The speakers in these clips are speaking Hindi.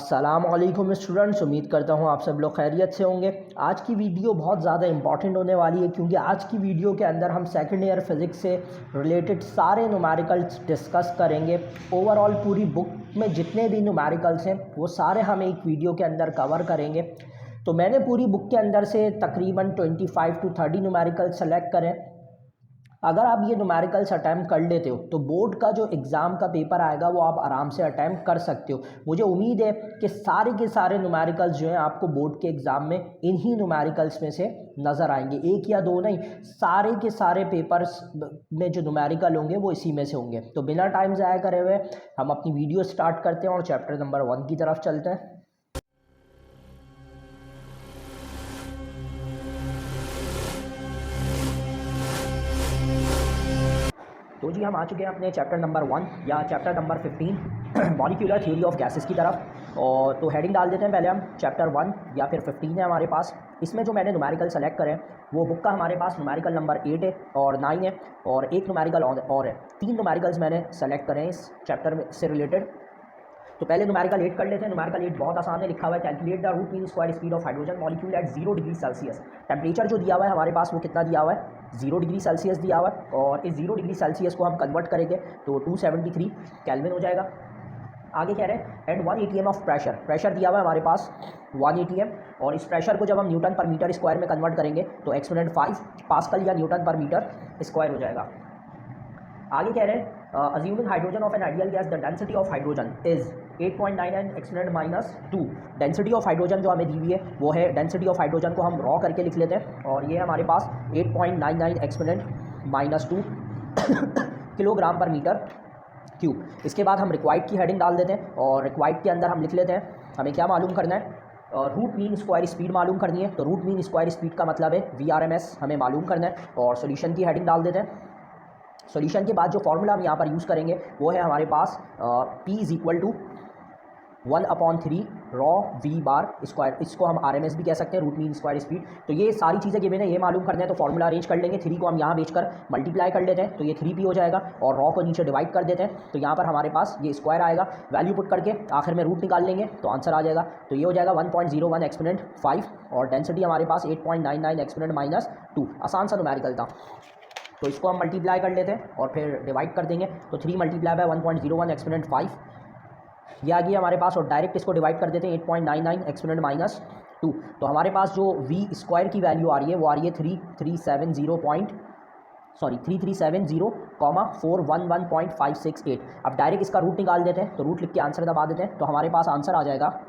अस्सलामुअलैकुम स्टूडेंट्स, उम्मीद करता हूँ आप सब लोग खैरियत से होंगे। आज की वीडियो बहुत ज़्यादा इंपॉर्टेंट होने वाली है क्योंकि आज की वीडियो के अंदर हम सेकंड ईयर फिज़िक्स से रिलेटेड सारे न्यूमेरिकल्स डिस्कस करेंगे। ओवरऑल पूरी बुक में जितने भी न्यूमेरिकल्स हैं वो सारे हम एक वीडियो के अंदर कवर करेंगे। तो मैंने पूरी बुक के अंदर से तकरीबन 25 to 30 न्यूमेरिकल सेलेक्ट करें। अगर आप ये न्यूमेरिकल्स अटैम्प्ट कर लेते हो तो बोर्ड का जो एग्ज़ाम का पेपर आएगा वो आप आराम से अटैम्प्ट कर सकते हो। मुझे उम्मीद है कि सारे के सारे न्यूमेरिकल्स जो हैं आपको बोर्ड के एग्ज़ाम में इन्हीं न्यूमेरिकल्स में से नज़र आएंगे। एक या दो नहीं, सारे के सारे पेपर्स में जो न्यूमेरिकल होंगे वो इसी में से होंगे। तो बिना टाइम ज़ाया करे हुए हम अपनी वीडियो स्टार्ट करते हैं और चैप्टर नंबर 1 की तरफ चलते हैं। तो जी हम आ चुके हैं अपने चैप्टर नंबर 1 या chapter number 15 molecular theory of gases की तरफ। और तो हेडिंग डाल देते हैं पहले हम चैप्टर 1 या फिर 15 है हमारे पास। इसमें जो मैंने न्यूमेरिकल सेलेक्ट करें वो बुक का हमारे पास न्यूमेरिकल नंबर 8 है और 9 है और एक न्यूमेरिकल और है। 3 न्यूमेरिकल्स मैंने सेलेक्ट करें इस चैप्टर में से रिलेटेड। तो पहले न्यूमेरिकल 8 कर लेते हैं। न्यूमेरिकल 8 बहुत आसान है, लिखा हुआ है calculate the root mean square speed of hydrogen molecule at 0 degree Celsius. Temperature जो दिया हुआ है हमारे पास वो कितना दिया हुआ है, 0 डिग्री सेल्सियस दिया हुआ है। और इस 0 डिग्री सेल्सियस को हम कन्वर्ट करेंगे तो 273 केल्विन हो जाएगा। आगे कह रहे हैं एंड 1 atm ऑफ प्रेशर दिया हुआ है हमारे पास 1 atm। और इस प्रेशर को जब हम न्यूटन पर मीटर स्क्वायर में कन्वर्ट करेंगे तो एक्सपोनेंट 5 पास्कल या न्यूटन पर मीटर स्क्वायर हो जाएगा। आगे कह रहे हैं assuming hydrogen of an ideal gas the density of hydrogen is 8.99 exponent -2। Density of hydrogen जो हमें दी हुई है वो है, डेंसिटी ऑफ हाइड्रोजन को हम रॉ करके लिख लेते हैं और ये हमारे पास 8.99 एक्सपोनेंट -2 किलोग्राम पर मीटर क्यूब। इसके बाद हम रिक्वायर्ड की हेडिंग डाल देते हैं और रिक्वायर्ड के अंदर हम लिख लेते हैं हमें क्या मालूम करना है, रूट मीन स्क्वायर स्पीड मालूम करनी है। तो रूट मीन स्क्वायर स्पीड का मतलब है VRMS हमें मालूम करना है। और सोल्यूशन की हेडिंग डाल देते हैं। सॉल्यूशन के बाद जो फॉर्मूला हम यहाँ पर यूज़ करेंगे वो है हमारे पास P is equal to 1/3 rho V bar square. इसको हम RMS भी कह सकते हैं, रूट मीन स्क्वायर स्पीड। तो ये सारी चीज़ें गिवन है, ये मालूम करना है तो फॉर्मूला अरेंज कर लेंगे। 3 को हम यहाँ बेचकर मल्टीप्लाई कर लेते हैं तो ये 3P हो जाएगा और रॉ को नीचे डिवाइड कर देते हैं तो यहाँ पर हमारे पास ये स्क्वायर आएगा। वैल्यू पुट करके आखिर में रूट निकाल लेंगे तो आंसर आ जाएगा। तो ये हो जाएगा 1.01 एक्सपोनेंट 5 और डेंसिटी हमारे पास 8.99 एक्सपोनेंट -2। आसान सा न्यूमेरिकल था। तो इसको हम मल्टीप्लाई कर लेते हैं और फिर डिवाइड कर देंगे तो 3 मल्टीप्लाई बाय 1.01 एक्सपोनेंट 5 ये आ गया हमारे पास। और डायरेक्ट इसको डिवाइड कर देते हैं 8.99 एक्सपोनेंट -2। तो हमारे पास जो V स्क्वायर की वैल्यू आ रही है वो आ रही है 3370,411.568। अब डायरेक्ट इसका रूट निकाल देते हैं तो रूट लिख के आंसर दबा देते हैं तो हमारे पास आंसर आ जाएगा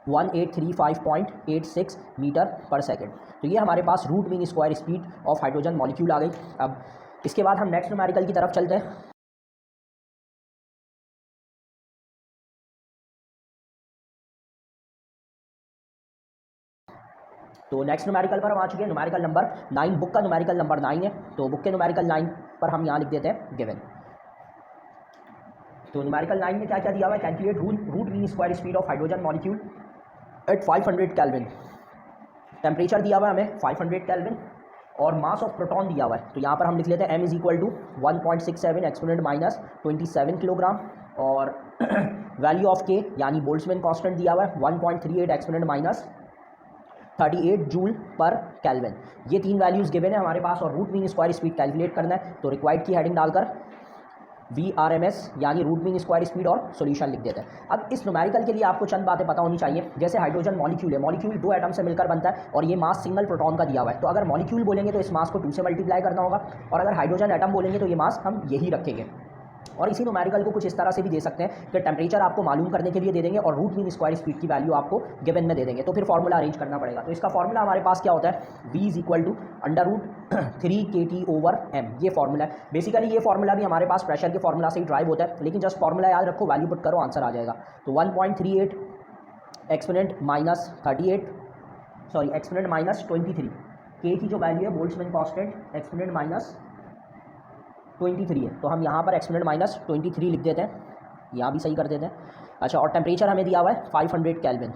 1835.86 मीटर पर सेकेंड। तो ये हमारे पास root mean square speed of hydrogen molecule आ गई। अब इसके बाद हम नेक्स्ट न्यूमेरिकल की तरफ चलते हैं। तो नेक्स्ट न्यूमेरिकल पर हम आ चुके हैं, न्यूमेरिकल नंबर 9। बुक का न्यूमेरिकल नंबर 9 है तो बुक के न्यूमेरिकल 9 पर हम यहाँ लिख देते हैं गिवन। तो न्यूमेरिकल 9 में क्या क्या दिया हुआ है, calculate root mean square speed of hydrogen molecule at 500 kelvin. Temperature दिया हुआ है हमें 500 केल्विन और मास ऑफ प्रोटॉन दिया हुआ है तो यहाँ पर हम लिख लेते हैं M is equal to 1.67 exponent -27 kilogram. और वैल्यू ऑफ K यानी बोल्ट्जमैन कांस्टेंट दिया हुआ है 1.38 एक्सपोनेंट -38 जूल पर केल्विन। ये 3 वैल्यूज़ गिवन है हमारे पास और root mean square speed calculate करना है तो रिक्वायर्ड की हेडिंग डालकर VRMS यानी रूट मीन स्क्वायर स्पीड और सॉल्यूशन लिख देते हैं। अब इस न्यूमेरिकल के लिए आपको चंद बातें पता होनी चाहिए। जैसे हाइड्रोजन मॉलिक्यूल है, मॉलिक्यूल 2 एटम से मिलकर बनता है और ये मास सिंगल प्रोटॉन का दिया हुआ है। तो अगर मॉलिक्यूल बोलेंगे तो इस मास को 2 से मल्टीप्लाई करना होगा और अगर हाइड्रोजन एटम बोलेंगे तो ये मास हम यही रखेंगे। और इसी न्यूमेरिकल को कुछ इस तरह से भी दे सकते हैं कि टेम्परेचर आपको मालूम करने के लिए दे देंगे और रूट मीन स्क्वायर स्पीड की वैल्यू आपको गिवन में दे देंगे तो फिर फॉर्मूला अरेंज करना पड़ेगा। तो इसका फॉर्मूला हमारे पास क्या होता है, V is equal to √3kT/m। ये फॉर्मूला है। बेसिकली ये फॉर्मूला भी हमारे पास प्रेशर के फॉर्मूला से ही ड्राइव होता है, लेकिन जस्ट फॉर्मूला याद रखो, वैल्यू पुट करो, आंसर आ जाएगा। तो 1.38 एक्सपोनेंट -23 K की जो वैल्यू है बोल्ट्जमैन कांस्टेंट एक्सपोनेंट -23 है तो हम यहाँ पर एक्सपोनेंट -23 लिख देते हैं, यहाँ भी सही कर देते हैं। अच्छा, और टेम्परेचर हमें दिया हुआ है 500 केल्विन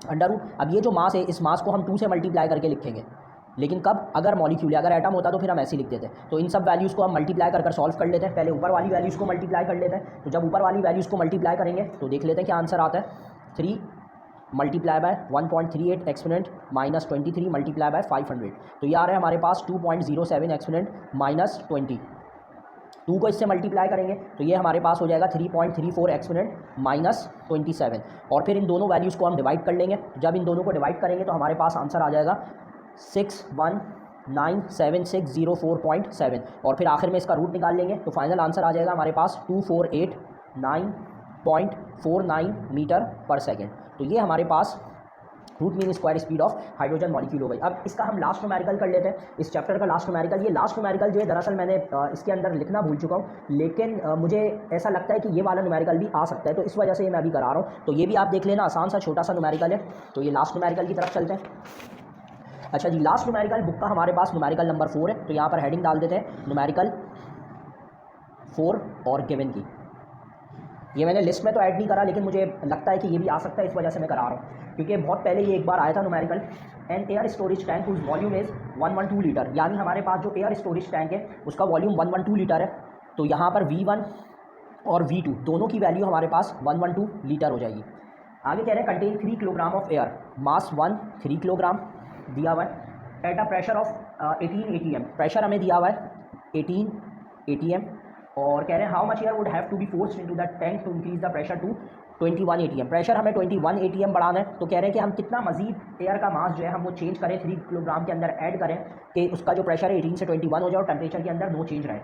अंडर रूट। अब ये जो मास है इस मास को हम 2 से मल्टीप्लाई करके लिखेंगे, लेकिन कब, अगर मॉलिक्यूल है, अगर एटम होता तो फिर हम ऐसे लिख देते हैं। तो इन सब वैल्यूज़ को हम मल्टीप्लाई कर सॉल्व कर लेते हैं। पहले ऊपर वाली वैल्यूज़ को मल्टीप्लाई कर लेते हैं। तो जब ऊपर वाली वैल्यूज़ को मल्टीप्लाई करेंगे तो देख लेते हैं क्या आंसर आता है। 3 multiply by 1.38 exponent minus 23 multiply by 500, तो ये आ रहा है हमारे पास 2.07 एक्सपोनेंट माइनस 20। 2 को इससे मल्टीप्लाई करेंगे तो ये हमारे पास हो जाएगा 3.34 एक्सपोनेंट माइनस 27, और फिर इन दोनों वैल्यूज़ को हम डिवाइड कर लेंगे। जब इन दोनों को डिवाइड करेंगे तो हमारे पास आंसर आ जाएगा 6197604.7, और फिर आखिर में इसका रूट निकाल लेंगे तो फाइनल आंसर आ जाएगा हमारे पास 2489.49 मीटर पर सेकेंड। तो ये हमारे पास root mean square speed of hydrogen molecule हो गई। अब इसका हम लास्ट न्यूमेरिकल कर लेते हैं, इस चैप्टर का लास्ट न्यूमेरिकल। ये लास्ट न्यूमेरिकल जो है दरअसल मैंने इसके अंदर लिखना भूल चुका हूँ, लेकिन मुझे ऐसा लगता है कि ये वाला न्यूमेरिकल भी आ सकता है, तो इस वजह से ये मैं अभी करा रहा हूँ। तो ये भी आप देख लेना, आसान सा छोटा सा न्यूमेरिकल है। तो ये लास्ट न्यूमेरिकल की तरफ चलते हैं। अच्छा जी, लास्ट न्यूमेरिकल बुक का हमारे पास न्यूमेरिकल नंबर 4 है, तो यहाँ पर हेडिंग डाल देते हैं न्यूमेरिकल 4 और गिवन की। ये मैंने लिस्ट में तो ऐड नहीं करा, लेकिन मुझे लगता है कि ये भी आ सकता है, इस वजह से मैं करा रहा हूँ, क्योंकि बहुत पहले ये एक बार आया था numerical. An air storage tank whose volume is 112 litre, यानी हमारे पास जो एयर स्टोरेज टैंक है उसका वॉल्यूम 112 लीटर है। तो यहाँ पर V1 और V2 दोनों की वैल्यू हमारे पास 112 लीटर हो जाएगी। आगे कह रहे हैं contain 3 kilogram of air, mass 1 3 kilogram दिया हुआ है, at a pressure of 18 ATM, pressure हमें दिया हुआ है 18 ATM, और कह रहे हैं how much air would have to be forced into that tank to increase the pressure to 21 ATM, pressure हमें 21 ATM बढ़ाना है। तो कह रहे हैं कि हम कितना मजीद एयर का मास जो है हम वो चेंज करें, 3 किलोग्राम के अंदर ऐड करें कि उसका जो प्रेशर है 18 से 21 हो जाए और टेम्परेचर के अंदर नो चेंज रहे।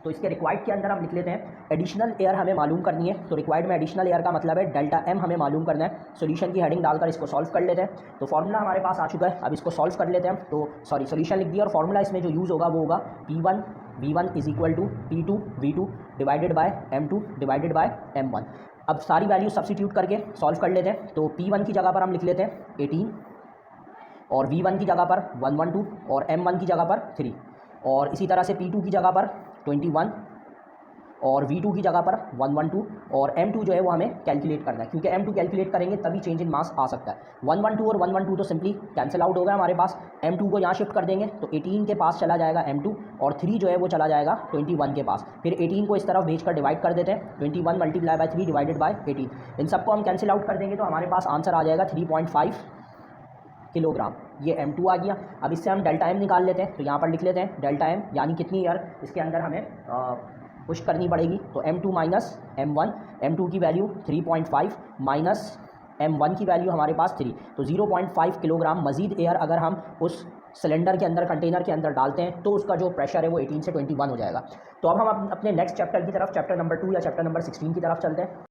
तो इसके रिक्वायर्ड के अंदर हम लिख लेते हैं एडिशनल एयर हमें मालूम करनी है। तो रिक्वायर्ड में एडिशनल एयर का मतलब है डेल्टा एम हमें मालूम करना है। सॉल्यूशन की हेडिंग डालकर इसको सॉल्व कर लेते हैं। तो फॉर्मूला हमारे पास आ चुका है, अब इसको सॉल्व कर लेते हैं। तो सॉरी सॉल्यूशन लिख दिया, और फॉर्मूला इसमें जो यूज़ होगा वो होगा P1 V1 is equal to P2 V2 divided by M2 divided by M1। अब सारी वैल्यू सब्सिट्यूट करके सॉल्व कर लेते हैं। तो P1 की जगह पर हम लिख लेते हैं 18, और V1 की जगह पर 112, और M1 की जगह पर 3, और इसी तरह से P2 की जगह पर 21, और V2 की जगह पर 112, और M2 जो है वो हमें कैलकुलेट करना है, क्योंकि M2 कैलकुलेट करेंगे तभी चेंज इन मास आ सकता है। 112 और 112 तो सिंपली कैंसिल आउट हो गया हमारे पास। M2 को यहाँ शिफ्ट कर देंगे तो 18 के पास चला जाएगा M2, और 3 जो है वो चला जाएगा 21 के पास। फिर 18 को इस तरफ भेजकर डिवाइड कर देते हैं, 21 मल्टीप्लाई बाय 3 डिवाइडेड बाय 18। इन सबको हम कैंसिल आउट कर देंगे तो हमारे पास आंसर आ जाएगा 3.5 किलोग्राम। ये M2 आ गया। अब इससे हम डेल्टा M निकाल लेते हैं। तो यहाँ पर लिख लेते हैं डेल्टा M, यानी कितनी एयर इसके अंदर हमें पुश करनी पड़ेगी। तो M2 माइनस M1, M2 की वैल्यू 3.5 माइनस M1 की वैल्यू हमारे पास 3, तो 0.5 किलोग्राम मजीद एयर अगर हम उस सिलेंडर के अंदर, कंटेनर के अंदर डालते हैं तो उसका जो प्रेशर है वो 18 से 21 हो जाएगा। तो अब हम अपने नेक्स्ट चैप्टर की तरफ, चैप्टर नंबर 2 या चैप्टर नंबर 16 की तरफ चलते हैं।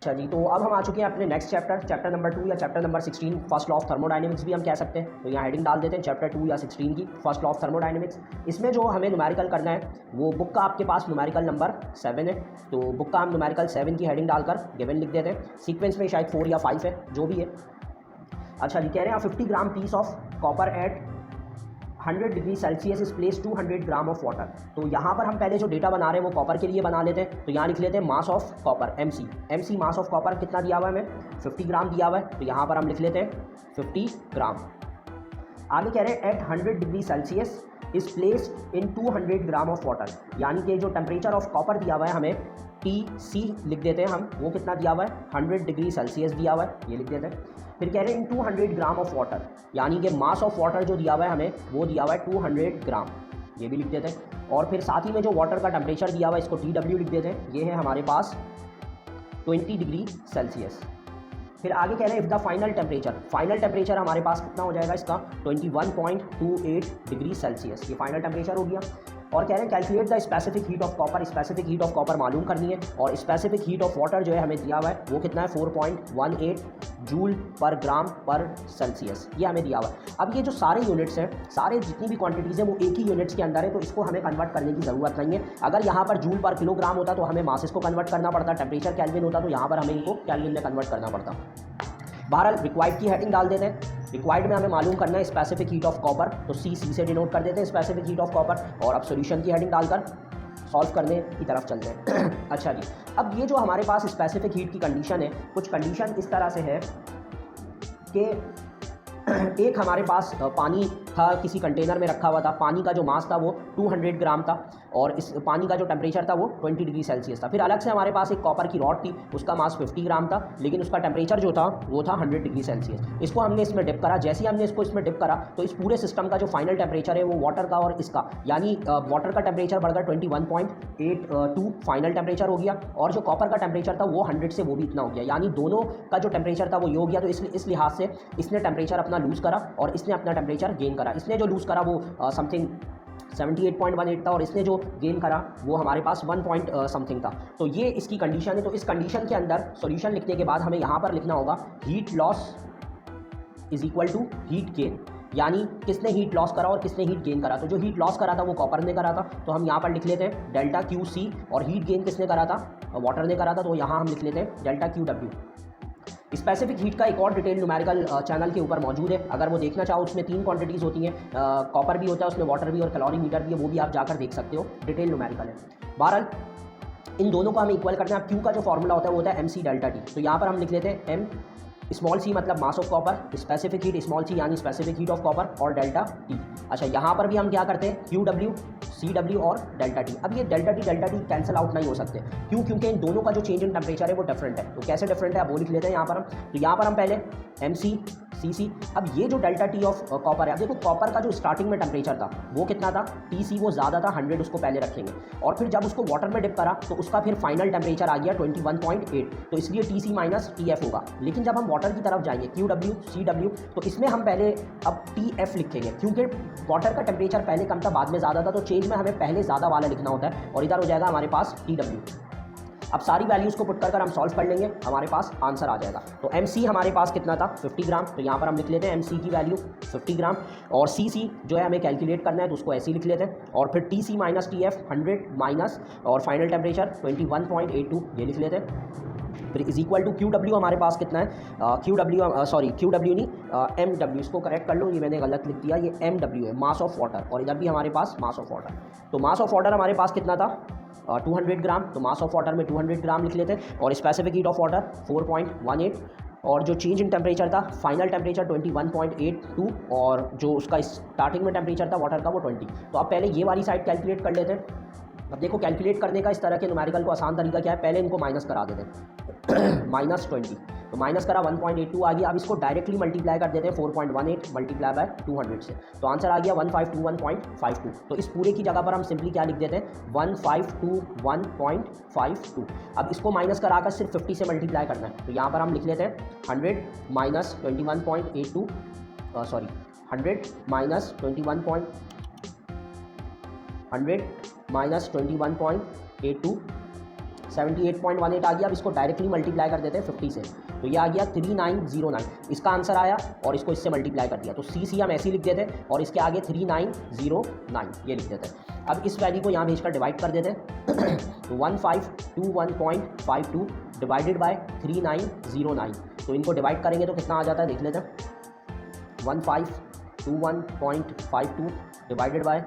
अच्छा जी, तो अब हम आ चुके हैं अपने नेक्स्ट चैप्टर, चैप्टर नंबर 2 या chapter number 16, first law of thermodynamics भी हम कह सकते हैं। तो यहाँ हेडिंग डाल देते हैं चैप्टर 2 या 16 की, फर्स्ट लॉ ऑफ थर्मोडायनेमिक्स। इसमें जो हमें न्यूमेरिकल करना है वो बुक का आपके पास न्यूमेरिकल नंबर 7 है। तो बुक का हम न्यूमेरिकल 7 की हेडिंग डालकर गिवन लिख देते हैं। सीक्वेंस में शायद 4 या 5 है, जो भी है। अच्छा जी, कह रहे हैं 50 gram piece of copper at 100 degree Celsius is place 200 gram of water. तो यहाँ पर हम पहले जो डेटा बना रहे हैं वो कॉपर के लिए बना लेते हैं। तो यहाँ लिख लेते हैं मास of copper MC mass of copper कितना दिया हुआ है हमें, 50 ग्राम दिया हुआ है। तो यहाँ पर हम लिख लेते हैं 50 ग्राम। आगे कह रहे हैं at 100 degree Celsius is placed in 200 gram of water, यानी कि जो टेम्परेचर ऑफ कॉपर दिया हुआ है हमें TC लिख देते हैं हम, वो कितना दिया हुआ है 100 डिग्री सेल्सियस दिया हुआ है, ये लिख देते हैं। फिर कह रहे हैं इन 200 ग्राम ऑफ वाटर, यानी कि मास ऑफ वाटर जो दिया हुआ है हमें वो दिया हुआ है 200 ग्राम, ये भी लिख देते हैं। और फिर साथ ही में जो वाटर का टेम्परेचर दिया हुआ है इसको TW लिख देते हैं, ये है हमारे पास 20 डिग्री सेल्सियस। फिर आगे कह रहे हैं इफ़ द फाइनल टेम्परेचर हमारे पास कितना हो जाएगा इसका 21.28 डिग्री सेल्सियस, ये फाइनल टेम्परेचर हो गया। और कह रहे हैं calculate the specific heat of copper, specific heat of copper मालूम करनी है। और स्पेसिफिक हीट ऑफ वाटर जो है हमें दिया हुआ है वो कितना है 4.18 जूल पर ग्राम पर सेल्सियस, ये हमें दिया हुआ है। अब ये जो सारे यूनिट्स हैं, सारे जितनी भी क्वांटिटीज़ हैं वो एक ही यूनिट्स के अंदर है, तो इसको हमें कन्वर्ट करने की ज़रूरत नहीं है। अगर यहाँ पर जूल पर किलोग्राम होता तो हमें मासेस को कन्वर्ट करना पड़ता, टेम्परेचर कैल्विन होता तो यहाँ पर हमें इनको कैल्विन में कन्वर्ट करना पड़ता। बहरहाल रिक्वायर्ड की हेडिंग डाल देते हैं। रिक्वायर्ड में हमें मालूम करना है स्पेसिफिक हीट ऑफ कॉपर, तो C से डिनोट कर देते हैं स्पेसिफिक हीट ऑफ कॉपर। और अब सॉल्यूशन की हेडिंग डालकर सॉल्व करने की तरफ चलते हैं। अच्छा जी, अब ये जो हमारे पास स्पेसिफिक हीट की कंडीशन है, कुछ कंडीशन इस तरह से है कि एक हमारे पास पानी था, किसी कंटेनर में रखा हुआ था। पानी का जो मास था वो 200 ग्राम था और इस पानी का जो टेम्परेचर था वो 20 डिग्री सेल्सियस था। फिर अलग से हमारे पास एक कॉपर की रॉड थी, उसका मास 50 ग्राम था, लेकिन उसका टेम्परेचर जो था वो था 100 डिग्री सेल्सियस। इसको हमने इसमें डिप करा। जैसे ही हमने इसको इसमें डिप करा तो इस पूरे सिस्टम का जो फाइनल टेम्परेचर है वो वाटर का और इसका, यानी वाटर का टेम्परेचर बढ़कर 21.82 फाइनल टेम्परेचर हो गया और जो कॉपर का टेम्परेचर था वो 100 से वो भी इतना हो गया, यानी दोनों का जो टेम्परेचर था वो ये हो गया। तो इस लिहाज से इसने टेम्परेचर अपना लूज़ करा और इसने अपना टेम्परेचर गेन करा। इसने जो लूज़ करा वो समथिंग 78.18 था और इसने जो गेन करा वो हमारे पास 1 पॉइंट समथिंग था। तो ये इसकी कंडीशन है। तो इस कंडीशन के अंदर सॉल्यूशन लिखने के बाद हमें यहाँ पर लिखना होगा heat loss is equal to heat gain, यानी किसने हीट लॉस करा और किसने हीट गेन करा। तो जो हीट लॉस करा था वो कॉपर ने करा था, तो हम यहाँ पर लिख लेते हैं डेल्टा क्यू सी, और हीट गेन किसने करा था, वाटर ने करा था, तो यहाँ हम लिख लेते हैं delta Q W. Specific heat का एक और डिटेल न्यूमेरिकल चैनल के ऊपर मौजूद है, अगर वो देखना चाहो। उसमें 3 क्वांटिटीज़ होती हैं, कॉपर भी होता है उसमें, वाटर भी और कैलोरीमीटर भी है, वो भी आप जाकर देख सकते हो, डिटेल न्यूमेरिकल है। बहरहाल इन दोनों को हमें इक्वल करना है। अब क्यू का जो फॉर्मूला होता है वो होता है MC डेल्टा टी। तो यहाँ पर हम लिख लेते हैं एम स्मॉल सी मतलब mass of copper, specific heat small C यानी स्पेसिफिक हीट ऑफ कॉपर, और डेल्टा टी। अच्छा, यहाँ पर भी हम क्या करते हैं QW CW और डेल्टा टी। अब ये डेल्टा टी कैंसिल आउट नहीं हो सकते, क्यों? क्योंकि इन दोनों का जो चेंज इन टेम्परेचर है वो डिफरेंट है। तो कैसे डिफरेंट है अब वो लिख लेते हैं यहाँ पर हम। तो यहाँ पर हम पहले MC CC, अब ये जो डेल्टा टी ऑफ कॉपर है, अब देखो कॉपर का जो स्टार्टिंग में टेम्परेचर था वो कितना था, TC वो ज़्यादा था, 100 उसको पहले रखेंगे, और फिर जब उसको वाटर में डिप करा तो उसका फिर फाइनल टेम्परेचर आ गया 21.8, तो इसलिए TC माइनस TF होगा। लेकिन जब हम वाटर की तरफ जाएंगे QW CW, तो इसमें हम पहले अब TF लिखेंगे, क्योंकि वाटर का टेम्परेचर पहले कम था बाद में ज़्यादा था, तो चेंज में हमें पहले ज़्यादा वाला लिखना होता है, और इधर हो जाएगा हमारे पास TW। अब सारी वैल्यूज़ को पुट कर हम सॉल्व कर लेंगे, हमारे पास आंसर आ जाएगा। तो MC हमारे पास कितना था, 50 ग्राम, तो यहाँ पर हम लिख लेते हैं MC की वैल्यू 50 ग्राम, और CC जो है हमें कैलकुलेट करना है तो उसको ऐसे ही लिख लेते हैं, और फिर TC माइनस TF 100 माइनस और फाइनल टेम्परेचर 21.82 ये लिख लेते हैं। फिर इज इक्वल टू QW हमारे पास कितना है, QW नहीं MW, इसको करेक्ट कर लो, ये मैंने गलत लिख दिया, ये MW है, मास ऑफ वाटर, और इधर भी हमारे पास मास ऑफ वाटर। तो मास ऑफ वाटर हमारे पास कितना था, 200 ग्राम, तो मास ऑफ वाटर में 200 ग्राम लिख लेते हैं, और स्पेसिफिक हीट ऑफ वाटर 4.18, और जो चेंज इन टेम्परेचर था फाइनल टेम्परेचर 21.82, और जो उसका स्टार्टिंग में टेम्परेचर था वाटर का वो 20। तो अब पहले ये वाली साइड कैलकुलेट कर लेते हैं। अब देखो कैलकुलेट करने का इस तरह के न्यूमेरिकल को आसान तरीका क्या है, पहले इनको माइनस करा देते हैं -20, तो माइनस करा 1.82 आ गया। अब इसको डायरेक्टली मल्टीप्लाई कर देते हैं 4.18 मल्टीप्लाई बाय 200 से, तो आंसर आ गया 1521.52। तो इस पूरे की जगह पर हम सिंपली क्या लिख देते हैं 1521.52। अब इसको माइनस कराकर सिर्फ 50 से मल्टीप्लाई करना है, तो यहाँ पर हम लिख लेते हैं 100 माइनस 21.82 100 माइनस 21.82 78.18 आ गया। अब इसको डायरेक्टली मल्टीप्लाई कर देते हैं 50 से, तो ये आ गया 3909, इसका आंसर आया, और इसको इससे मल्टीप्लाई कर दिया, तो CC हम ऐसे ही लिख देते हैं, और इसके आगे 3909 ये लिख देते हैं। अब इस वैल्यू को यहाँ भेजकर डिवाइड कर देते हैं तो 1521.52 डिवाइडेड बाय 3909, तो इनको डिवाइड करेंगे तो कितना आ जाता है देख लेते हैं, 1521.52 डिवाइडेड बाय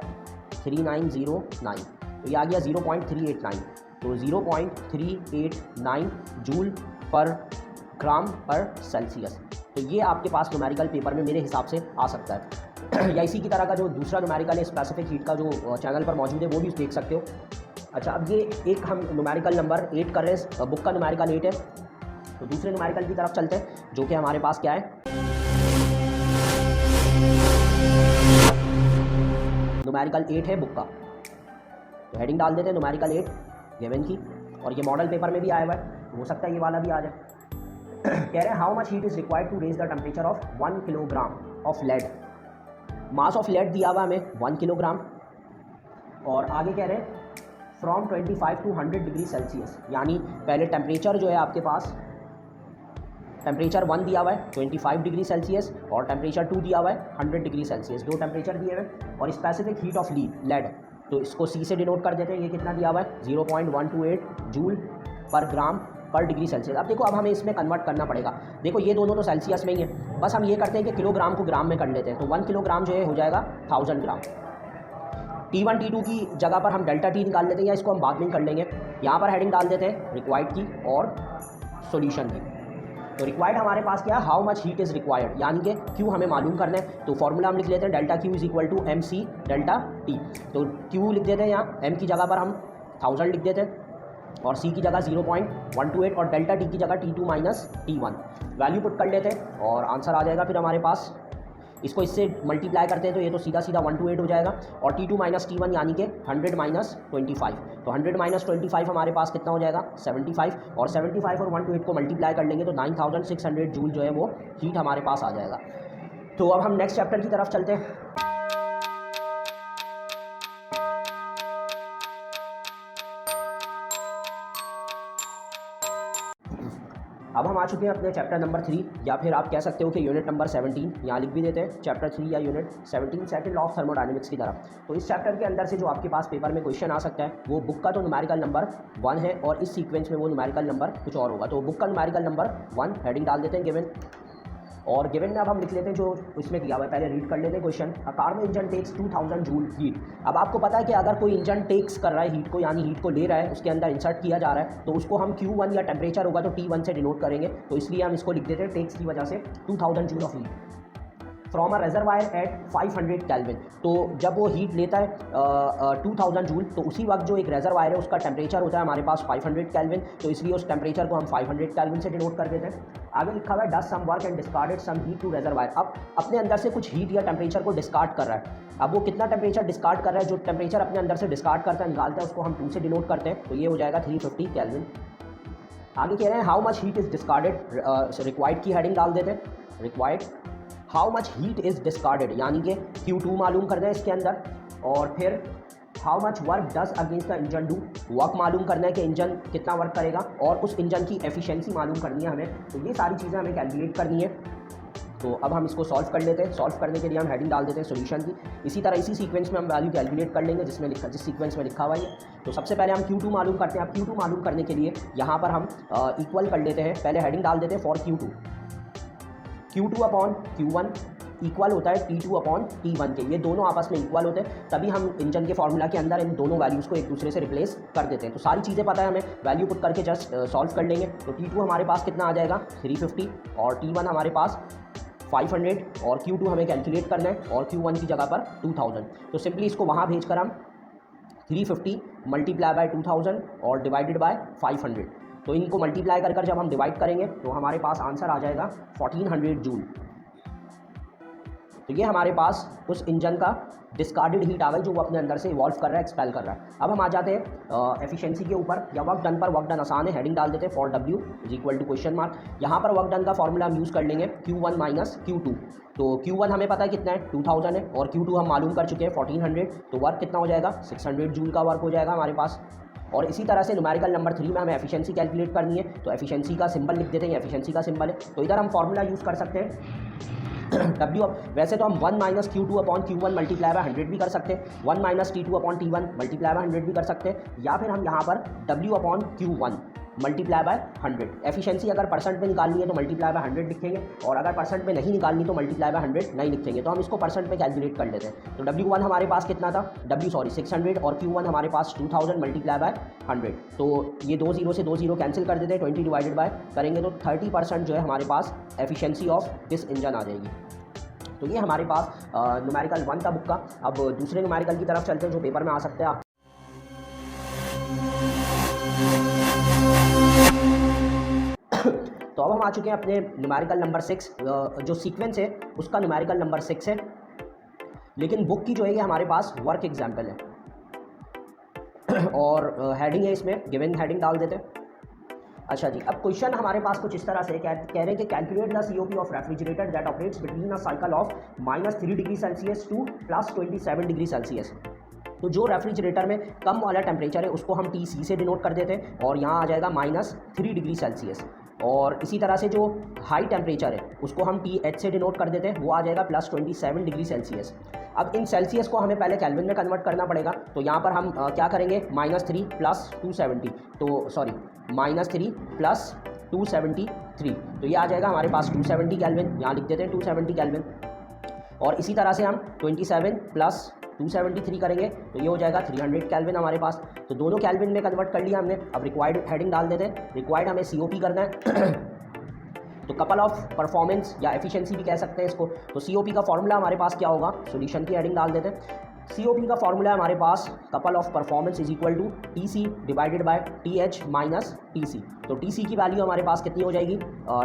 3909, तो ये आ गया 0.389, तो 0.389 जूल पर ग्राम पर सेल्सियस। तो ये आपके पास न्यूमेरिकल पेपर में मेरे हिसाब से आ सकता है या इसी की तरह का जो दूसरा न्यूमेरिकल है स्पेसिफिक हीट का, जो चैनल पर मौजूद है, वो भी देख सकते हो। अच्छा, अब ये एक हम न्यूमेरिकल नंबर 8 कर रहे हैं, बुक का न्यूमेरिकल 8 है, तो दूसरे न्यूमेरिकल की तरफ चलते हैं, जो कि हमारे पास क्या है, न्यूमेरिकल 8 है बुक का। तो हेडिंग डाल देते हैं न्यूमेरिकल 8 गिवन की, और ये मॉडल पेपर में भी आया हुआ है, तो हो सकता है ये वाला भी आ जाए। कह रहे हैं how much heat is required to raise the temperature of 1 kilogram of lead. Mass of lead दिया हुआ हमें 1 किलोग्राम, और आगे कह रहे हैं फ्रॉम 25 टू 100 डिग्री सेल्सियस, यानी पहले टेम्परेचर जो है आपके पास, टेम्परेचर 1 दिया हुआ है 25 डिग्री सेल्सियस, और टेम्परेचर 2 दिया हुआ है 100 डिग्री सेल्सियस, दो टेम्परेचर दिए हुए, और स्पेसिफिक हीट ऑफ लेड, तो इसको C से डिनोट कर देते हैं, ये कितना दिया हुआ है 0.128 जूल पर ग्राम पर डिग्री सेल्सियस। अब देखो, अब हमें इसमें कन्वर्ट करना पड़ेगा, देखो ये दोनों तो सेल्सियस में ही है, बस हम ये करते हैं कि किलोग्राम को ग्राम में कर लेते हैं, तो 1 किलोग्राम जो है हो जाएगा 1000 ग्राम। T1 T2 की जगह पर हम डेल्टा T निकाल लेते हैं, या इसको हम बाद में कर लेंगे। यहाँ पर हेडिंग डाल देते हैं रिक्वायर्ड की और सॉल्यूशन की। तो तो रिक्वायर्ड हमारे पास क्या है, how much heat is required, यानी कि क्यू हमें मालूम करना है। तो फॉर्मूला हम लिख लेते हैं delta Q is equal to M C delta T. तो क्यू लिख देते हैं यहाँ, एम की जगह पर हम 1000 लिख देते हैं और सी की जगह 0.128 और डेल्टा टी की जगह T2 minus T1 value put कर लेते हैं और आंसर आ जाएगा फिर हमारे पास। इसको इससे मल्टीप्लाई करते हैं तो ये तो सीधा सीधा 128 हो जाएगा और T2 माइनस T1 यानी कि 100 माइनस 25। तो 100 माइनस 25 हमारे पास कितना हो जाएगा 75 और 75 और 128 को मल्टीप्लाई कर लेंगे तो 9600 जूल जो है वो हीट हमारे पास आ जाएगा। तो अब हम नेक्स्ट चैप्टर की तरफ चलते हैं। अब हम आ चुके हैं अपने चैप्टर नंबर 3 या फिर आप कह सकते हो कि यूनिट नंबर 17, यहाँ लिख भी देते हैं चैप्टर 3 या unit 17 second law of thermodynamics की तरफ। तो इस चैप्टर के अंदर से जो आपके पास पेपर में क्वेश्चन आ सकता है वो बुक का तो न्यूमेरिकल नंबर 1 है और इस सीक्वेंस में वो न्यूमेरिकल नंबर कुछ और होगा। तो बुक का न्यूमेरिकल नंबर 1 हेडिंग डाल देते हैं गिवन, और गिवन में अब हम लिख लेते हैं जो इसमें दिया हुआ है, पहले रीड कर लेते हैं क्वेश्चन। अ कार में इंजन टेक्स 2000 जूल हीट। अब आपको पता है कि अगर कोई इंजन टेक्स कर रहा है हीट को, यानी हीट को ले रहा है, उसके अंदर इंसर्ट किया जा रहा है, तो उसको हम Q1 या टेम्परेचर होगा तो T1 से डिनोट करेंगे। तो इसलिए हम इसको लिख देते हैं टेक्स की वजह से 2000 joule of heat from a reservoir at 500 kelvin. तो जब वो हीट लेता है 2000 जूल तो उसी वक्त जो एक रेजरवायर है उसका टेम्परेचर होता है हमारे पास 500 केल्विन, तो इसलिए उस टेम्परेचर को हम 500 केल्विन से डिनोट कर देते हैं। आगे लिखा हुआ है does some work and discarded some heat to reservoir. अब अपने अंदर से कुछ हीट या टेम्परेचर को डिस्कार्ड कर रहा है। अब वो कितना टेम्परेचर डिस्कार्ड कर रहा है, जो टेम्परेचर अपने अंदर से डिस्कार्ड करता है निकालता है उसको हम 2 से डिनोट करते हैं, तो ये हो जाएगा 350 केल्विन। आगे कह रहे हैं how much heat is discarded, required की हेडिंग डाल देते हैं, required how much heat is discarded, यानी कि Q2 मालूम करना है इसके अंदर, और फिर how much work does against the engine do, work मालूम करना है कि इंजन कितना वर्क करेगा और उस इंजन की एफिशिएंसी मालूम करनी है हमें। तो ये सारी चीज़ें हमें कैलकुलेट करनी है। तो अब हम इसको सॉल्व कर लेते हैं। सॉल्व करने के लिए हम हेडिंग डाल देते हैं सॉल्यूशन की। इसी तरह इसी सीक्वेंस में हम वैल्यू कैलकुलेट कर लेंगे जिस सीक्वेंस में लिखा हुआ है। तो सबसे पहले हम Q2 मालूम करते हैं। अब Q2 मालूम करने के लिए यहाँ पर हम इक्वल कर लेते हैं, पहले हेडिंग डाल देते हैं for Q2 upon Q1 equal होता है T2 अपॉन T1 के। ये दोनों आपस में इक्वल होते हैं, तभी हम इंजन के फॉर्मूला के अंदर इन दोनों वैल्यूज़ को एक दूसरे से रिप्लेस कर देते हैं। तो सारी चीज़ें पता है हमें, वैल्यू पुट करके जस्ट सॉल्व कर लेंगे। तो T2 हमारे पास कितना आ जाएगा 350 और T1 हमारे पास 500 और Q2 हमें कैलकुलेट करना है और Q1 की जगह पर 2000। तो सिंपली इसको वहाँ भेज कर हम 350 मल्टीप्लाई बाय 2000 और डिवाइडेड बाय 500, तो इनको मल्टीप्लाई कर जब हम डिवाइड करेंगे तो हमारे पास आंसर आ जाएगा 1400 जूल। तो ये हमारे पास उस इंजन का डिस्कार्डेड हीट आ गई जो वो अपने अंदर से इवॉल्व कर रहा है, एक्सपेल कर रहा है। अब हम आ जाते हैं एफिशिएंसी के ऊपर या वर्क डन पर। वर्क डन आसान है, हेडिंग डाल देते हैं for W is equal to question mark. यहाँ पर वर्क डन का फॉर्मूला हम यूज़ कर लेंगे Q1 माइनस Q2। तो Q1 हमें पता है कितना है 2000 है और Q2 हम मालूम कर चुके हैं 1400। तो वर्क कितना हो जाएगा 600 जूल का वर्क हो जाएगा हमारे पास। और इसी तरह से न्यूमेरिकल नंबर 3 में हमें एफिशिएंसी कैलकुलेट करनी है, तो एफिशिएंसी का सिंबल लिख देते हैं, एफिशिएंसी का सिंबल है। तो इधर हम फॉर्मूला यूज़ कर सकते हैं W। वैसे तो हम 1 minus Q2 upon Q1 multiply by 100 भी कर सकते हैं, 1 minus T2 upon T1 multiply by 100 भी कर सकते हैं, या फिर हम यहाँ पर W upon Q1 multiply by 100। Efficiency अगर परसेंट में निकालनी है तो मल्टीप्लाई बाय 100 लिखेंगे और अगर परसेंट में नहीं निकालनी तो मल्टीप्लाई बाय 100 नहीं लिखेंगे। तो हम इसको परसेंट में कैलकुलेट कर लेते हैं। तो W1 हमारे पास कितना था 600 और Q1 हमारे पास 2000 मल्टीप्लाई बाय 100। तो ये 2 0 से 2 0 कैंसिल कर देते हैं, 20 डिवाइडेड बाय करेंगे तो 30% जो है हमारे पास एफिशिएंसी ऑफ दिस इंजन आ जाएगी। तो ये हमारे पास न्यूमेरिकल 1 था बुक का। अब दूसरे न्यूमेरिकल की तरफ चलते हैं जो पेपर में आ सकते हैं। तो अब हम आ चुके हैं अपने न्यूमेरिकल नंबर 6, जो सीक्वेंस है उसका न्यूमेरिकल नंबर 6 है, लेकिन बुक की जो है ये हमारे पास वर्क एग्जाम्पल है और हेडिंग है इसमें, गिवन हेडिंग डाल देते हैं। अच्छा जी, अब क्वेश्चन हमारे पास कुछ इस तरह से कह रहे हैं कि calculate the COP of refrigerator that operates between a cycle of -3 degree Celsius to +27 degree Celsius. तो जो रेफ्रिजरेटर में कम वाला टेम्परेचर है उसको हम TC से डिनोट कर देते हैं और यहाँ आ जाएगा -3 डिग्री सेल्सियस। और इसी तरह से जो हाई टेम्परेचर है उसको हम TH से डिनोट कर देते हैं, वो आ जाएगा +27 डिग्री सेल्सियस। अब इन सेल्सियस को हमें पहले केल्विन में कन्वर्ट करना पड़ेगा। तो यहाँ पर हम क्या करेंगे -3 + 270, तो सॉरी -3 + 273, तो ये आ जाएगा हमारे पास 270 केल्विन। यहाँ लिख देते हैं 270 केल्विन। और इसी तरह से हम 27 + 273 करेंगे तो ये हो जाएगा 300 केल्विन हमारे पास। तो दोनों केल्विन में कन्वर्ट कर लिया हमने। अब रिक्वायर्ड हेडिंग डाल देते हैं। रिक्वायर्ड हमें COP करना है तो कपल ऑफ परफॉर्मेंस या एफिशिएंसी भी कह सकते हैं इसको। तो COP का फॉर्मूला हमारे पास क्या होगा, सॉल्यूशन की हेडिंग डाल देते हैं। COP का फॉर्मूला है हमारे पास couple of performance is equal to TC divided by TH minus TC। तो TC की वैल्यू हमारे पास कितनी हो जाएगी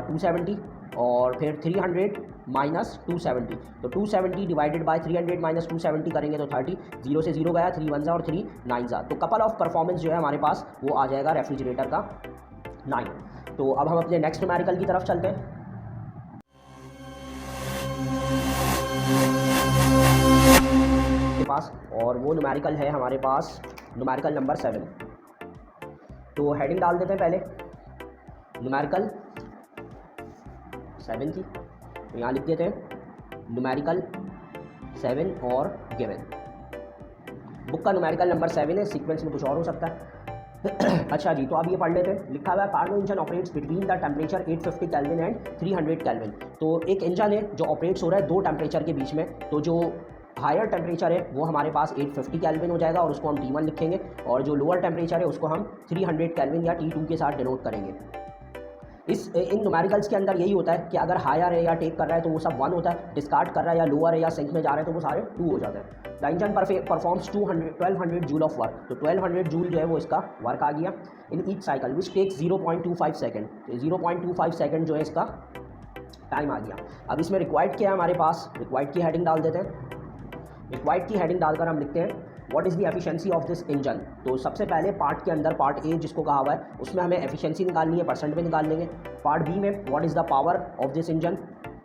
270 और फिर 300 माइनस 270। तो 270 डिवाइडेड बाय 300 माइनस 270 करेंगे तो 30, 0 से 0 गया, 3 1 और 3 9। तो कपल ऑफ परफॉर्मेंस जो है हमारे पास वो आ जाएगा रेफ्रिजरेटर का 9। तो अब हम अपने नेक्स्ट न्यूमेरिकल की तरफ चलते हैं। पास और वो न्यूमेरिकल है हमारे पास न्यूमेरिकल नंबर 7। तो हेडिंग डाल देते हैं पहले न्यूमेरिकल 7 की। तो यहाँ लिख देते हैं न्यूमेरिकल 7 और गिवन। बुक का न्यूमेरिकल नंबर 7 है, सीक्वेंस में कुछ और हो सकता है। अच्छा जी, तो अब ये पढ़ लेते हैं। लिखा हुआ है Carnot engine operates between the temperature 850 kelvin and 300 kelvin. तो एक इंजन है जो ऑपरेट्स हो रहा है दो टेम्परेचर के बीच में। तो जो हायर टेम्परेचर है वो हमारे पास 850 केल्विन हो जाएगा और उसको हम T1 लिखेंगे, और जो लोअर टेम्परेचर है उसको हम 300 केल्विन या T2 के साथ डिनोट करेंगे। इन न्यूमेरिकल्स के अंदर यही होता है कि अगर हायर है या टेक कर रहा है तो वो सब 1 होता है, डिस्कार्ड कर रहा है या लोअर है या सिंक में जा रहा है तो वो सारे 2 हो जाते हैं। The engine performs 1200 joule of work. तो 1200 जूल जो है वो इसका वर्क आ गया in each cycle which takes 0.25 second. तो 0.25 सेकेंड जो है इसका टाइम आ गया। अब इसमें रिक्वायर्ड क्या है हमारे पास, रिक्वायर्ड की हेडिंग डाल देते हैं। रिक्वायर्ड की हेडिंग डालकर हम लिखते हैं what is the efficiency of this engine. तो सबसे पहले पार्ट के अंदर पार्ट ए जिसको कहा हुआ है उसमें हमें एफिशिएंसी निकालनी है, परसेंट में निकाल लेंगे। पार्ट बी में what is the power of this engine.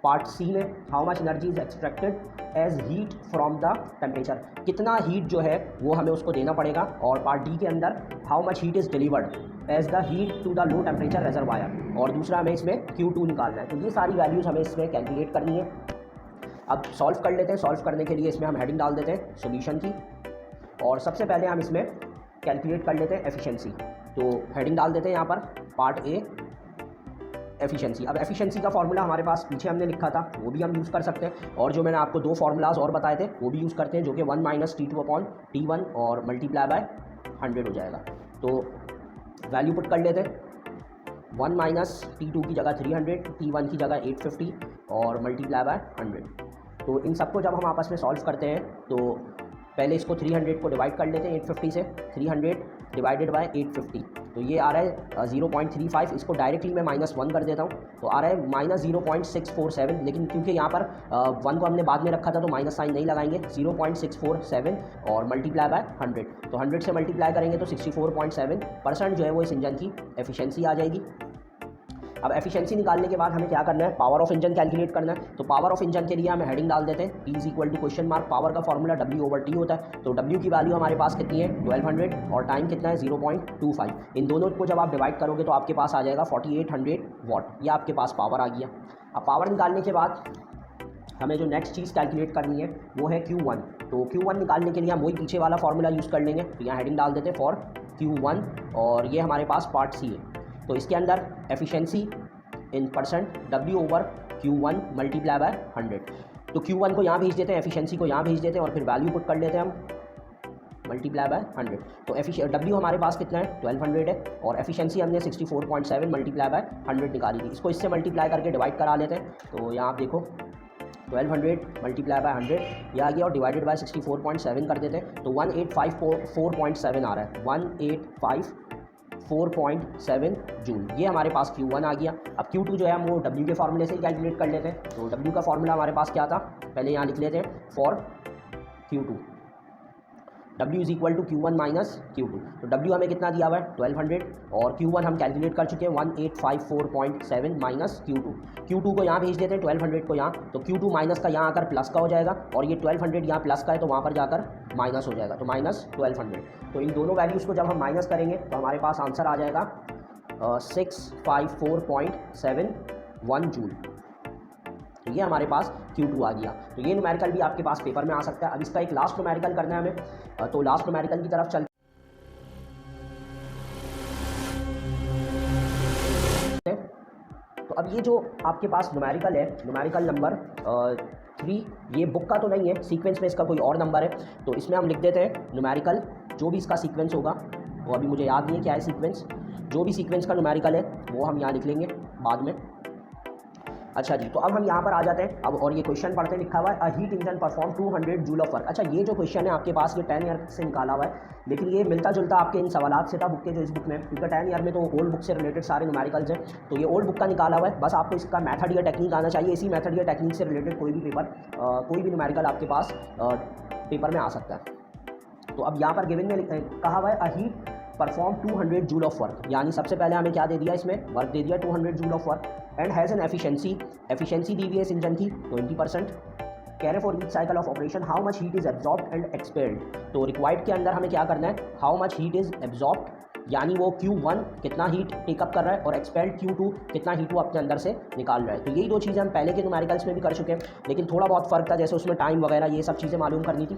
Part C में how much energy is extracted as heat from the temperature, कितना हीट जो है वो हमें उसको देना पड़ेगा। और पार्ट डी के अंदर how much heat is delivered as the heat to the low temperature reservoir, और दूसरा हमें इसमें Q2 निकालना है। तो ये सारी वैल्यूज़ हमें इसमें कैलकुलेट करनी है। अब सॉल्व कर लेते हैं। सॉल्व करने के लिए इसमें हम हेडिंग डाल देते हैं सॉल्यूशन की, और सबसे पहले हम इसमें कैलकुलेट कर लेते हैं एफिशिएंसी। तो हेडिंग डाल देते हैं यहाँ पर पार्ट ए एफिशिएंसी। अब एफिशिएंसी का फॉर्मूला हमारे पास पीछे हमने लिखा था वो भी हम यूज़ कर सकते हैं, और जो मैंने आपको 2 फार्मूलाज और बताए थे वो भी यूज़ करते हैं, जो कि 1 माइनस T2/T1 और मल्टीप्लाई बाय 100 हो जाएगा। तो वैल्यू पुट कर लेते हैं। 1 माइनस T2 की जगह 300, T1 की जगह 850 और मल्टीप्लाई बाय 100। तो इन सबको जब हम आपस में सॉल्व करते हैं तो पहले इसको 300 को डिवाइड कर लेते हैं 850 से। 300 डिवाइडेड बाय 850 तो ये आ रहा है 0.35। इसको डायरेक्टली मैं -1 कर देता हूँ तो आ रहा है -0.647। लेकिन क्योंकि यहाँ पर 1 को हमने बाद में रखा था तो माइनस साइन नहीं लगाएंगे, 0.647 और मल्टीप्लाई बाय 100। तो 100 से मल्टीप्लाई करेंगे तो 64.7% जो है वो इस इंजन की एफिशिएंसी आ जाएगी। अब एफिशिएंसी निकालने के बाद हमें क्या करना है, पावर ऑफ इंजन कैलकुलेट करना है। तो पावर ऑफ इंजन के लिए हमें हेडिंग डाल देते हैं P is equal to question mark. Power का फॉर्मूला W/T होता है। तो W की वैल्यू हमारे पास कितनी है 1200 और टाइम कितना है 0.25। इन दोनों को जब आप डिवाइड करोगे तो आपके पास आ जाएगा 4800 वाट। ये आपके पास पावर आ गया। अब पावर निकालने के बाद हमें जो नेक्स्ट चीज़ कैलकुलेट करनी है वो है Q1। तो Q1 निकालने के लिए हम वही पीछे वाला फॉर्मूला यूज़ कर लेंगे। तो यहाँ हेडिंग डाल देते हैं फॉर Q1 और ये हमारे पास पार्ट सी है। तो इसके अंदर efficiency in percent W/Q1 multiply by 100। तो Q1 को यहाँ भेज देते हैं, एफिशिएंसी को यहाँ भेज देते हैं और फिर वैल्यू पुट कर लेते हैं हम मल्टीप्लाई बाय 100। तो W हमारे पास कितना है 1200 है और एफिशिएंसी हमने 64.7 मल्टीप्लाई बाय 100 निकाली थी। इसको इससे मल्टीप्लाई करके डिवाइड करा लेते हैं। तो यहाँ आप देखो 1200 मल्टीप्लाई बाय 100 ये आ गया और डिवाइडेड बाय 64.7 कर देते हैं। तो 1854.7 आ रहा है, 1854.7 जूल। ये हमारे पास Q1 आ गया। अब Q2 जो है हम वो W के फॉर्मूले से ही कैलकुलेट कर लेते हैं। तो W का फॉर्मूला हमारे पास क्या था, पहले यहाँ लिख लेते हैं for Q2 W is equal to Q1 minus Q2। तो W हमें कितना दिया हुआ है 1200 और Q1 हम कैलकुलेट कर चुके हैं 1854.7 माइनस Q2। Q2 को यहाँ भेज देते हैं 1200 को यहाँ, तो Q2 माइनस का यहाँ आकर प्लस का हो जाएगा और ये 1200 यहाँ प्लस का है तो वहाँ पर जाकर माइनस हो जाएगा, तो माइनस 1200। तो इन दोनों वैल्यूज़ को जब हम माइनस करेंगे तो हमारे पास आंसर आ जाएगा 654.71 जूल। तो ये हमारे पास Q2 आ गया। तो ये न्यूमेरिकल भी आपके पास पेपर में आ सकता है। अब इसका एक लास्ट न्यूमेरिकल करना है हमें, तो लास्ट न्यूमेरिकल की तरफ चलते हैं। तो अब ये जो आपके पास न्यूमेरिकल है, न्यूमेरिकल नंबर 3, ये बुक का तो नहीं है, सीक्वेंस में इसका कोई और नंबर है। तो इसमें हम लिख देते हैं न्यूमेरिकल, जो भी इसका सीक्वेंस होगा वो अभी मुझे याद नहीं है क्या है सीक्वेंस, जो भी सीक्वेंस का न्यूमेरिकल है वो हम यहाँ लिख लेंगे बाद में। अच्छा जी, तो अब हम यहाँ पर आ जाते हैं अब और ये क्वेश्चन पढ़ते लिखा हुआ है a heat engine perform 200 joule of work. अच्छा, ये जो क्वेश्चन है आपके पास ये 10 ईयर से निकाला हुआ है, लेकिन ये मिलता जुलता आपके इन सवालात से था बुक के जो इस बुक में, क्योंकि 10 ईयर में तो ओल्ड बुक से रिलेटेड सारे न्यूमेरिकल्स हैं, तो ये ओल्ड बुक का निकाला हुआ है। बस आपको इसका मेथड या टेक्निक आना चाहिए, इसी मेथड या टेक्निक से रिलेटेड कोई भी पेपर कोई भी न्यूमेरिकल आपके पास पेपर में आ सकता है। तो अब यहाँ पर गिवन में कहा हुआ है a heat perform 200 joule of work, यानी सबसे पहले हमें क्या दे दिया, इसमें वर्क दे दिया 200 joule of work and has an efficiency दी हुई है इस इंजन की 20%। कैरे for each cycle of operation how much heat is absorbed and expelled. तो रिक्वायर्ड के अंदर हमें क्या करना है, how much heat is absorbed यानी वो Q1 कितना हीट टेकअप कर रहा है और एक्सपेल्ड Q2 कितना हीट वो अपने अंदर से निकाल रहा है। तो यही दो चीज़ें हम पहले के न्यूमेरिकल्स में भी कर चुके हैं, लेकिन थोड़ा बहुत फ़र्क था, जैसे उसमें टाइम वगैरह ये सब चीज़ें मालूम करनी थी,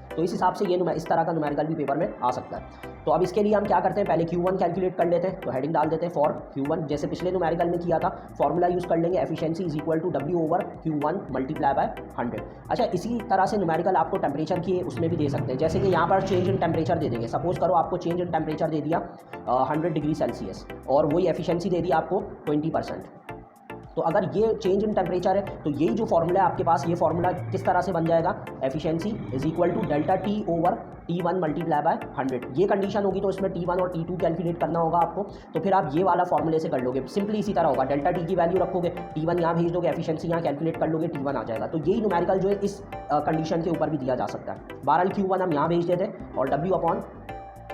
तो इस हिसाब से ये इस तरह का न्यूमेरिकल भी पेपर में आ सकता है। तो अब इसके लिए हम क्या करते हैं, पहले Q1 कैलकुलेट कर लेते हैं, तो हेडिंग डाल देते हैं फॉर Q1, जैसे पिछले न्यूमेरिकल में किया था, फॉर्मूला यूज़ कर लेंगे efficiency is equal to W over Q1 multiply by 100। अच्छा, इसी तरह से न्यूमेरिकल आपको टेम्परेचर की उसमें भी दे सकते हैं, जैसे कि यहाँ पर चेंज इन टेम्परेचर दे देंगे। सपोज करो आपको चेंज इन टेम्परेचर दे दिया 100 डिग्री सेल्सियस और वही एफिशिएंसी दे दी आपको 20%। तो अगर ये चेंज इन टेम्परेचर है तो यही जो फॉर्मूला है आपके पास, ये फॉर्मूला किस तरह से बन जाएगा, efficiency is equal to delta T over T1 multiply by 100। ये कंडीशन होगी तो इसमें T1 और T2 कैलकुलेट करना होगा आपको, तो फिर आप ये वाला फॉर्मूले से कर लोगे। सिंपली इसी तरह होगा, डेल्टा T की वैल्यू रखोगे, T1 यहाँ भेज दोगे, एफिशिएंसी यहाँ कैलकुलेट कर लोगे, T1 आ जाएगा। तो यही न्यूमेरिकल जो है इस कंडीशन के ऊपर भी दिया जा सकता है। बहरहाल Q1 हम यहाँ भेज देते हैं और W upon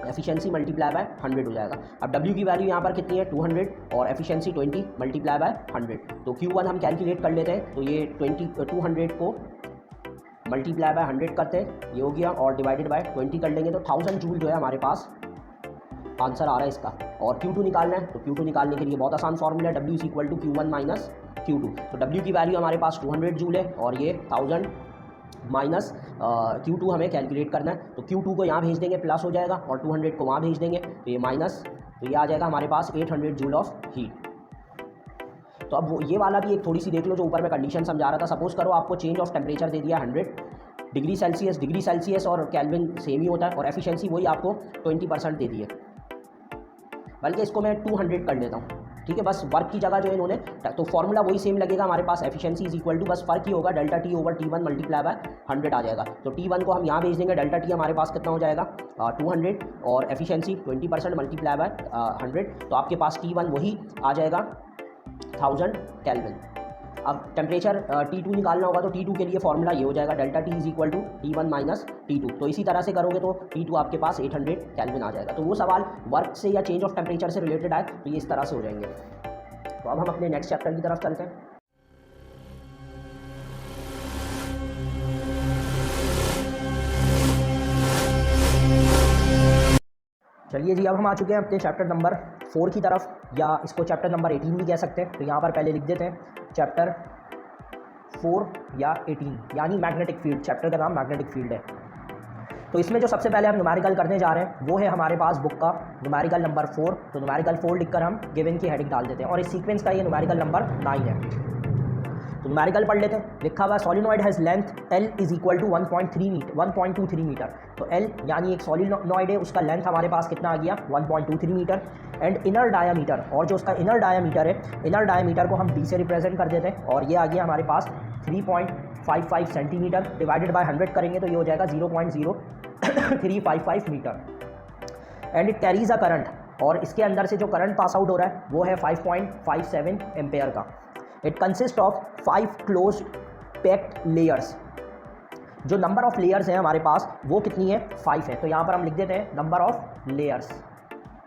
efficiency multiply by 100 हो जाएगा। अब W की वैल्यू यहाँ पर कितनी है 200 और एफिशिएंसी 20 मल्टीप्लाई बाय 100, तो Q1 हम कैलकुलेट कर लेते हैं, तो ये 200 को मल्टीप्लाई बाय 100 करते हैं, ये हो गया, और डिवाइडेड बाय 20 कर लेंगे तो 1000 जूल जो है हमारे पास आंसर आ रहा है इसका। और Q2 निकालना है, तो Q2 निकालने के लिए बहुत आसान फॉर्मूला है, W is equal to Q1 minus Q2। तो W की वैल्यू हमारे पास 200 जूल है और ये 1000 माइनस Q2 हमें कैलकुलेट करना है, तो Q2 को यहाँ भेज देंगे, प्लस हो जाएगा, और 200 को वहाँ भेज देंगे, तो ये माइनस, तो ये आ जाएगा हमारे पास 800 जूल ऑफ हीट। तो अब वो ये वाला भी एक थोड़ी सी देख लो, जो ऊपर मैं कंडीशन समझा रहा था। सपोज करो आपको चेंज ऑफ टेम्परेचर दे दिया 100 डिग्री सेल्सियस और केल्विन सेम ही होता है, और एफिशिएंसी वही आपको 20% दे दी है, बल्कि इसको मैं 200 कर लेता हूँ, ठीक है। बस वर्क की जगह जो इन्होंने, तो फॉर्मूला वही सेम लगेगा हमारे पास, एफिशिएंसी इज इक्वल टू, बस फर्क ही होगा, delta T over T1 multiply by 100 आ जाएगा। तो T1 को हम यहाँ भेज देंगे, डेल्टा T हमारे पास कितना हो जाएगा 200 और एफिशिएंसी 20% मल्टीप्लाई बाय 100, तो आपके पास T1 वही आ जाएगा 1000 केल्विन। अब टेम्परेचर T2 निकालना होगा, तो T2 के लिए फॉर्मूला ये हो जाएगा, delta T is equal to T1 minus T2। तो इसी तरह से करोगे तो T2 आपके पास 800 केल्विन आ जाएगा। तो वो सवाल वर्क से या चेंज ऑफ टेम्परेचर से रिलेटेड आए तो ये इस तरह से हो जाएंगे। तो अब हम अपने नेक्स्ट चैप्टर की तरफ चलते हैं। चलिए जी, अब हम आ चुके हैं अपने चैप्टर नंबर 4 की तरफ, या इसको चैप्टर नंबर 18 भी कह सकते हैं। तो यहाँ पर पहले लिख देते हैं चैप्टर 4 या 18, यानी मैग्नेटिक फील्ड। चैप्टर का नाम मैग्नेटिक फील्ड है। तो इसमें जो सबसे पहले हम न्यूमेरिकल करने जा रहे हैं वो है हमारे पास बुक का न्यूमेरिकल नंबर 4। तो न्यूमेरिकल 4 लिखकर हम गिवन की हेडिंग डाल देते हैं, और इस सीक्वेंस का ये न्यूमेरिकल नंबर 9 है। तो न्यूमेरिकल पढ़ लेते हैं। लिखा हुआ solenoid has length L is equal to 1.23 metre. तो L यानी एक सॉलिनॉइड है, उसका लेंथ हमारे पास कितना आ गया 1.23 मीटर, एंड इनर डायामीटर, और जो उसका इनर डायामीटर है, इनर डायामीटर को हम D से रिप्रेजेंट कर देते हैं, और ये आ गया हमारे पास 3.55 सेंटीमीटर, डिवाइडेड बाय 100 करेंगे तो ये हो जाएगा 0.0355 metre. And it carries a current, और इसके अंदर से जो करंट पास आउट हो रहा है वो है 5.57 एम्पेयर का। It consist of 5 close packed layers. जो नंबर ऑफ लेयर्स हैं हमारे पास वो कितनी है 5 है, तो यहाँ पर हम लिख देते हैं नंबर ऑफ लेयर्स।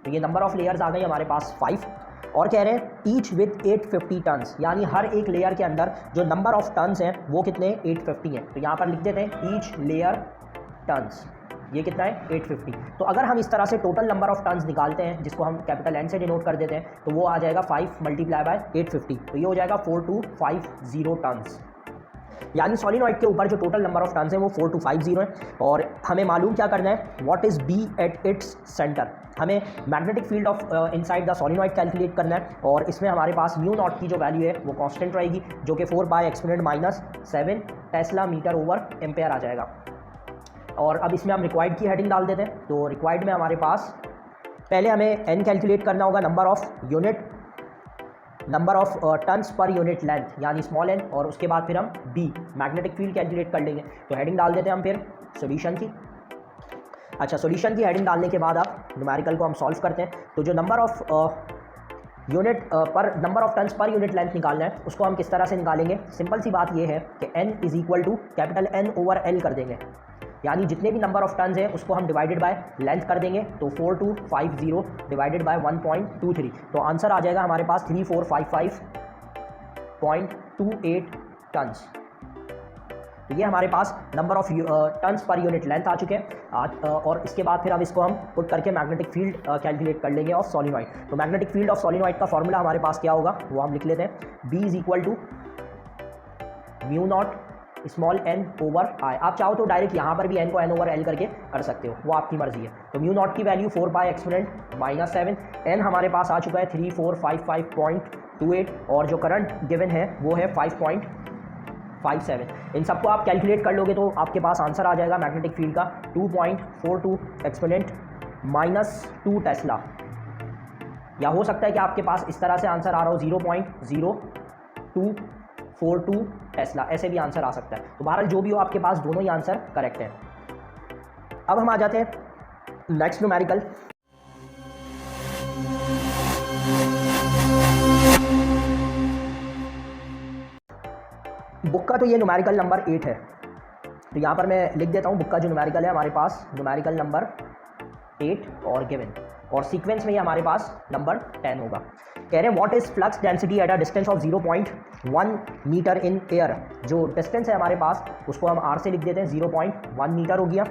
तो ये नंबर ऑफ लेयर्स आ गई हमारे पास 5, और कह रहे हैं ईच विथ 850 टन्स, यानी हर एक लेयर के अंदर जो नंबर ऑफ टन्स हैं वो कितने 850 हैं। तो यहाँ पर लिख देते हैं ईच लेयर टन्स, ये कितना है 850। तो अगर हम इस तरह से टोटल नंबर ऑफ टन्स निकालते हैं, जिसको हम कैपिटल N से डिनोट कर देते हैं, तो वो आ जाएगा 5 मल्टीप्लाई बाय 850, तो ये हो जाएगा 4250 टन्स। यानी सॉलिनॉइड के ऊपर जो टोटल नंबर ऑफ टन्स हैं वो 4250 है। और हमें मालूम क्या करना है, what is B at its centre. हमें magnetic field of inside the solenoid calculate करना है, और इसमें हमारे पास म्यू नॉट की जो वैल्यू है वो कांस्टेंट रहेगी, जो कि 4/(-7 टेस्ला मीटर ओवर एम्पेयर आ जाएगा। और अब इसमें हम रिक्वायर्ड की हेडिंग डाल देते हैं। तो रिक्वायर्ड में हमारे पास पहले हमें N कैलकुलेट करना होगा, number of unit number of turns per unit length यानी स्मॉल एन, और उसके बाद फिर हम बी मैग्नेटिक फील्ड कैलकुलेट कर लेंगे। तो हेडिंग डाल देते हैं हम फिर सॉल्यूशन की। अच्छा, सॉल्यूशन की हेडिंग डालने के बाद आप न्यूमेरिकल को हम सॉल्व करते हैं। तो जो number of turns per unit length निकालना है उसको हम किस तरह से निकालेंगे। सिंपल सी बात ये है कि n is equal to capital N over L कर देंगे, यानी जितने भी नंबर ऑफ टन्स है उसको हम डिवाइडेड बाय लेंथ कर देंगे। तो 4250 डिवाइडेड बाय 1.23, तो आंसर आ जाएगा हमारे पास 3455.28 टन्स। तो ये हमारे पास number of turns per unit length आ चुके हैं। और इसके बाद फिर अब इसको हम पुट करके मैग्नेटिक फील्ड कैलकुलेट कर लेंगे ऑफ सोलिनॉइड। तो मैग्नेटिक फील्ड ऑफ सोलिनॉइड का फॉर्मूला हमारे पास क्या होगा वो हम लिख लेते हैं। B is equal to mu naught small n over I. आप चाहो तो डायरेक्ट यहाँ पर भी n को n ओवर l करके कर सकते हो, वो आपकी मर्जी है। तो म्यू नॉट की वैल्यू 4 पाई एक्सपोनेंट -7, n हमारे पास आ चुका है 3455.28, और जो करंट गिवन है वो है 5.57। इन सबको आप कैलकुलेट कर लोगे तो आपके पास आंसर आ जाएगा मैग्नेटिक फील्ड का 2.42 एक्सपोनेंट -2 टेस्ला। या हो सकता है कि आपके पास इस तरह से आंसर आ रहा हो 0.0242 टेस्ला, ऐसे भी आंसर आ सकता है। तो बहरहाल जो भी हो आपके पास दोनों ही आंसर करेक्ट है। अब हम आ जाते हैं नेक्स्ट न्यूमेरिकल। बुक का तो ये न्यूमेरिकल नंबर 8 है, तो यहाँ पर मैं लिख देता हूँ बुक का जो न्यूमेरिकल है हमारे पास न्यूमेरिकल नंबर 8 और गिवन, और सीक्वेंस में ये हमारे पास नंबर 10 होगा। कह रहे हैं what is flux density at a distance of 0.1 metre in air. जो डिस्टेंस है हमारे पास उसको हम r से लिख देते हैं, 0.1 मीटर हो गया।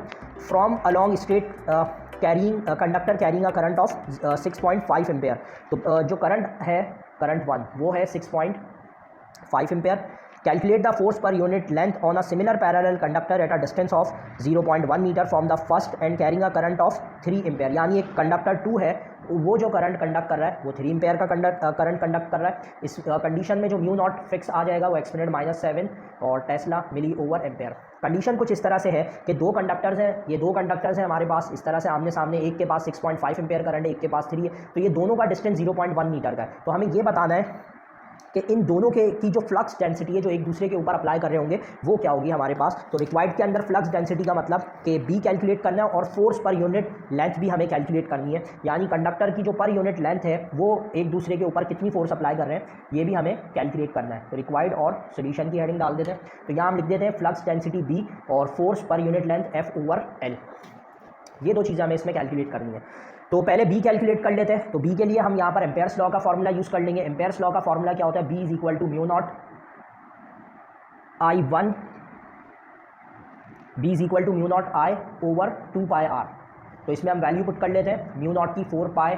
From along straight carrying conductor carrying a current of 6.5 ampere. तो जो करंट है करंट 1 वो है 6.5 ampere. Calculate the force per unit length on a similar parallel conductor at a distance of 0.1 metre from the first and carrying a current of 3 ampere. यानी एक कंडक्टर 2 है, वो जो करंट कंडक्ट कर रहा है वो 3 एम्पेयर का करंट कंडक्ट कर रहा है। इस कंडीशन में जो म्यू नॉट फिक्स आ जाएगा वो एक्सपोनेंट -7 और टेस्ला मिली ओवर एम्पेयर। कंडीशन कुछ इस तरह से है कि दो कंडक्टर्स हैं, ये दो कंडक्टर्स हैं हमारे पास इस तरह से आमने सामने, एक के पास 6.5 एम्पेयर करंट है, एक के पास 3 है, तो ये दोनों का डिस्टेंस 0.1 मीटर का है। तो हमें ये बताना है कि इन दोनों की जो फ्लक्स डेंसिटी है जो एक दूसरे के ऊपर अप्लाई कर रहे होंगे वो क्या होगी हमारे पास। तो रिक्वायर्ड के अंदर फ्लक्स डेंसिटी का मतलब कि बी कैलकुलेट करना है और फोर्स पर यूनिट लेंथ भी हमें कैलकुलेट करनी है, यानी कंडक्टर की जो पर यूनिट लेंथ है वो एक दूसरे के ऊपर कितनी फोर्स अप्लाई कर रहे हैं ये भी हमें कैलकुलेट करना है। तो रिक्वायर्ड और सोल्यूशन की हेडिंग डाल देते हैं। तो यहाँ हम लिख देते हैं फ्लक्स डेंसिटी बी और force per unit length F over L. ये दो चीज़ें हमें इसमें कैलकुलेट करनी है। तो पहले बी कैलकुलेट कर लेते हैं। तो बी के लिए हम यहाँ पर एम्पेयर्स लॉ का फॉर्मूला यूज़ कर लेंगे। एम्पेयर्स लॉ का फॉर्मूला क्या होता है, B is equal to mu naught I1, B is equal to mu naught I over 2 pi R. तो इसमें हम वैल्यू पुट कर लेते हैं, म्यू नॉट की 4 पाई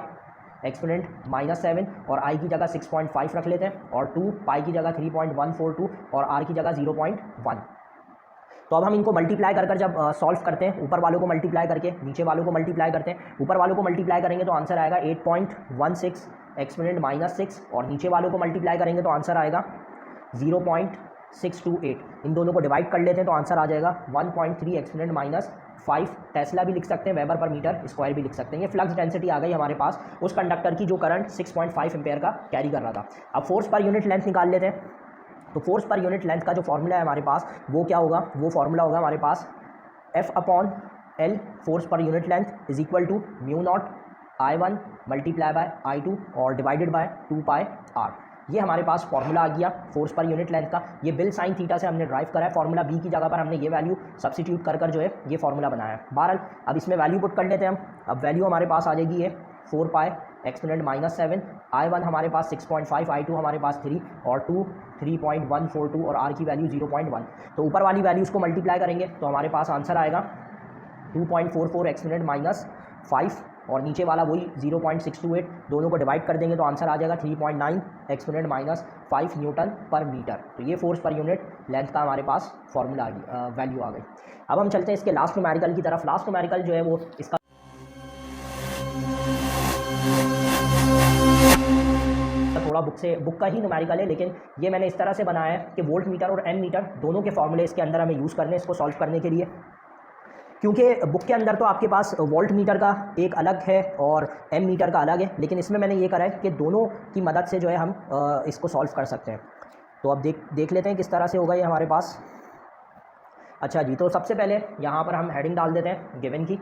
एक्सपोनेंट -7 और आई की जगह 6.5 रख लेते हैं, और 2 पाई की जगह 3.142 और आर की जगह 0.1। तो अब हम इनको मल्टीप्लाई कर जब सॉल्व करते हैं, ऊपर वालों को मल्टीप्लाई करके नीचे वालों को मल्टीप्लाई करते हैं, ऊपर वालों को मल्टीप्लाई करेंगे तो आंसर आएगा 8.16 एक्सपोनेंट -6, और नीचे वालों को मल्टीप्लाई करेंगे तो आंसर आएगा 0.628। इन दोनों को डिवाइड कर लेते हैं तो आंसर आ जाएगा 1.3 एक्सपोनेंट -5 टेस्ला भी लिख सकते हैं, वेबर पर मीटर स्क्वायर भी लिख सकते हैं। ये फ्लक्स डेंसिटी आ गई हमारे पास उस कंडक्टर की जो करंट 6.5 एम्पेयर का कैरी कर रहा था। अब फोर्स पर यूनिट लेंथ निकाल लेते हैं। तो फोर्स पर यूनिट लेंथ का जो फॉर्मूला है हमारे पास वो क्या होगा, वो फॉर्मूला होगा हमारे पास F/L force per unit length is equal to mu naught I1 multiply by I2 और डिवाइडेड बाय 2 पाई आर। ये हमारे पास फॉर्मूला आ गया फोर्स पर यूनिट लेंथ का। ये बिल साइन थीटा से हमने ड्राइव करा है फॉर्मूला, बी की जगह पर हमने ये वैल्यू सब्सिट्यूट कर जो है ये फॉर्मूला बनाया है। बहरहाल अब इसमें वैल्यू पुट कर लेते हैं हम। अब वैल्यू हमारे पास आ जाएगी ये 4 पाई एक्सपोनेंट -7, I1 हमारे पास 6.5, I2 हमारे पास 3 और 2 3.142 और R की वैल्यू 0.1। तो ऊपर वाली वैल्यूज़ को मल्टीप्लाई करेंगे तो हमारे पास आंसर आएगा 2.44 एक्सपोनेंट -5 और नीचे वाला वही 0.628। दोनों को डिवाइड कर देंगे तो आंसर आ जाएगा 3.9 एक्सपोनेंट -5 न्यूटन पर मीटर। तो ये फोर्स पर यूनिट लेंथ का हमारे पास फॉर्मूला वैल्यू आ गई। अब हम चलते हैं इसके लास्ट न्यूमेरिकल की तरफ। लास्ट न्यूमेरिकल जो है वो इसका थोड़ा बुक का ही न्यूमेरिकल है, लेकिन ये मैंने इस तरह से बनाया है कि वोल्ट मीटर और एम मीटर दोनों के फॉर्मूले इसके अंदर हमें यूज़ करने इसको सॉल्व करने के लिए। क्योंकि बुक के अंदर तो आपके पास वोल्ट मीटर का एक अलग है और एम मीटर का अलग है, लेकिन इसमें मैंने ये करा है कि दोनों की मदद से जो है हम इसको सॉल्व कर सकते हैं। तो अब देख लेते हैं किस तरह से होगा ये हमारे पास। अच्छा जी, तो सबसे पहले यहाँ पर हम हेडिंग डाल देते हैं गिवन की।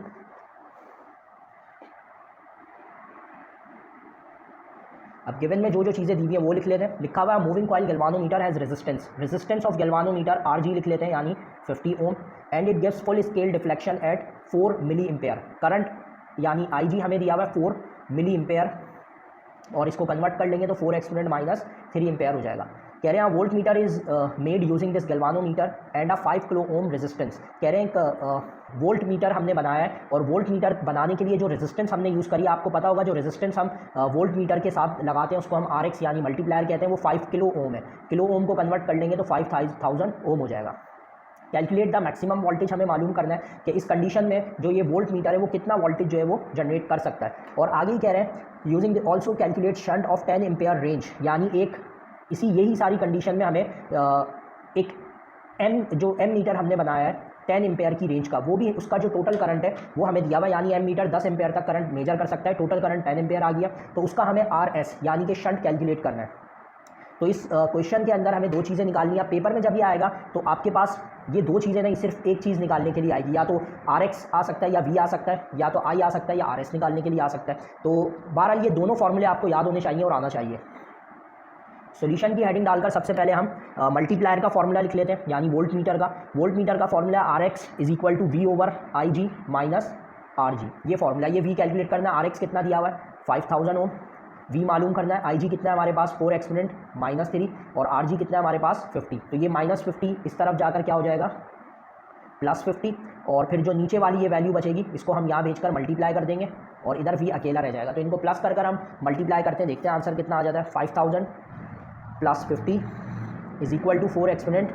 अब गिवन में जो जो चीज़ें दी हुई हैं वो लिख लेते हैं। लिखा हुआ है moving coil galvanometer has resistance of galvanometer RG लिख लेते हैं, यानी 50 ohm, and it gives full scale deflection at 4 milli ampere. Current यानी IG हमें दिया हुआ है 4 मिली एम्पेयर, और इसको कन्वर्ट कर लेंगे तो 4 एक्सपोनेंट माइनस 3 एम्पेयर हो जाएगा। कह रहे हैं volt meter is made using this galvanometer and a 5 kilo ohm resistance. कह रहे हैं वोल्ट मीटर हमने बनाया है, और वोल्ट मीटर बनाने के लिए जो रेजिस्टेंस हमने यूज़ करी, आपको पता होगा जो रेजिस्टेंस हम वोल्ट मीटर के साथ लगाते हैं उसको हम RX यानी मल्टीप्लायर कहते हैं, वो 5 किलो ओम है। किलो ओम को कन्वर्ट कर लेंगे तो 5000 ओम हो जाएगा। कैलकुलेट द मैक्सिमम वोल्टेज हमें मालूम करना है कि इस कंडीशन में जो ये वोल्ट मीटर है वो कितना वोल्टेज जो है वो जनरेट कर सकता है। और आगे ही कह रहे हैं using also calculate shunt of 10 ampere range, यानी एक यही सारी कंडीशन में हमें एक जो एम मीटर हमने बनाया है 10 एम्पेयर की रेंज का, वो भी उसका जो टोटल करंट है वो हमें दिया हुआ, यानी एम मीटर 10 एम्पेयर तक करंट मेजर कर सकता है, टोटल करंट 10 एम्पेयर आ गया, तो उसका हमें RS यानी कि शंट कैलकुलेट करना है। तो इस क्वेश्चन के अंदर हमें दो चीज़ें निकालनी है। पेपर में जब ये आएगा तो आपके पास ये दो चीज़ें नहीं, सिर्फ एक चीज़ निकालने के लिए आएगी, या तो RX आ सकता है या V आ सकता है, या तो I आ सकता है या RS निकालने के लिए आ सकता है। तो बहरहाल ये दोनों फॉर्मूले आपको याद होने चाहिए और आना चाहिए। सॉल्यूशन की हेडिंग डालकर सबसे पहले हम मल्टीप्लायर का फॉर्मूला लिख लेते हैं, यानी वोल्ट मीटर का। वोल्ट मीटर का formula RX is equal to V/IG minus RG। ये फॉर्मूला, ये V कैलकुलेट करना है। RX कितना दिया हुआ है 5000 ओम, V मालूम करना है, IG कितना है हमारे पास 4 एक्सपोनेंट माइनस 3, और RG कितना है हमारे पास 50। तो ये माइनस 50 इस तरफ जाकर क्या हो जाएगा प्लस 50, और फिर जो नीचे वाली ये वैल्यू बचेगी इसको हम यहाँ भेजकर मल्टीप्लाई कर देंगे, और इधर V अकेला रह जाएगा। तो इनको प्लस कर हम मल्टीप्लाई करते हैं, देखते हैं आंसर कितना आ जाता है। 5000 plus 50 is equal to 4 exponent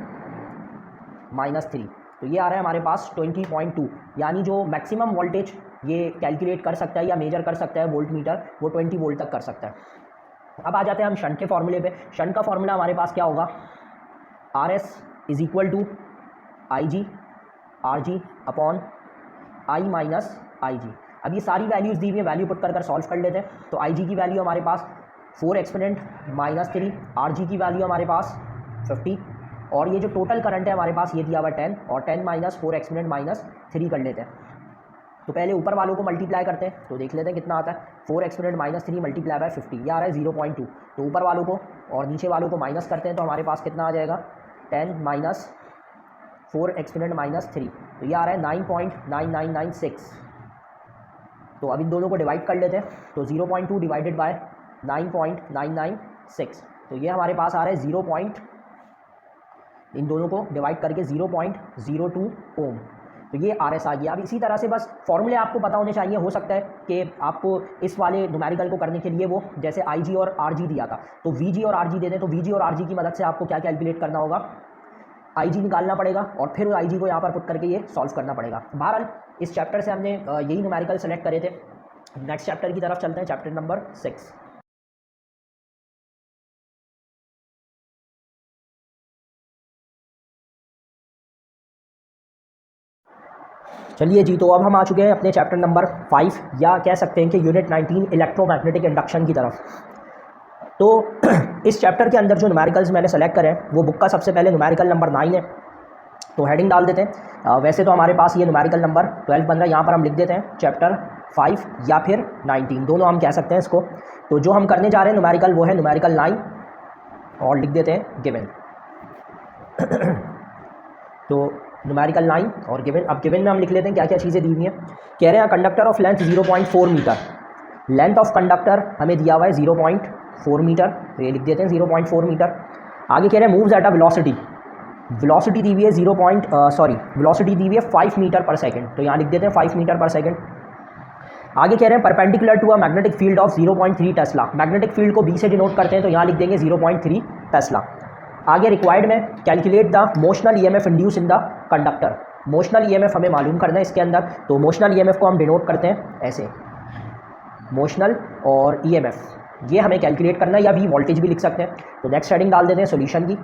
minus 3। तो ये आ रहा है हमारे पास 20.2, यानी जो मैक्सिमम वोल्टेज ये कैलकुलेट कर सकता है या मेजर कर सकता है वोल्ट मीटर, वो 20 वोल्ट तक कर सकता है। अब आ जाते हैं हम शंट के फॉर्मूले पे। शंट का फॉर्मूला हमारे पास क्या होगा, RS is equal to IG RG upon I minus IG। अब ये सारी वैल्यूज़ दी हुई है, वैल्यू पुट कर सॉल्व कर लेते हैं। तो IG की वैल्यू हमारे पास 4 एक्सपोनेंट माइनस 3, RG की वैल्यू हमारे पास 50, और ये जो टोटल करंट है हमारे पास ये दिया हुआ 10, और 10 माइनस 4 एक्सपोनेंट माइनस 3 कर लेते हैं। तो पहले ऊपर वालों को मल्टीप्लाई करते हैं, तो देख लेते हैं कितना आता है। 4 एक्सपोनेंट माइनस 3 मल्टीप्लाई बाय 50, ये आ रहा है 0.2। तो ऊपर वालों को और नीचे वालों को माइनस करते हैं, तो हमारे पास कितना आ जाएगा 10 माइनस 4 एक्सपोनेंट माइनस 3, तो ये आ रहा है 9.9996। तो अब इन दोनों को डिवाइड कर लेते हैं, तो 0.2 डिवाइडेड बाय 9.996, तो ये हमारे पास आ रहा है इन दोनों को डिवाइड करके 0.02 ओम। तो ये RS आ गया। अब इसी तरह से बस फॉर्मूले आपको पता होने चाहिए। हो सकता है कि आपको इस वाले न्यूमेरिकल को करने के लिए वो जैसे IG और RG दिया था, तो VG और RG दे दें, तो VG और RG की मदद से आपको क्या कैलकुलेट करना होगा, IG निकालना पड़ेगा, और फिर IG को यहाँ पर पुट करके ये सॉल्व करना पड़ेगा। बहरहाल इस चैप्टर से हमने यही न्यूमेरिकल सेलेक्ट करे थे। नेक्स्ट चैप्टर की तरफ चलते हैं, चैप्टर नंबर 6। चलिए जी, तो अब हम आ चुके हैं अपने चैप्टर नंबर 5, या कह सकते हैं कि यूनिट 19 इलेक्ट्रोमैग्नेटिक इंडक्शन की तरफ। तो इस चैप्टर के अंदर जो न्यूमेरिकल्स मैंने सेलेक्ट करे हैं वो बुक का सबसे पहले न्यूमेरिकल नंबर 9 है, तो हेडिंग डाल देते हैं। वैसे तो हमारे पास ये न्यूमेरिकल नंबर 12 बन रहा है, यहाँ पर हम लिख देते हैं चैप्टर 5 या फिर 19, दोनों हम कह सकते हैं इसको। तो जो हम करने जा रहे हैं न्यूमेरिकल वो है न्यूमेरिकल 9, और लिख देते हैं गिवन। तो न्यूमेरिकल 9 और गिवन। अब गिवन में हम लिख लेते हैं क्या क्या चीज़ें दी हुई हैं। कह रहे हैं conductor of length 0.4 metre, length of conductor हमें दिया हुआ है 0.4 मीटर, तो ये लिख देते हैं 0.4 मीटर। आगे कह रहे हैं moves at a velocity, velocity दी हुई है वेलोसिटी दी हुई है 5 मीटर पर सेकंड, तो यहाँ लिख देते हैं 5 मीटर पर सेकंड। आगे कह रहे हैं perpendicular to a magnetic field of 0.3 tesla, magnetic field को B से डिनोट करते हैं, तो यहाँ लिख देंगे 0.3 टेस्ला। आगे रिक्वायर्ड में calculate the motional EMF induce in the conductor, motional EMF हमें मालूम करना है इसके अंदर, तो मोशनल EMF को हम डिनोट करते हैं ऐसे, मोशनल और EMF ये हमें कैलकुलेट करना है, या V वोल्टेज भी लिख सकते हैं। तो नेक्स्ट हेडिंग डाल देते हैं सॉल्यूशन की।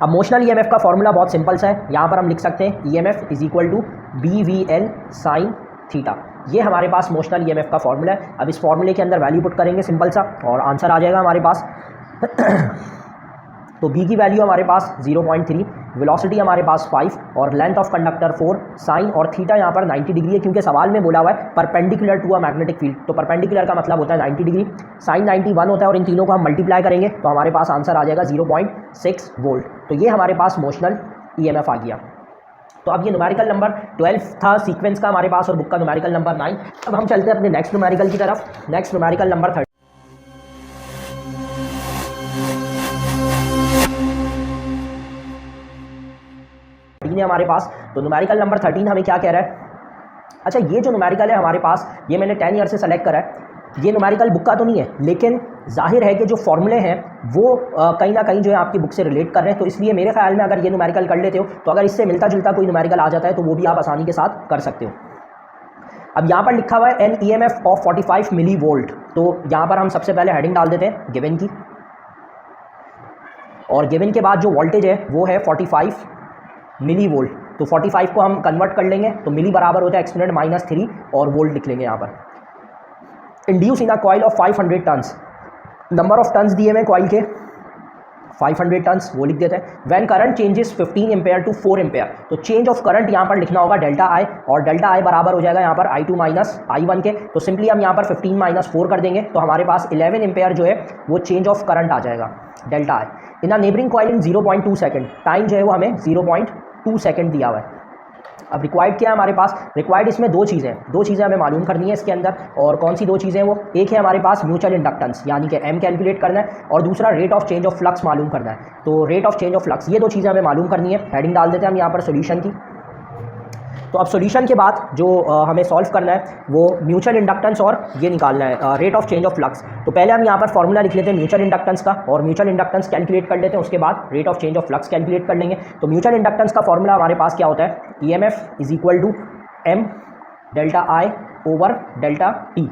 अब मोशनल ईएमएफ का फॉर्मूला बहुत सिंपल सा है, यहाँ पर हम लिख सकते हैं EMF is equal to BVL sine theta. ये हमारे पास मोशनल ईएमएफ का फॉर्मूला है। अब इस फॉर्मूले के अंदर वैल्यू पुट करेंगे सिंपल सा और आंसर आ जाएगा हमारे पास। तो बी की वैल्यू हमारे पास 0.3, वेलोसिटी हमारे पास 5 और लेंथ ऑफ कंडक्टर 4, साइन और थीटा यहाँ पर 90 डिग्री है, क्योंकि सवाल में बोला हुआ है perpendicular to a magnetic field, तो परपेंडिकुलर का मतलब होता है 90 डिग्री, साइन 91 होता है और इन तीनों को हम मल्टीप्लाई करेंगे तो हमारे पास आंसर आ जाएगा 0.6 वोल्ट। तो ये हमारे पास मोशनल ईएमएफ आ गया। तो अब ये न्यूमेरिकल नंबर 12 था सीक्वेंस का हमारे पास और बुक का न्यूमेरिकल नंबर 9। अब हम चलते हैं अपने नेक्स्ट न्यूमेरिकल की तरफ। नेक्स्ट न्यूमेरिकल नंबर 13 है हमारे पास। तो न्यूमेरिकल नंबर 13 हमें क्या कह रहा है? अच्छा, ये जो न्यूमेरिकल है हमारे पास, ये मैंने 10 ईयर से सेलेक्ट करा है। ये न्यूमेरिकल बुक का तो नहीं है, लेकिन जाहिर है कि जो फॉर्मूले हैं वो कहीं ना कहीं जो है आपकी बुक से रिलेट कर रहे हैं, तो इसलिए मेरे ख्याल में अगर ये न्यूमेरिकल कर लेते हो तो अगर इससे मिलता जुलता कोई न्यूमेरिकल आ जाता है तो वो भी आप आसानी के साथ कर सकते हो। अब यहाँ पर लिखा हुआ है an EMF of 45 millivolt. तो यहाँ पर हम सबसे पहले हेडिंग डाल देते हैं गिवन की, और गिवन के बाद जो वोल्टेज है वो है 45 मिली वोल्ट। तो 45 को हम कन्वर्ट कर लेंगे तो मिली बराबर होता है एक्सपोनेंट -3 और वोल्ट लिख लेंगे यहाँ पर। Induce in a coil of 500 turns, number of turns दिए हुए कॉइल के 500 टन्स, वो लिख देते हैं। When current changes 15 ampere to 4 ampere, तो चेंज ऑफ करंट यहाँ पर लिखना होगा डेल्टा आई, और डेल्टा आई बराबर हो जाएगा यहाँ पर I2 माइनस I1 के। तो सिंपली हम यहाँ पर 15 माइनस 4 कर देंगे तो हमारे पास 11 एम्पेयर जो है वो चेंज ऑफ करंट आ जाएगा डेल्टा आई इन अ नेबरिंग कॉइल इन 0.2 सेकंड। टाइम जो है वो हमें 0.2 सेकंड दिया हुआ है। अब रिक्वायर्ड क्या है हमारे पास? रिक्वायर्ड इसमें दो चीज़ें हमें मालूम करनी है इसके अंदर। और कौन सी दो चीज़ें? वो एक है हमारे पास म्यूचुअल इंडक्टेंस यानी कि M कैलकुलेट करना है, और दूसरा rate of change of flux मालूम करना है। तो rate of change of flux, ये दो चीज़ें हमें मालूम करनी है। हेडिंग डाल देते हैं हम यहाँ पर सोल्यूशन की। तो अब सॉल्यूशन के बाद जो हमें सॉल्व करना है वो म्यूचुअल इंडक्टेंस और ये निकालना है rate of change of flux. तो पहले हम यहाँ पर फॉर्मूला लिख लेते हैं म्यूचुअल इंडक्टेंस का, और म्यूचुअल इंडक्टेंस कैलकुलेट कर लेते हैं, उसके बाद rate of change of flux calculate कर लेंगे। तो म्यूचुअल इंडक्टेंस का फॉर्मूला हमारे पास क्या होता है? EMF is equal to M delta I over delta T।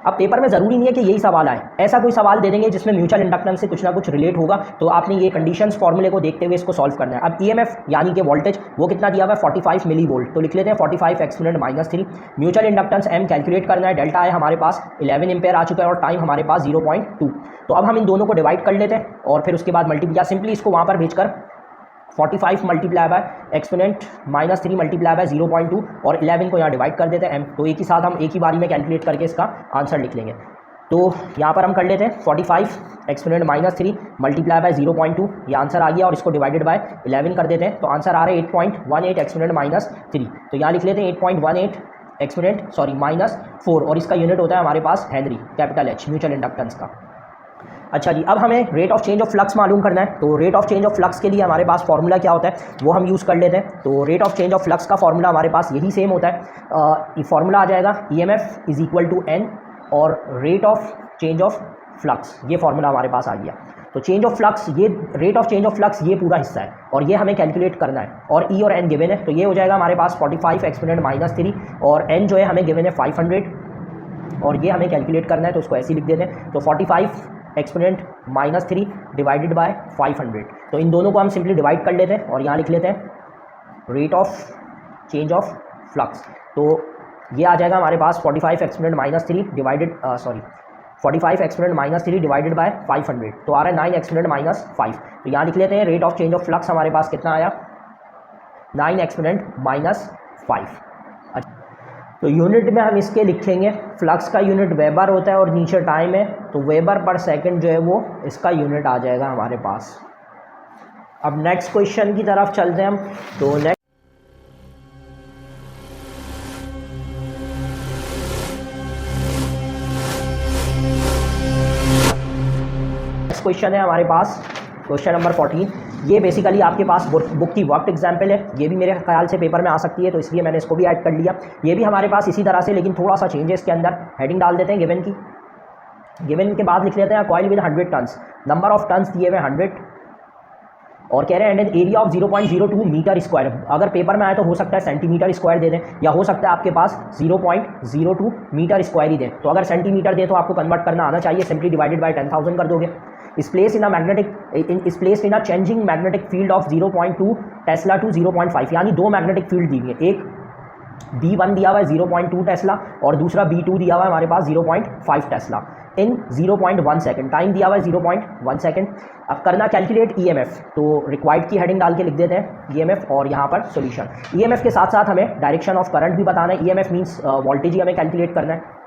अब पेपर में ज़रूरी नहीं है कि यही सवाल आए, ऐसा कोई सवाल दे देंगे जिसमें म्यूचुअल इंडक्टेंस से कुछ ना कुछ रिलेट होगा, तो आपने ये कंडीशंस फॉर्मूले को देखते हुए इसको सॉल्व करना है। अब EMF यानी कि वोल्टेज वो कितना दिया हुआ है? 45 मिली वोल्ट। तो लिख लेते हैं 45 exponent -3। Mutual inductance M calculate करना है, डेल्टा है हमारे पास 11 एम्पेयर आ चुका है और टाइम हमारे पास 0.2। तो अब हम इन दोनों को डिवाइड कर लेते हैं और फिर उसके बाद मल्टीप्लाई, या सिंपली इसको वहाँ पर भेजकर 45 multiply by exponent -3 multiply by 0.2 और 11 को यहाँ डिवाइड कर देते हैं M। तो एक ही साथ हम एक ही बारी में कैलकुलेट करके इसका आंसर लिख लेंगे। तो यहाँ पर हम कर लेते हैं 45 एक्सपोनेंट -3 मल्टीप्लाई बाय 0.2, ये आंसर आ गया, और इसको डिवाइडेड बाय 11 कर देते हैं तो आंसर आ रहा है 8.18 एक्सपोनेंट -3। तो यहाँ लिख लेते हैं 8.18 एक्सपोनेंट -4, और इसका यूनिट होता है हमारे पास henry, capital H mutual inductance का। अच्छा जी, अब हमें rate of change of flux मालूम करना है। तो rate of change of flux के लिए हमारे पास फॉर्मूला क्या होता है वो हम यूज़ कर लेते हैं। तो rate of change of flux का फॉर्मूला हमारे पास यही सेम होता है। ये फॉर्मूला आ जाएगा EMF is equal to N और rate of change of flux, ये फॉर्मूला हमारे पास आ गया। तो चेंज ऑफ फ्लक्स, ये rate of change of flux ये पूरा हिस्सा है और ये हमें कैलकुलेट करना है, और E और N गिवन है। तो ये हो जाएगा हमारे पास 45 एक्सपोनेंट -3 और N जो है हमें गिवन है 500 और ये हमें कैलकुलेट करना है, तो उसको ऐसे ही लिख देते हैं। तो 45 एक्सपोनेंट -3 डिवाइडेड बाय 500। तो इन दोनों को हम सिंपली डिवाइड कर लेते हैं और यहाँ लिख लेते हैं rate of change of flux. तो ये आ जाएगा हमारे पास 45 exponent -3 divided 45 exponent -3 divided by 500, तो आ रहा है 9 एक्सपोनेंट -5। तो यहाँ लिख लेते हैं rate of change of flux हमारे पास कितना आया? 9 एक्सपोनेंट -5। तो यूनिट में हम इसके लिखेंगे, फ्लक्स का यूनिट वेबर होता है और नीचे टाइम है, तो वेबर पर सेकंड जो है वो इसका यूनिट आ जाएगा हमारे पास। अब नेक्स्ट क्वेश्चन की तरफ चलते हैं हम। तो नेक्स्ट क्वेश्चन है हमारे पास क्वेश्चन नंबर 14। ये बेसिकली आपके पास बुक की वर्क एग्जाम्पल है, ये भी मेरे ख्याल से पेपर में आ सकती है, तो इसलिए मैंने इसको भी ऐड कर लिया। ये भी हमारे पास इसी तरह से, लेकिन थोड़ा सा चेंज है इसके अंदर। हेडिंग डाल देते हैं गिवन की, गिवन के बाद लिख लेते हैं coil with 100 turns, number of turns दिए हुए 100 और कह रहे हैं and area of 0.02 metre square. अगर पेपर में आए तो हो सकता है सेंटीमीटर स्क्वायर दे दें, या हो सकता है आपके पास 0.02 मीटर स्क्वायर ही दें। तो अगर सेंटीमीटर दे तो आपको कन्वर्ट करना आना चाहिए, सिंपली डिवाइडेड बाय 10,000 कर दोगे। is placed in a changing magnetic field of 0.2 tesla to 0.5, यानी दो मैग्नेटिक फील्ड दी हुई है, एक B1 दिया हुआ है 0.2 टेस्ला और दूसरा B2 दिया हुआ है हमारे पास 0.5 टेस्ला इन 0.1 सेकेंड, टाइम दिया हुआ है 0.1 सेकेंड। अब करना कैलकुलेट EMF, तो रिक्वायर्ड की हेडिंग डाल के लिख देते हैं EMF और यहाँ पर सॉल्यूशन। EMF के साथ साथ हमें डायरेक्शन ऑफ करंट भी बताना है, EMF मींस वोल्टेज ही हमें कैलकुलेट करना है।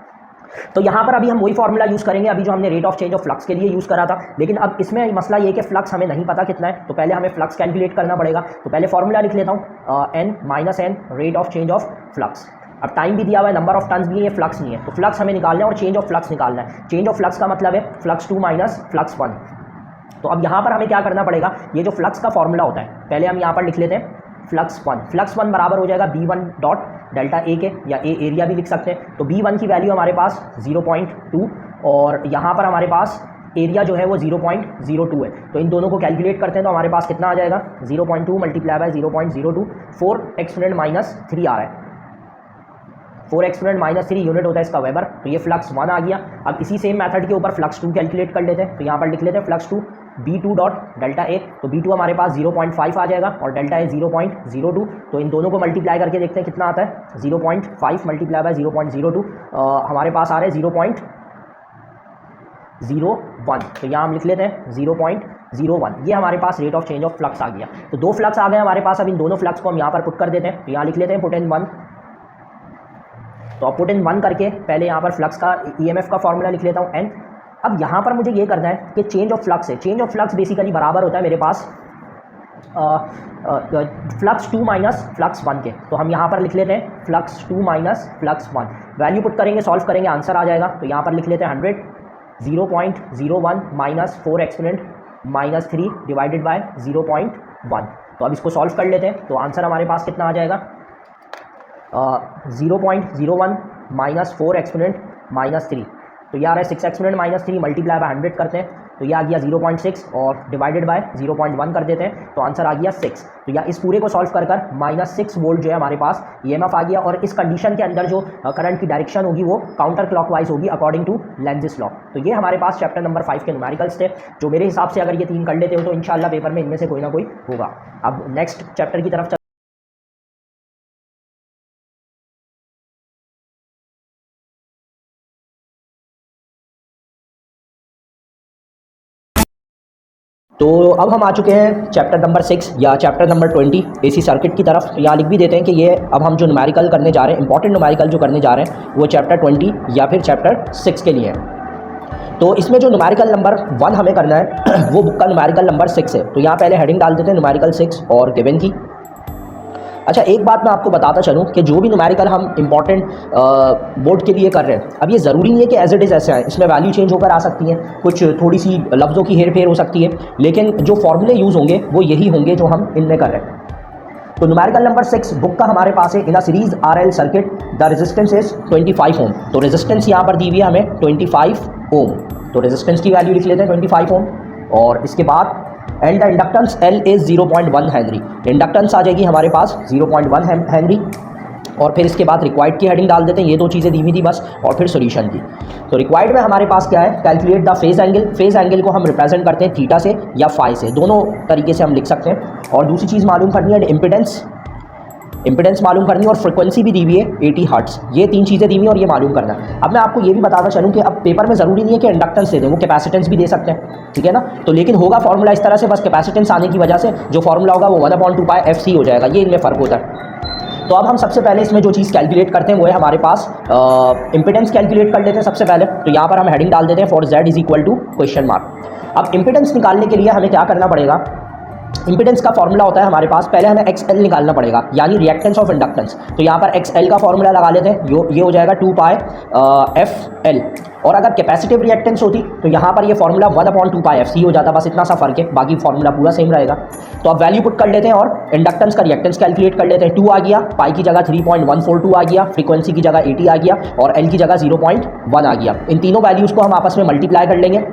तो यहाँ पर अभी हम वही फॉर्मूला यूज़ करेंगे अभी जो हमने rate of change of flux के लिए यूज़ करा था, लेकिन अब इसमें मसला ये है कि फ्लक्स हमें नहीं पता कितना है, तो पहले हमें फ्लक्स कैलकुलेट करना पड़ेगा। तो पहले फॉर्मूला लिख लेता हूँ n rate of change of flux. अब टाइम भी दिया हुआ है, नंबर ऑफ टन्स भी है, फ्लक्स नहीं है, तो फ्लक्स हमें निकालना है और चेंज ऑफ फ्लक्स निकालना है। चेंज ऑफ फ्लक्स का मतलब है फ्लक्स 2 माइनस फ्लक्स 1। तो अब यहाँ पर हमें क्या करना पड़ेगा, ये जो फ्लक्स का फॉर्मूला होता है पहले हम यहाँ पर लिख लेते हैं फ्लक्स 1 बराबर हो जाएगा B1 डॉट डेल्टा ए के, या ए एरिया भी लिख सकते हैं। तो B1 की वैल्यू हमारे पास 0.2 और यहाँ पर हमारे पास एरिया जो है वो 0.02 है। तो इन दोनों को कैलकुलेट करते हैं तो हमारे पास कितना आ जाएगा 0.2 मल्टीप्लाई बाय 0.02, 4 एक्सपोनेंट माइनस 3 आ रहा है। 4 एक्सपोनेंट माइनस 3 यूनिट होता है इसका वेबर। तो ये फ्लक्स 1 आ गया। अब इसी सेम मेथड के ऊपर फ्लक्स 2 कैलकुलेट कर लेते हैं। तो यहाँ पर लिख लेते हैं flux 2 B2 dot delta A. तो B2 हमारे पास 0.5 आ जाएगा और डेल्टा ए 0.02। तो इन दोनों को मल्टीप्लाई करके देखते हैं कितना आता है 0.5 मल्टीप्लाई बाय 0.02 हमारे पास आ रहे हैं 0.01। तो यहाँ हम लिख लेते हैं 0.01। ये हमारे पास rate of change of flux आ गया। तो दो फ्लक्स आ गए हमारे पास। अब इन दोनों फ्लक्स को हम यहाँ पर पुट कर देते हैं। तो यहाँ लिख लेते हैं पुट इन 1। तो पुट इन 1 करके पहले यहाँ पर फ्लक्स का EMF का फॉर्मूला लिख लेता हूँ n। अब यहाँ पर मुझे ये करना है कि चेंज ऑफ फ्लक्स है, चेंज ऑफ फ्लक्स बेसिकली बराबर होता है मेरे पास फ्लक्स 2 माइनस फ्लक्स 1 के। तो हम यहाँ पर लिख लेते हैं flux 2 minus flux 1। Value put करेंगे, सॉल्व करेंगे, आंसर आ जाएगा। तो यहाँ पर लिख लेते हैं 100 0.01 minus 4 exponent minus 3 divided by 0.1। तो अब इसको सॉल्व कर लेते हैं। तो आंसर हमारे पास कितना आ जाएगा 0.01 माइनस 4 एक्सपोनेंट माइनस 3। तो ये आ रहा है 6 एक्सपोनेंट माइनस 3 मल्टीप्लाई बाय 100 करते हैं तो यह आ गया 0.6 और डिवाइडेड बाय 0.1 कर देते हैं तो आंसर आ गया 6। तो या इस पूरे को सॉल्व कर -6 वोल्ट जो है हमारे पास EMF आ गया। और इस कंडीशन के अंदर जो करंट की डायरेक्शन होगी वो काउंटर क्लॉकवाइज होगी अकॉर्डिंग टू लेंज़िस लॉ। तो ये हमारे पास चैप्टर नंबर 5 के न्यूमेरिकल्स थे, जो मेरे हिसाब से अगर ये 3 कर लेते हो तो इंशाल्लाह पेपर में इनमें से कोई ना कोई होगा। अब नेक्स्ट चैप्टर की तरफ तो अब हम आ चुके हैं चैप्टर नंबर 6 या चैप्टर नंबर 20 AC सर्किट की तरफ। तो यहाँ लिख भी देते हैं कि ये अब हम जो न्यूमेरिकल करने जा रहे हैं, इंपॉर्टेंट न्यूमेरिकल जो करने जा रहे हैं वो चैप्टर 20 या फिर चैप्टर 6 के लिए है। तो इसमें जो न्यूमेरिकल नंबर 1 हमें करना है वो बुक का न्यूमेरिकल नंबर 6 है। तो यहाँ पहले हेडिंग डाल देते हैं न्यूमेरिकल 6 और गिवन की। अच्छा, एक बात मैं आपको बताता चलूँ कि जो भी न्यूमेरिकल हम इंपॉर्टेंट बोर्ड के लिए कर रहे हैं, अब ये ज़रूरी नहीं है कि एज इट इज़ ऐसे आए, इसमें वैल्यू चेंज होकर आ सकती है, कुछ थोड़ी सी लफ्ज़ों की हेर फेर हो सकती है, लेकिन जो फॉर्मूले यूज़ होंगे वो यही होंगे जो हम इनमें कर रहे हैं। तो न्यूमेरिकल नंबर 6 बुक का हमारे पास है in a series RL circuit the resistance is 25 ohm. तो रेजिस्टेंस यहाँ पर दी हुई है हमें 25 ओम। तो रेजिस्टेंस की वैल्यू लिख लेते हैं 25 ओम। और इसके बाद and the inductance L is 0.1 henry. Inductance आ जाएगी हमारे पास 0.1 हेनरी। और फिर इसके बाद रिक्वायर्ड की हेडिंग डाल देते हैं। ये दो चीज़ें दी हुई थी बस, और फिर सॉल्यूशन की। तो रिक्वायर्ड में हमारे पास क्या है, calculate the phase angle. Phase angle को हम रिप्रेजेंट करते हैं थीटा से या फाई से, दोनों तरीके से हम लिख सकते हैं। और दूसरी चीज़ मालूम करनी है इम्पिडेंस मालूम करनी है, और फ्रिक्वेंसी भी दी हुई है 80 हर्ट्ज। ये 3 चीज़ें दी हुई हैं और ये मालूम करना है। अब मैं आपको ये भी बताता चलूँ कि अब पेपर में ज़रूरी नहीं है कि इंडक्टेंस दे दें, वो कैपेसिटेंस भी दे सकते हैं, ठीक है ना। तो लेकिन होगा फॉर्मूला इस तरह से, बस कैपेसिटेंस आने की वजह से जो फॉर्मूला होगा वो 1/2 पाई FC हो जाएगा। ये इनमें फ़र्क होता है। तो अब हम सबसे पहले इसमें जो चीज़ कैलकुलेट करते हैं वो है हमारे पास इम्पिडेंस कैलकुलेट कर लेते हैं सबसे पहले। तो यहाँ पर हम हेडिंग डाल देते हैं for Z is equal to question mark. अब इम्पिडेंस निकालने के लिए हमें क्या करना पड़ेगा, इम्पिडेंस का फॉर्मूला होता है हमारे पास, पहले हमें XL निकालना पड़ेगा, यानी रिएक्टेंस ऑफ इंडक्टेंस। तो यहाँ पर XL का फॉर्मूला लगा लेते हैं, ये हो जाएगा 2 पाई FL। और अगर कैपेसिटिव रिएक्टेंस होती तो यहाँ पर ये फॉर्मूला 1/2 पाई FC हो जाता, बस इतना सा फर्क है, बाकी फॉर्मूला पूरा सेम रहेगा। तो अब वैल्यू पुट कर लेते हैं और इंडक्टेंस का रिएक्टेंस कैलकुलेट कर लेते हैं। 2 आ गया, पाई की जगह 3.142 आ गया, फ्रीक्वेंसी की जगह 80 आ गया, और L की जगह 0.1 आ गया। इन तीनों वैल्यूज़ को हम आपस में मल्टीप्लाई कर लेंगे।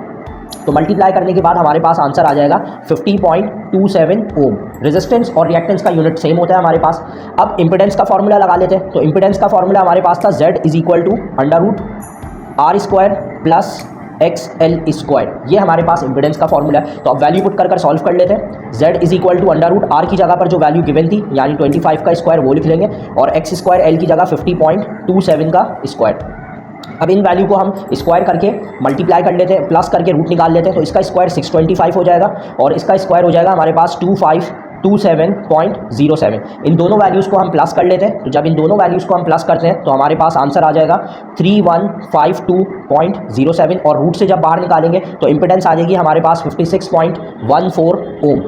तो मल्टीप्लाई करने के बाद हमारे पास आंसर आ जाएगा 50.27 ओम। रेजिस्टेंस और रिएक्टेंस का यूनिट सेम होता है हमारे पास। अब इंपिडेंस का फॉर्मूला लगा लेते हैं। तो इंपिडेंस का फॉर्मूला हमारे पास था Z is equal to √R² plus X L square, ये हमारे पास इम्पिडेंस का फॉर्मूला है। तो अब वैल्यू पुट कर सॉल्व कर लेते हैं। z is equal to under root R की जगह पर जो वैल्यू गिवन थी यानी 25 का स्क्वायर वो लिख लेंगे, और एक्स स्क्वायर एल की जगह 50.27 का स्क्वायर। अब इन वैल्यू को हम स्क्वायर करके मल्टीप्लाई कर लेते हैं, प्लस करके रूट निकाल लेते हैं। तो इसका स्क्वायर 625 हो जाएगा और इसका स्क्वायर हो जाएगा हमारे पास 2527.07। इन दोनों वैल्यूज़ को हम प्लस कर लेते हैं। तो जब इन दोनों वैल्यूज़ को हम प्लस करते हैं तो हमारे पास आंसर आ जाएगा 3152.07, और रूट से जब बाहर निकालेंगे तो इम्पिडेंस आ जाएगी हमारे पास 56.14 ओम।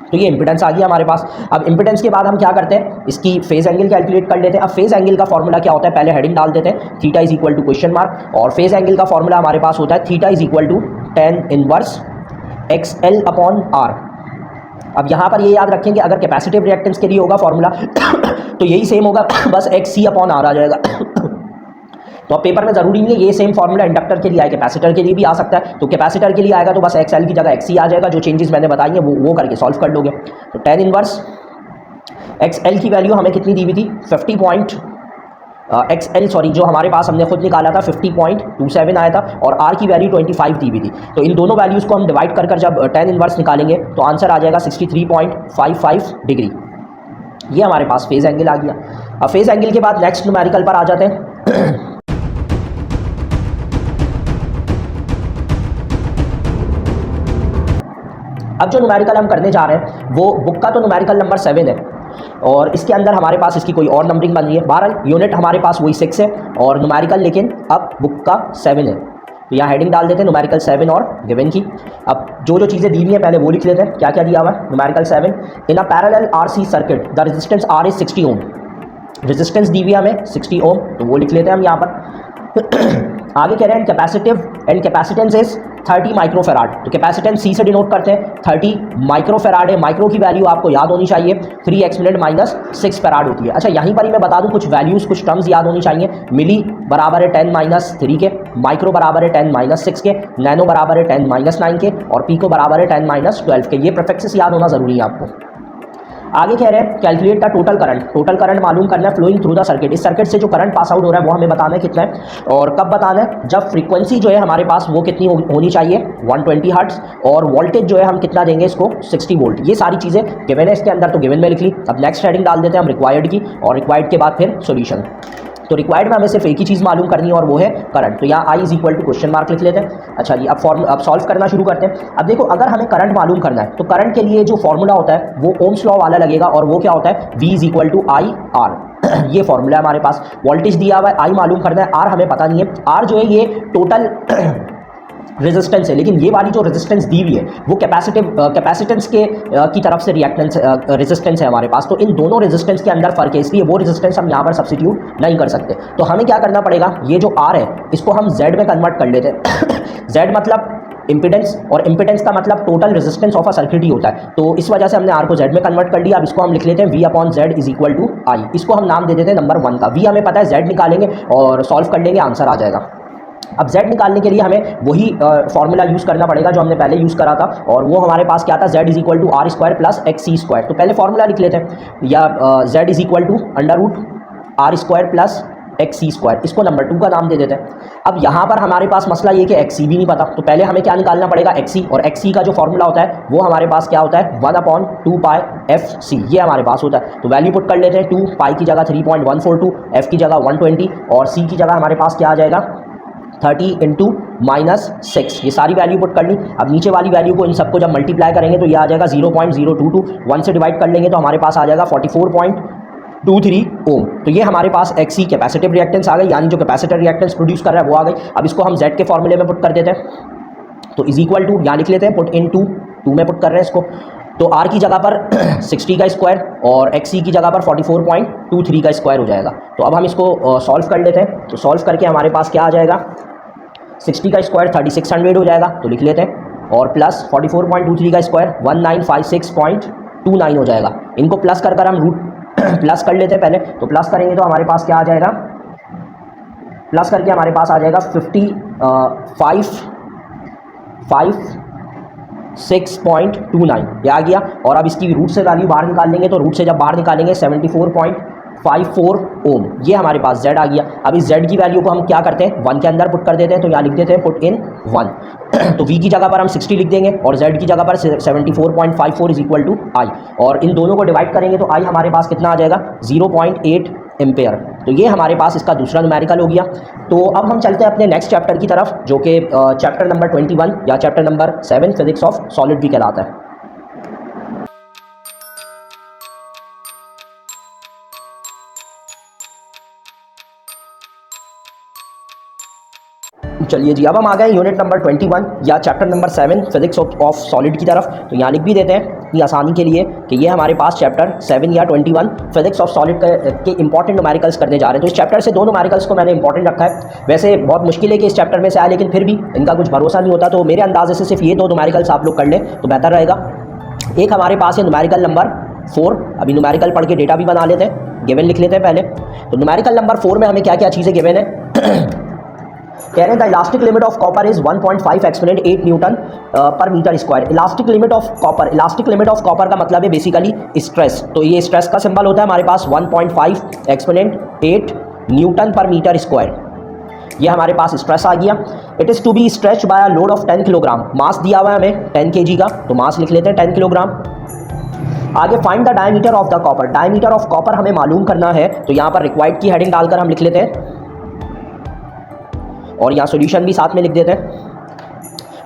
तो ये इम्पिडेंस आ गया हमारे पास। अब इम्पिडेंस के बाद हम क्या करते हैं, इसकी फेज एंगल कैलकुलेट कर लेते हैं। अब फेज एंगल का फॉर्मूला क्या होता है, पहले हेडिंग डाल देते हैं, theta is equal to question mark, और फेज एंगल का फॉर्मूला हमारे पास होता है theta is equal to tan inverse X L upon R. अब यहाँ पर ये याद रखेंगे अगर कैपेसिटिव रिएक्टेंस के लिए होगा फॉर्मूला तो यही सेम होगा, बस एक्स सी अपॉन आर आ जाएगा। तो अब पेपर में जरूरी नहीं है ये सेम फॉर्मूला इंडक्टर के लिए आए, कैपेसिटर के लिए भी आ सकता है। तो कैपेसिटर के लिए आएगा तो बस एक्स एल की जगह एक्स सी आ जाएगा, जो चेंजेस मैंने बताई हैं वो करके सॉल्व कर लोगे। तो tan इनवर्स एक्स एल की वैल्यू हमें कितनी दी हुई थी, 50 एक्स एल सॉरी जो हमारे पास हमने खुद निकाला था 50.27 आया था, और आर की वैल्यू 25 दी हुई थी। तो इन दोनों वैल्यूज़ को हम डिवाइड कर जब tan इनवर्स निकालेंगे तो आंसर आ जाएगा 63.55 डिग्री। ये हमारे पास फेज एंगल आ गया। अब फेज एंगल के बाद नेक्स्ट न्यूमेरिकल पर आ जाते हैं। अब जो न्यूमेरिकल हम करने जा रहे हैं वो बुक का तो न्यूमेरिकल नंबर 7 है, और इसके अंदर हमारे पास इसकी कोई और नंबरिंग बन रही है। बहरहाल यूनिट हमारे पास वही 6 है और न्यूमेरिकल लेकिन अब बुक का 7 है। तो यहाँ हेडिंग डाल देते हैं न्यूमेरिकल 7 और गिवन की। अब जो जो चीज़ें दी हुई हैं पहले वो लिख लेते हैं, क्या क्या दिया हुआ है। Numerical 7, in a parallel RC circuit the resistance R is 60 ohm. Resistance दी हुई है हमें 60 ओम, तो वो लिख लेते हैं हम यहाँ पर। आगे कह रहे हैं capacitive and capacitance is 30 microfarad. तो कैपेसिटेंस सी से डिनोट करते हैं, 30 माइक्रोफेराड है। माइक्रो की वैल्यू आपको याद होनी चाहिए, 3 एक्सपोनेंट माइनस 6 फेराड होती है। अच्छा यहीं पर ही मैं बता दूं कुछ वैल्यूज़ कुछ टर्म्स याद होनी चाहिए। मिली बराबर है 10 माइनस 3 के, माइक्रो बराबर है 10 माइनस 6 के, नैनो बराबर है 10 माइनस 9 के, और पीको बराबर है 10 माइनस 12 के। ये प्रीफिक्सेस याद होना जरूरी है आपको। आगे कह रहे हैं calculate the total current. Total current मालूम करना है फ्लोइंग थ्रू द सर्किट। इस सर्किट से जो करंट पास आउट हो रहा है वो हमें बताना है कितना है, और कब बताना है, जब फ्रीक्वेंसी जो है हमारे पास वो कितनी होनी चाहिए 120 हर्ट्ज, और वोल्टेज जो है हम कितना देंगे इसको 60 वोल्ट। ये सारी चीज़ें गिवन है इसके अंदर, तो गिवन में लिख ली। अब नेक्स्ट हेडिंग डाल देते हैं हम रिक्वायर्ड की, और रिक्वायर्ड के बाद फिर सोल्यूशन। तो रिक्वायर्ड में हमें सिर्फ एक ही चीज़ मालूम करनी है और वो है करंट। तो यहाँ I is equal to question mark लिख लेते हैं। अच्छा जी, अब सॉल्व करना शुरू करते हैं। अब देखो अगर हमें करंट मालूम करना है तो करंट के लिए जो फॉर्मूला होता है वो ओम्स लॉ वाला लगेगा, और वो क्या होता है, V is equal to I R. ये फॉर्मूला है हमारे पास। वोल्टेज दिया हुआ है, आई मालूम करना है, आर हमें पता नहीं है। आर जो है ये टोटल रेजिस्टेंस है, लेकिन ये वाली जो रेजिस्टेंस दी हुई है वो कैपेसिटेंस के की तरफ से रिएक्टेंस रेजिस्टेंस है हमारे पास। तो इन दोनों रेजिस्टेंस के अंदर फर्क है, इसलिए वो रेजिस्टेंस हम यहाँ पर सब्स्टिट्यूट नहीं कर सकते। तो हमें क्या करना पड़ेगा, ये जो आर है इसको हम जेड में कन्वर्ट कर लेते हैं। जेड मतलब इम्पिडेंस, और इम्पिडेंस का मतलब total resistance of a circuit ही होता है। तो इस वजह से हमने आर को जेड में कन्वर्ट कर लिया। अब इसको हम लिख लेते हैं V upon Z is equal to I. इसको हम नाम दे देते हैं नंबर 1 का। V हमें पता है, जेड निकालेंगे और सॉल्व कर लेंगे, आंसर आ जाएगा। अब z निकालने के लिए हमें वही फॉर्मूला यूज़ करना पड़ेगा जो हमने पहले यूज़ करा था, और वो हमारे पास क्या था, z is equal to R square plus X C square. तो पहले फॉर्मूला लिख लेते हैं, या z is equal to under root R square plus X C square. इसको नंबर 2 का नाम दे देते हैं। अब यहाँ पर हमारे पास मसला ये कि एक्स सी भी नहीं पता, तो पहले हमें क्या निकालना पड़ेगा, एक्स सी, और एक्स सी का जो फॉर्मूला होता है वो हमारे पास क्या होता है 1/2 पाई एफ सी, ये हमारे पास होता है। तो वैल्यू पुट कर लेते हैं, 2 पाई की जगह 3.142, एफ की जगह 120, और सी की जगह हमारे पास क्या आ जाएगा 30 इंटू -6। ये सारी वैल्यू पुट कर ली। अब नीचे वाली वैल्यू को इन सबको जब मल्टीप्लाई करेंगे तो ये आ जाएगा 0.022, 1 से डिवाइड कर लेंगे तो हमारे पास आ जाएगा 44.23 ओम। तो ये हमारे पास एक्सी कैपेसिटिव रिएक्टेंस आ गई, यानी जो कैपेसिटर रिएक्टेंस प्रोड्यूस कर रहा है वो आ गई। अब इसको हम जेड के फॉर्मूले में पुट कर देते हैं, तो इज इक्वल टू यहाँ लिख लेते हैं, पुट इन टू में पुट कर रहे हैं इसको। तो आर की जगह पर 60 का स्क्वायर और एक्स सी की जगह पर 44.23 का स्क्वायर हो जाएगा। तो अब हम इसको सॉल्व कर लेते हैं। तो सॉल्व करके हमारे पास क्या आ जाएगा, 60 का स्क्वायर 3600 हो जाएगा, तो लिख लेते हैं, और प्लस 44.23 का स्क्वायर 1956.29 हो जाएगा। इनको प्लस कर हम रूट प्लस कर लेते हैं पहले। तो प्लस करेंगे तो हमारे पास क्या आ जाएगा, प्लस करके हमारे पास आ जाएगा 56.29 ये आ गया। और अब इसकी रूट से वैल्यू बाहर निकाल लेंगे, तो रूट से जब बाहर निकालेंगे 74.5 0.54 ओम, ये हमारे पास Z आ गया। अब इस Z की वैल्यू को हम क्या करते हैं, 1 के अंदर पुट कर देते हैं, तो यहाँ लिख देते हैं पुट इन 1। तो V की जगह पर हम 60 लिख देंगे और Z की जगह पर 74.54 इज इक्वल टू I, और इन दोनों को डिवाइड करेंगे तो I हमारे पास कितना आ जाएगा, 0.8 एम्पेयर। तो ये हमारे पास इसका दूसरा न्यूमेरिकल हो गया। तो अब हम चलते हैं अपने नेक्स्ट चैप्टर की तरफ, जो कि चैप्टर नंबर 21 या chapter number 7 physics of solid भी कहलाता है। चलिए जी, अब हम आ गए यूनिट नंबर 21 या chapter number 7 physics of solid की तरफ। तो यहाँ लिख भी देते हैं कि आसानी के लिए कि ये हमारे पास चैप्टर 7 या 21 फिजिक्स ऑफ सॉलिड के इंपॉर्टेंट न्यूमेरिकल्स करने जा रहे हैं। तो इस चैप्टर से 2 न्यूमेरिकल्स को मैंने इंपॉर्टेंट रखा है। वैसे बहुत मुश्किल है कि इस चैप्टर में से आए, लेकिन फिर भी इनका कुछ भरोसा नहीं होता, तो मेरे अंदाजे से सिर्फ ये 2 न्यूमेरिकल्स आप लोग कर लें तो बेहतर रहेगा। एक हमारे पास है न्यूमेरिकल नंबर 4। अभी न्यूमेरिकल पढ़ के डेटा भी बना लेते हैं, गिवन लिख लेते हैं पहले। तो न्यूमेरिकल नंबर 4 में हमें क्या क्या चीज़ें गिवन है। कह रहे हैं the elastic limit of copper is 1.5 exponent 8 newton per metre square. Elastic limit of copper, elastic limit of copper का मतलब है बेसिकली स्ट्रेस। तो ये स्ट्रेस का सिंबल होता है हमारे पास 1.5 exponent 8 newton per metre square. ये हमारे पास स्ट्रेस आ गया। It is to be stretch by a load of 10 kilogram. Mass दिया हुआ है हमें 10 kg का, तो मास लिख लेते हैं 10 किलोग्राम। आगे find the diameter of the copper. Diameter of copper हमें मालूम करना है, तो यहाँ पर रिक्वायर्ड की हेडिंग डालकर हम लिख लेते हैं और यहाँ सॉल्यूशन भी साथ में लिख देते हैं।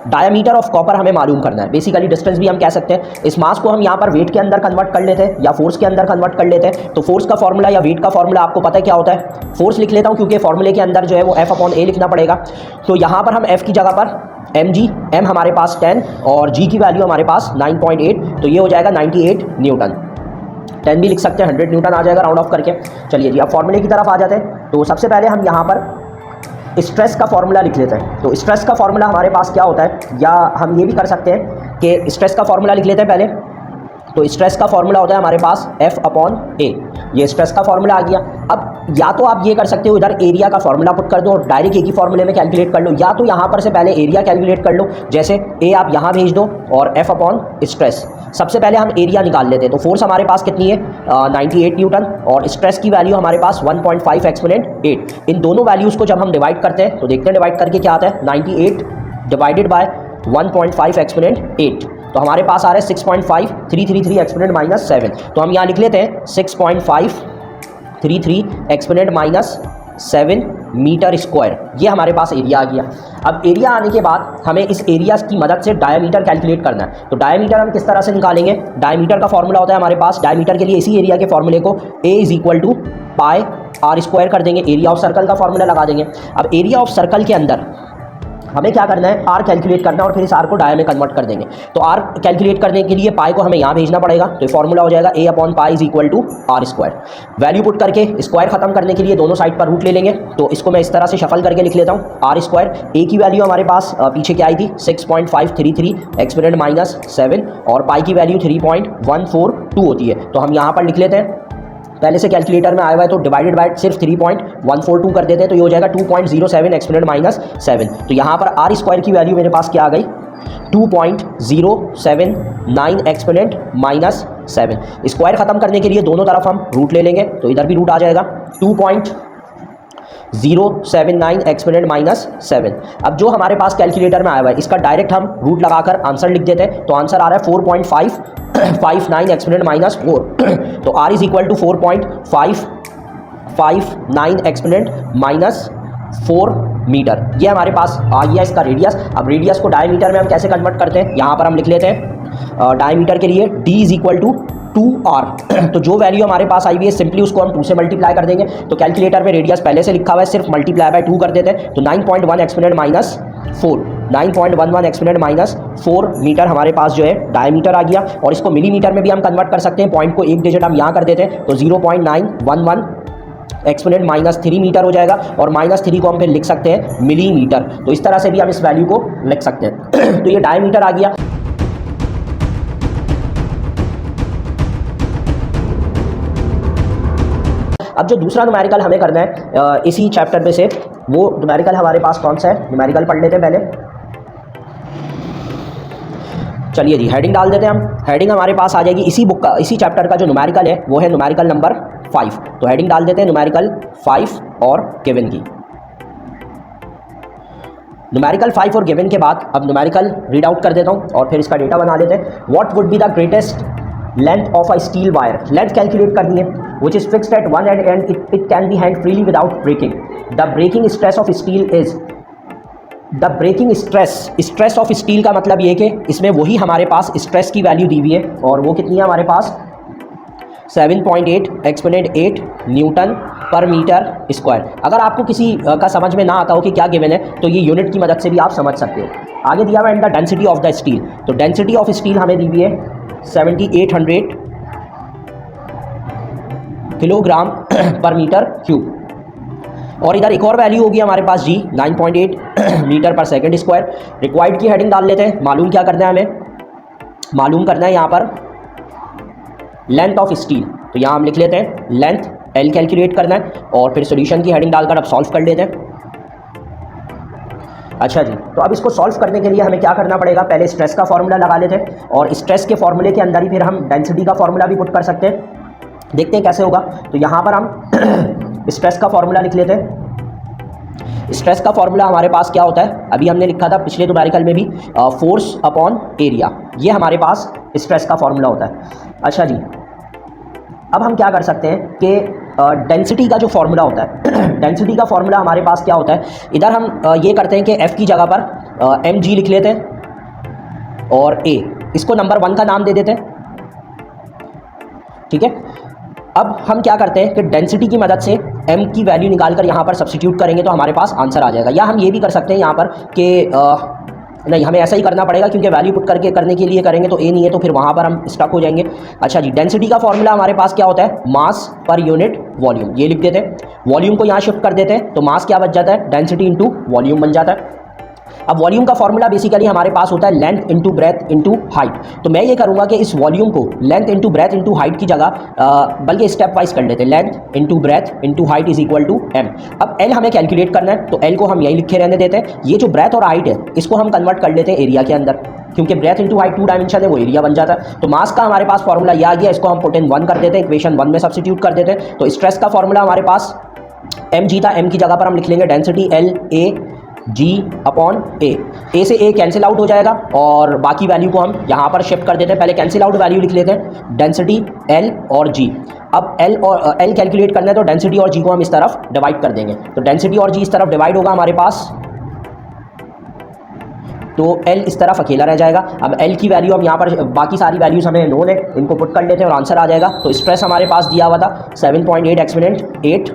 डायमीटर ऑफ कॉपर हमें मालूम करना है, बेसिकली डिस्टेंस भी हम कह सकते हैं। इस मास को हम यहाँ पर वेट के अंदर कन्वर्ट कर लेते हैं या फोर्स के अंदर कन्वर्ट कर लेते हैं। तो फोर्स का फॉर्मूला या वेट का फॉर्मूला आपको पता है क्या होता है। फोर्स लिख लेता हूँ क्योंकि फॉर्मूले के अंदर जो है वो F/A लिखना पड़ेगा। तो यहाँ पर हम F की जगह पर mg, m हमारे पास 10 और g की वैल्यू हमारे पास 9.8, तो ये हो जाएगा 98 न्यूटन। 10 भी लिख सकते हैं, 100 न्यूटन आ जाएगा राउंड ऑफ करके। चलिए जी, अब फॉर्मूले की तरफ आ जाते हैं। तो सबसे पहले हम यहाँ पर स्ट्रेस का फॉर्मूला लिख लेते हैं। तो स्ट्रेस का फॉर्मूला हमारे पास क्या होता है, या हम ये भी कर सकते हैं कि स्ट्रेस का फॉर्मूला लिख लेते हैं पहले। तो स्ट्रेस का फॉर्मूला होता है हमारे पास F/A। ये स्ट्रेस का फॉर्मूला आ गया। अब या तो आप ये कर सकते हो, इधर एरिया का फॉर्मूला पुट कर दो और डायरेक्ट एक ही फॉर्मूले में कैलकुलेट कर लो, या तो यहाँ पर से पहले एरिया कैलकुलेट कर लो। जैसे A आप यहाँ भेज दो और F/स्ट्रेस। सबसे पहले हम एरिया निकाल लेते हैं। तो फोर्स हमारे पास कितनी है, 98 न्यूटन, और स्ट्रेस की वैल्यू हमारे पास 1.5 एक्सपोनेंट 8। इन दोनों वैल्यूज़ को जब हम डिवाइड करते हैं तो देखते हैं डिवाइड करके क्या आता है। 98 डिवाइडेड बाय 1.5 एक्सपोनेंट 8, तो हमारे पास आ रहा है 6.5333 एक्सपोनेंट माइनस 7। तो हम यहाँ लिख लेते हैं 6.533 एक्सपोनेंट माइनस 7 मीटर स्क्वायर। ये हमारे पास एरिया आ गया। अब एरिया आने के बाद हमें इस एरिया की मदद से डायमीटर कैलकुलेट करना है। तो डायमीटर हम किस तरह से निकालेंगे। डायमीटर का फॉर्मूला होता है हमारे पास, डायमीटर के लिए इसी एरिया के फॉर्मूले को A is equal to pi r square कर देंगे, एरिया ऑफ सर्कल का फॉर्मूला लगा देंगे। अब एरिया ऑफ सर्कल के अंदर हमें क्या करना है, r कैलकुलेट करना है और फिर इस r को डाया में कन्वर्ट कर देंगे। तो r कैलकुलेट करने के लिए पाई को हमें यहाँ भेजना पड़ेगा। तो ये फॉर्मूला हो जाएगा A/पाई is equal to r square. Value put करके स्क्वायर खत्म करने के लिए दोनों साइड पर रूट ले लेंगे। तो इसको मैं इस तरह से शफल करके लिख लेता हूँ, r स्क्वायर। A की वैल्यू हमारे पास पीछे क्या आई थी, 6.533 एक्सपोनेंट माइनस 7, और पाई की वैल्यू 3.142 होती है। तो हम यहाँ पर लिख लेते हैं, पहले से कैलकुलेटर में आया हुआ है, तो डिवाइडेड बाय सिर्फ 3.142 कर देते हैं, तो ये हो जाएगा 2.07 एक्सपोनेंट माइनस 7। तो यहाँ पर r स्क्वायर की वैल्यू मेरे पास क्या आ गई, 2.079 एक्सपोनेंट माइनस 7। स्क्वायर खत्म करने के लिए दोनों तरफ हम रूट ले लेंगे, तो इधर भी रूट आ जाएगा 2.079 एक्सपोनेंट माइनस 7। अब जो हमारे पास कैलकुलेटर में आया हुआ है इसका डायरेक्ट हम रूट लगाकर आंसर लिख देते हैं। तो आंसर आ रहा है 4.559 एक्सपोनेंट माइनस 4। तो r is equal to 4.559 exponent minus 4 metre. ये हमारे पास आ गया इसका रेडियस। अब रेडियस को डायमीटर में हम कैसे कन्वर्ट करते हैं, यहाँ पर हम लिख लेते हैं डायमीटर के लिए d is equal to 2r। तो जो वैल्यू हमारे पास आई हुई है सिंपली उसको हम 2 से मल्टीप्लाई कर देंगे। तो कैलकुलेटर में रेडियस पहले से लिखा हुआ है, सिर्फ मल्टीप्लाई बाय 2 कर देते हैं। तो 9.1 exponent minus 4, 9.11 exponent minus 4 metre हमारे पास जो है डायमीटर आ गया। और इसको मिलीमीटर में भी हम कन्वर्ट कर सकते हैं। पॉइंट को एक डिजिट हम यहाँ कर देते हैं, तो 0.911 एक्सपोनेंट माइनस 3 मीटर हो जाएगा। और माइनस 3 को हम फिर लिख सकते हैं मिलीमीटर। तो इस तरह से भी हम इस वैल्यू को लिख सकते हैं। तो ये डायमीटर आ गया। अब जो दूसरा न्यूमेरिकल हमें करना है इसी चैप्टर में से, वो न्यूमेरिकल हमारे पास कौन सा है, न्यूमेरिकल पढ़ लेते हैं पहले। चलिए जी, हेडिंग डाल देते हैं हम। हेडिंग हमारे पास आ जाएगी इसी बुक का, इसी चैप्टर का जो न्यूमेरिकल है वो है न्यूमेरिकल नंबर 5। तो हेडिंग डाल देते हैं न्यूमेरिकल 5 और गिवन की। न्यूमेरिकल 5 और गिवन के बाद अब न्यूमेरिकल रीड आउट कर देता हूँ और फिर इसका डेटा बना देते हैं। What would be the greatest length of a steel wire, length calculate करनी है, which is fixed at one end it can be hand freely without breaking. The breaking stress of steel is, the breaking stress of steel का मतलब ये कि इसमें वही हमारे पास स्ट्रेस की वैल्यू दी हुई है और वो कितनी है हमारे पास 7.8 exponent 8 newton per metre square. अगर आपको किसी का समझ में ना आता हो कि क्या गिवन है तो ये यूनिट की मदद से भी आप समझ सकते हो। आगे दिया हुआ है the density of the steel, तो डेंसिटी ऑफ स्टील हमें दी हुई है 7800 किलोग्राम पर मीटर क्यूब। और इधर एक और वैल्यू होगी हमारे पास जी 9.8 मीटर पर सेकंड स्क्वायर। रिक्वायर्ड की हेडिंग डाल लेते हैं। मालूम क्या करना है हमें, मालूम करना है यहाँ पर लेंथ ऑफ स्टील, तो यहाँ हम लिख लेते हैं लेंथ एल कैलकुलेट करना है और फिर सॉल्यूशन की हेडिंग डालकर अब सॉल्व कर लेते हैं। अच्छा जी, तो अब इसको सॉल्व करने के लिए हमें क्या करना पड़ेगा, पहले स्ट्रेस का फॉर्मूला लगा लेते हैं और स्ट्रेस के फॉर्मूले के अंदर ही फिर हम डेंसिटी का फॉर्मूला भी पुट कर सकते हैं। देखते हैं कैसे होगा। तो यहाँ पर हम स्ट्रेस का फॉर्मूला लिख लेते हैं। स्ट्रेस का फॉर्मूला हमारे पास क्या होता है, अभी हमने लिखा था पिछले न्यूमेरिकल में भी, फोर्स अपॉन एरिया, ये हमारे पास स्ट्रेस का फॉर्मूला होता है। अच्छा जी, अब हम क्या कर सकते हैं कि डेंसिटी का जो फॉर्मूला होता है डेंसिटी का फॉर्मूला हमारे पास क्या होता है, इधर हम ये करते हैं कि एफ की जगह पर एम जी लिख लेते हैं और ए, इसको नंबर 1 का नाम दे देते हैं। ठीक है, अब हम क्या करते हैं कि डेंसिटी की मदद से m की वैल्यू निकालकर यहाँ पर सब्स्टिट्यूट करेंगे तो हमारे पास आंसर आ जाएगा। या हम ये भी कर सकते हैं यहाँ पर कि नहीं, हमें ऐसा ही करना पड़ेगा क्योंकि वैल्यू पुट करके करने के लिए करेंगे तो a नहीं है तो फिर वहाँ पर हम स्टक हो जाएंगे। अच्छा जी, डेंसिटी का फॉर्मूला हमारे पास क्या होता है, मास पर यूनिट वॉल्यूम, ये लिख देते हैं। वॉल्यूम को यहाँ शिफ्ट कर देते हैं तो मास क्या बच जाता है, डेंसिटी इंटू वॉल्यूम बन जाता है। अब वॉल्यूम का फॉर्मूला बेसिकली हमारे पास होता है length into breadth into height. तो मैं ये करूँगा कि इस वॉल्यूम को length into breadth into height की जगह बल्कि स्टेप वाइज कर लेते हैं, length into breadth into height is equal to M. अब एल हमें कैलकुलेट करना है तो एल को हम यही लिखे रहने देते हैं। ये जो ब्रेथ और हाइट है इसको हम कन्वर्ट कर लेते हैं एरिया के अंदर, क्योंकि ब्रेथ इंटू हाइट 2 डायमेंशन है, वो एरिया बन जाता है। तो मास का हमारे पास फॉर्मूला ये आ गया, इसको हम पुट इन 1 कर देते हैं, इक्वेशन 1 में सब्स्टिट्यूट कर देते हैं। तो स्ट्रेस का फॉर्मूला हमारे पास एम जी था, एम की जगह पर हम लिख लेंगे density L A G upon A से ए कैंसिल आउट हो जाएगा और बाकी वैल्यू को हम यहाँ पर शिफ्ट कर देते हैं। पहले कैंसिल आउट वैल्यू लिख लेते हैं, डेंसिटी एल और जी। अब एल कैलकुलेट करना है तो डेंसिटी और जी को हम इस तरफ डिवाइड कर देंगे, तो डेंसिटी और जी इस तरफ डिवाइड होगा हमारे पास, तो एल इस तरफ अकेला रह जाएगा। अब एल की वैल्यू हम यहाँ पर, बाकी सारी वैल्यूज हमें नोन है, इनको पुट कर लेते हैं और आंसर आ जाएगा। तो स्ट्रेस हमारे पास दिया हुआ था 7.8 एक्सपोनेंट 8,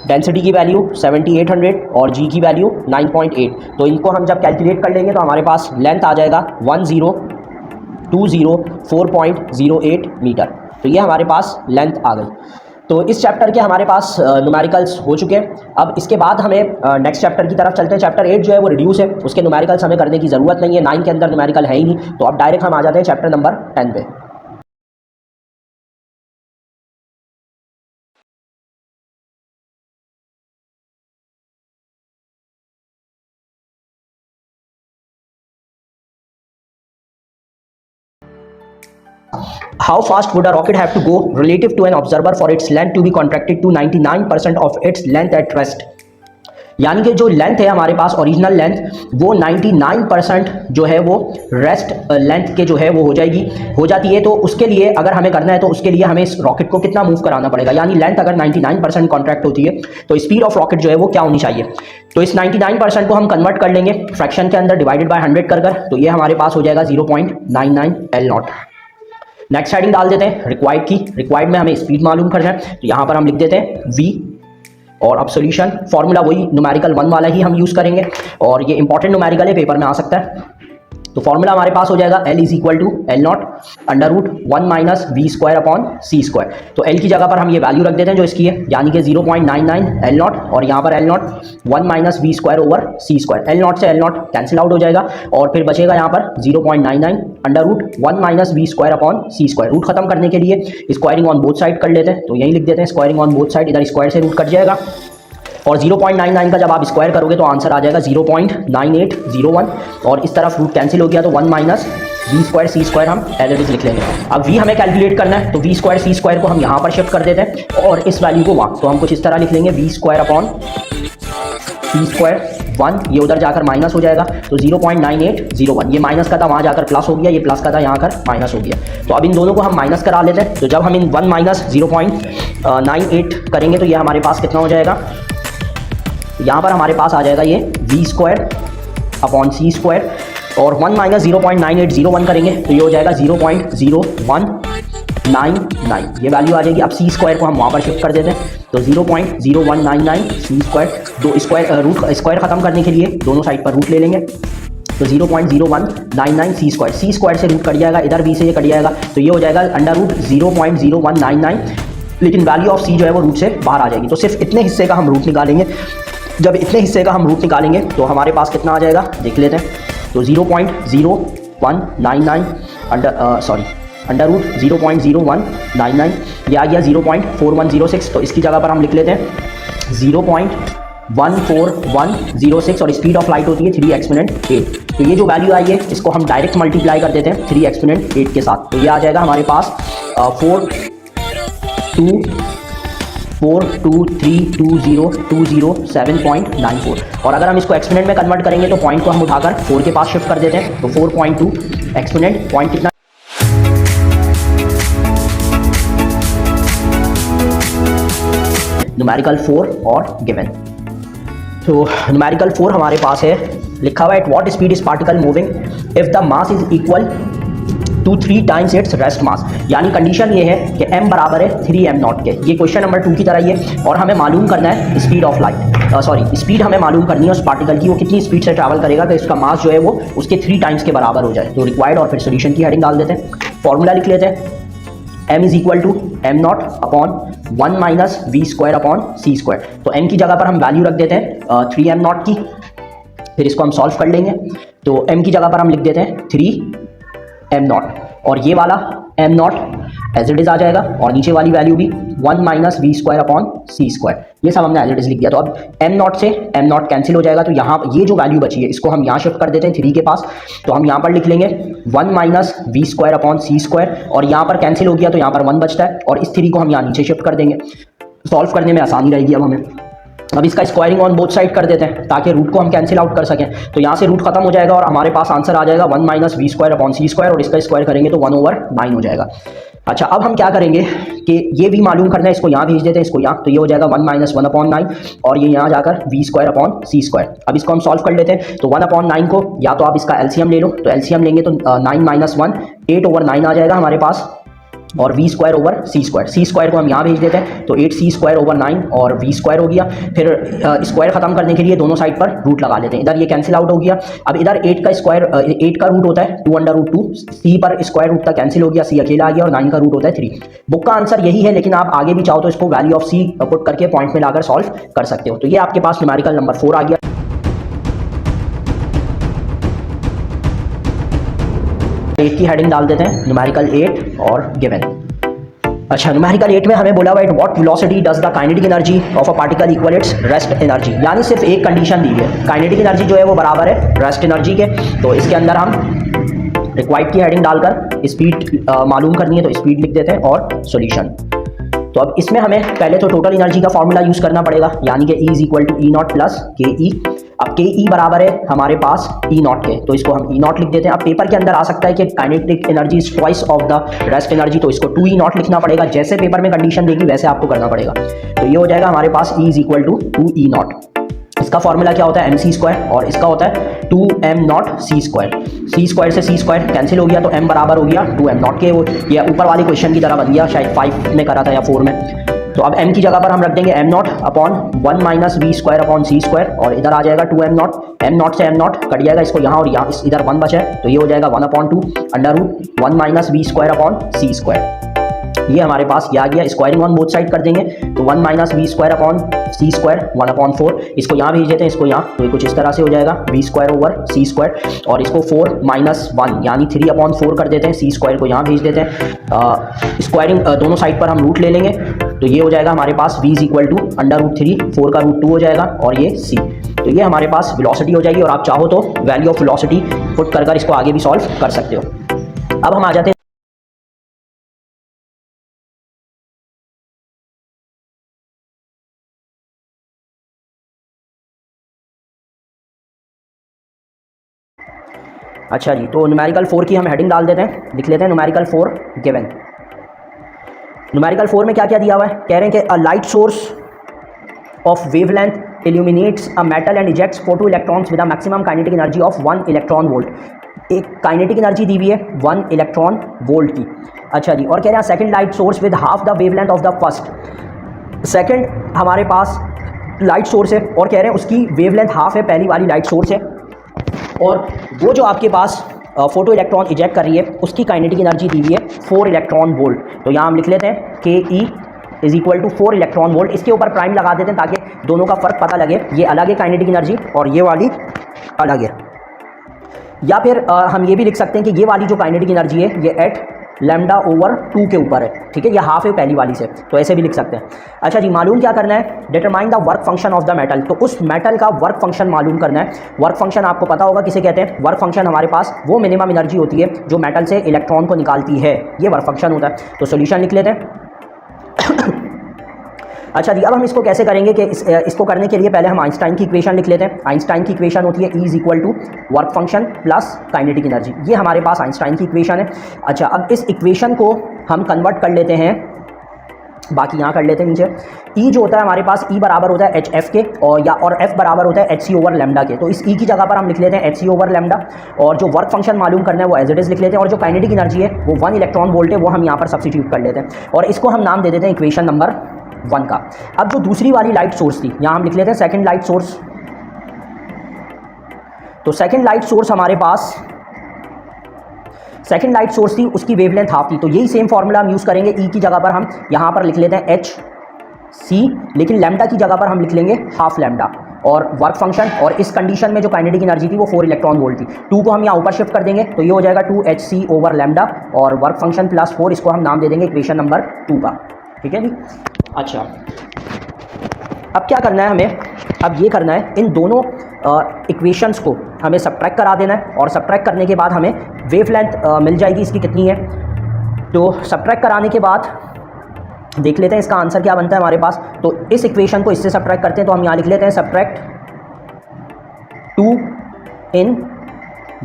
डेंसिटी की वैल्यू 7800 और जी की वैल्यू 9.8। तो इनको हम जब कैलकुलेट कर लेंगे तो हमारे पास लेंथ आ जाएगा 10,204.08 मीटर। तो ये हमारे पास लेंथ आ गई। तो इस चैप्टर के हमारे पास न्यूमेरिकल्स हो चुके हैं। अब इसके बाद हमें नेक्स्ट चैप्टर की तरफ चलते हैं। चैप्टर 8 जो है वो रिड्यूस है, उसके न्यूमेरिकल्स हमें करने की ज़रूरत नहीं है, 9 के अंदर न्यूमेरिकल है ही नहीं। तो अब डायरेक्ट हम आ जाते हैं चैप्टर नंबर 10 पे। How fast would a rocket have to go relative to an observer for its length to be contracted to 99% of its length at rest? यानी कि जो लेंथ है हमारे पास ओरिजिनल लेंथ, वो 99% जो है वो रेस्ट लेंथ के जो है वो हो जाती है। तो उसके लिए अगर हमें करना है तो उसके लिए हमें इस रॉकेट को कितना मूव कराना पड़ेगा, यानी लेंथ अगर 99% कॉन्ट्रैक्ट होती है तो स्पीड ऑफ रॉकेट जो है वो क्या होनी चाहिए। तो इस 99% को हम कन्वर्ट कर लेंगे फ्रैक्शन के अंदर, डिवाइडेड बाय 100 कर, तो ये हमारे पास हो जाएगा 0.99 L0। नेक्स्ट हेडिंग डाल देते हैं रिक्वायर्ड की। रिक्वायर्ड में हमें स्पीड मालूम करना है, तो यहाँ पर हम लिख देते हैं v, और अब सॉल्यूशन फॉर्मूला वही न्यूमेरिकल 1 वाला ही हम यूज़ करेंगे और ये इंपॉर्टेंट न्यूमेरिकल है, पेपर में आ सकता है। तो फॉर्मूला हमारे पास हो जाएगा L is equal to L0 under root 1 minus V square upon C square. तो L की जगह पर हम ये वैल्यू रख देते हैं जो इसकी है, यानी कि 0.99 L0 और यहाँ पर L0 1 minus V square over C square. L0 से L0 कैंसिल आउट हो जाएगा और फिर बचेगा यहाँ पर 0.99 under root 1 minus V square upon C square. Root खत्म करने के लिए स्क्वायरिंग ऑन बोथ साइड कर लेते हैं, तो यही लिख देते हैं स्क्वायरिंग ऑन बोथ साइड। इधर स्क्वायर से रूट कट जाएगा और 0.99 का जब आप स्क्वायर करोगे तो आंसर आ जाएगा 0.9801 और इस तरफ रूट कैंसिल हो गया तो 1 minus V square C square हम एज इट इज लिख लेंगे। अब वी हमें कैलकुलेट करना है, तो वी स्क्वायर सी स्क्वायर को हम यहाँ पर शिफ्ट कर देते हैं और इस वैल्यू को वहाँ, तो हम कुछ इस तरह लिख लेंगे V square upon C square 1, ये उधर जाकर माइनस हो जाएगा, तो 0.9801, ये माइनस का था वहाँ जाकर प्लस हो गया, ये प्लस का था यहाँ कर माइनस हो गया। तो अब इन दोनों को हम माइनस करा लेते हैं, तो जब हम इन 1 माइनस 0.98 करेंगे तो ये हमारे पास कितना हो जाएगा, यहाँ पर हमारे पास आ जाएगा ये V square upon C square, और 1 माइनस 0.9801 करेंगे तो ये हो जाएगा 0.0199, ये वैल्यू आ जाएगी। अब सी स्क्वायर को हम वहाँ पर शिफ्ट कर देते हैं, तो 0.0199 सी स्क्वायर, दो स्क्वायर रूट स्क्वायर खत्म करने के लिए दोनों साइड पर रूट ले लेंगे, तो 0.0199 सी स्क्वायर से रूट कट जाएगा, इधर बी से ये कट जाएगा, तो ये हो जाएगा अंडर रूट 0.0199, लेकिन वैल्यू ऑफ सी जो है वो रूट से बाहर आ जाएगी। तो सिर्फ इतने हिस्से का हम रूट निकालेंगे, जब इतने हिस्से का हम रूट निकालेंगे तो हमारे पास कितना आ जाएगा देख लेते हैं, तो 0.0199 अंडर रूट 0.0199, ये आ गया 0.4106, तो इसकी जगह पर हम लिख लेते हैं 0.14106, और स्पीड ऑफ लाइट होती है 3 एक्सपोनेंट 8। तो ये जो वैल्यू आई है इसको हम डायरेक्ट मल्टीप्लाई कर देते हैं 3 एक्सपोनेंट 8 के साथ, तो ये आ जाएगा हमारे पास 423202007.94, और अगर हम इसको एक्सपोनेंट में कन्वर्ट करेंगे तो पॉइंट को हम उठाकर 4 के पास शिफ्ट कर देते हैं, तो 4.2 एक्सपोनेंट पॉइंट कितना, न्यूमेरिकल 4 और गिवन। तो न्यूमेरिकल 4 हमारे पास है, लिखा हुआ है at what speed is particle moving if the mass is equal to 3 times its rest mass, यानी कंडीशन ये है कि m बराबर है 3m0 के, ये क्वेश्चन नंबर 2 की तरह ही है, और हमें मालूम करना है स्पीड ऑफ लाइट, स्पीड हमें मालूम करनी है उस पार्टिकल की, वो कितनी स्पीड से ट्रैवल करेगा कि इसका मास जो है वो उसके 3 टाइम्स के बराबर हो जाए। तो रिक्वायर्ड और फिर सोल्यूशन की हेडिंग डाल देते हैं, फॉर्मूला लिख लेते हैं, m is equal to m0 upon 1 minus V square upon C square. तो m की जगह पर हम वैल्यू रख देते हैं 3m0 की, फिर इसको हम सॉल्व कर लेंगे, तो m की जगह पर हम लिख देते हैं 3m0, और ये वाला m0 एज इट इज आ जाएगा, और नीचे वाली वैल्यू भी 1 minus V square upon C square, ये सब हमने एज इट इज लिख दिया। तो अब m0 से m0 कैंसिल हो जाएगा, तो यहाँ ये जो वैल्यू बची है इसको हम यहाँ शिफ्ट कर देते हैं 3 के पास, तो हम यहाँ पर लिख लेंगे 1 minus V square upon C square, और यहाँ पर कैंसिल हो गया तो यहाँ पर 1 बचता है, और इस 3 को हम यहाँ नीचे शिफ्ट कर देंगे, सॉल्व करने में आसानी रहेगी। अब हमें अब इसका स्क्वायरिंग ऑन बोथ साइड कर देते हैं ताकि रूट को हम कैंसिल आउट कर सकें, तो यहाँ से रूट खत्म हो जाएगा और हमारे पास आंसर आ जाएगा 1 minus V square upon C square, और इसका स्क्वायर करेंगे तो 1/9 हो जाएगा। अच्छा, अब हम क्या करेंगे कि ये भी मालूम करना है, इसको यहाँ भेज देते हैं, इसको यहाँ, तो ये हो जाएगा 1 माइनस 1/9, और ये यहाँ जाकर V square upon C square. अब इसको हम सॉल्व कर लेते हैं, तो 1/9 को या तो आप इसका एलसीएम ले लो, तो एलसीएम लेंगे तो 9 माइनस 1 8/9 आ जाएगा हमारे पास, और V square over C square को हम यहाँ भेज देते हैं, तो 8 सी स्क्वायर ओवर 9 और वी स्क्वायर हो गया। फिर स्क्वायर खत्म करने के लिए दोनों साइड पर रूट लगा लेते हैं, इधर ये कैंसिल आउट हो गया। अब इधर 8 का स्क्वायर 8 का रूट होता है 2/√2, सी पर स्क्वायर रूट का कैंसिल हो गया, सी अकेला आ गया, और 9 का रूट होता है 3। बुक का आंसर यही है, लेकिन आप आगे भी चाहो तो इसको वैल्यू ऑफ सी पुट करके पॉइंट में लाकर सॉल्व कर सकते हो। तो ये आपके पास न्यूमेरिकल नंबर 4 आ गया। एक की हेडिंग डाल देते हैं न्यूमेरिकल 8 और गिवन। अच्छा, न्यूमेरिकल 8 में हमें बोला हुआ है what velocity does the kinetic energy of a particle equal it's rest energy, यानी सिर्फ एक कंडीशन दी है, काइनेटिक एनर्जी जो है वो बराबर है रेस्ट एनर्जी के। तो इसके अंदर हम रिक्वायर्ड की हेडिंग डालकर स्पीड मालूम करनी है, तो स्पीड लिख देते हैं और सॉल्यूशन। तो अब इसमें हमें पहले तो टोटल एनर्जी का फॉर्मूला यूज करना पड़ेगा, यानी कि E is equal to E0 plus KE। अब KE बराबर है हमारे पास E0 के, तो इसको हम E0 लिख देते हैं। अब पेपर के अंदर आ सकता है कि kinetic energy is twice of the rest energy, तो इसको 2E0 लिखना पड़ेगा, जैसे पेपर में कंडीशन देगी वैसे आपको करना पड़ेगा। तो ये हो जाएगा हमारे पास E is equal to 2E0। इसका फॉर्मूला क्या होता है mc स्क्वायर, और इसका होता है 2m0 c square. C square से सी स्क्वायर कैंसिल हो गया, तो m बराबर हो गया 2m0 के। वो ये ऊपर वाले क्वेश्चन की तरह बन गया, शायद 5 में करा था या 4 में। तो अब m की जगह पर हम रख देंगे m0 upon 1 minus V square upon C square, और इधर आ जाएगा 2m0, m0 से m0 कट जाएगा, इसको यहाँ और यहाँ इधर 1 बचा है, तो ये हो जाएगा 1/2 under root 1 minus V square upon C square. ये हमारे पास ये आ गया, स्क्वायरिंग ऑन बोथ साइड कर देंगे, तो 1 minus V square upon C square 1/4, इसको यहाँ भेज देते हैं, इसको यहाँ, तो ये कुछ इस तरह से हो जाएगा V square over C square, और इसको 4 माइनस 1 यानी 3/4 कर देते हैं, सी स्क्वायर को यहाँ भेज देते हैं। स्क्वायरिंग दोनों साइड पर हम रूट ले लेंगे, तो ये हो जाएगा हमारे पास v इज इक्वल टू √3, 4 का √2 हो जाएगा, और ये c। तो ये हमारे पास वेलोसिटी हो जाएगी, और आप चाहो तो वैल्यू ऑफ वेलोसिटी पुट कर इसको आगे भी सॉल्व कर सकते हो। अब हम आ जाते हैं अच्छा जी, तो न्यूमेरिकल 4 की हम हेडिंग डाल देते हैं, लिख लेते हैं न्यूमेरिकल 4 गिवन। न्यूमेरिकल 4 में क्या क्या दिया हुआ है, कह रहे हैं कि a light source of wavelength illuminates a metal and ejects photo electrons with a maximum kinetic energy of 1 electron volt. एक काइनेटिक एनर्जी दी हुई है 1 इलेक्ट्रॉन वोल्ट की। अच्छा जी, और कह रहे हैं second light source with half the wavelength of the first. Second हमारे पास लाइट सोर्स है और कह रहे हैं उसकी वेवलेंथ हाफ है पहली वाली लाइट सोर्स है, और वो जो आपके पास फोटो इलेक्ट्रॉन इजेक्ट कर रही है उसकी काइनेटिक एनर्जी दी हुई है 4 इलेक्ट्रॉन वोल्ट। तो यहाँ हम लिख लेते हैं K E is equal to 4 electron volt. इसके ऊपर प्राइम लगा देते हैं ताकि दोनों का फ़र्क पता लगे, ये अलग है काइनेटिक एनर्जी और ये वाली अलग है। या फिर हम ये भी लिख सकते हैं कि ये वाली जो काइनेटिक एनर्जी है ये एट लैम्डा ओवर 2 के ऊपर है, ठीक है, ये हाफ है पहली वाली से, तो ऐसे भी लिख सकते हैं। अच्छा जी, मालूम क्या करना है, determine the work function of the metal. तो उस मेटल का वर्क फंक्शन मालूम करना है। वर्क फंक्शन आपको पता होगा किसे कहते हैं, वर्क फंक्शन हमारे पास वो मिनिमम एनर्जी होती है जो मेटल से इलेक्ट्रॉन को निकालती है, ये वर्क फंक्शन होता है। तो सोल्यूशन लिख लेते हैं। अच्छा जी, अब हम इसको कैसे करेंगे कि इसको करने के लिए पहले हम आइंस्टाइन की इक्वेशन लिख लेते हैं। आइंस्टाइन की इक्वेशन होती है E is equal to work function plus kinetic energy, ये हमारे पास आइंस्टाइन की इक्वेशन है। अच्छा, अब इस इक्वेशन को हम कन्वर्ट कर लेते हैं, बाकी यहाँ कर लेते हैं नीचे। E जो होता है हमारे पास, E बराबर होता है HF के, और F बराबर होता है HC ओवर लैम्डा के। तो इस E की जगह पर हम लिख लेते हैं HC ओवर लैम्डा, और जो वर्क फंक्शन मालूम करना है वो एज इट इज लिख लेते हैं, और जो काइनेटिक एनर्जी है वो 1 इलेक्ट्रॉन वोल्ट है वो हम यहाँ पर सब्स्टिट्यूट कर लेते हैं, और इसको हम नाम दे देते हैं इक्वेशन नंबर 1 का। अब जो दूसरी वाली लाइट सोर्स थी यहाँ हम लिख लेते हैं सेकंड लाइट सोर्स। तो सेकंड लाइट सोर्स हमारे पास, सेकंड लाइट सोर्स थी उसकी वेवलेंथ हाफ थी, तो यही सेम फार्मूला हम यूज़ करेंगे। ई की जगह पर हम यहाँ पर लिख लेते हैं एच सी, लेकिन लैम्डा की जगह पर हम लिख लेंगे हाफ लैम्डा, और वर्क फंक्शन, और इस कंडीशन में जो काइनेटिक एनर्जी थी वो 4 इलेक्ट्रॉन वोल्ट थी। 2 को हम यहाँ ऊपर शिफ्ट कर देंगे तो ये हो जाएगा 2HC ओवर लैम्डा, और वर्क फंक्शन प्लस 4, इसको हम नाम दे देंगे इक्वेशन नंबर 2 का, ठीक है जी। अच्छा, अब क्या करना है हमें, अब ये करना है इन दोनों इक्वेशंस को हमें सब्ट्रैक्ट करा देना है, और सब्ट्रैक्ट करने के बाद हमें वेवलेंथ मिल जाएगी इसकी कितनी है। तो सब्ट्रैक्ट कराने के बाद देख लेते हैं इसका आंसर क्या बनता है हमारे पास। तो इस इक्वेशन को इससे सब्ट्रैक्ट करते हैं, तो हम यहाँ लिख लेते हैं सब्ट्रैक्ट 2 in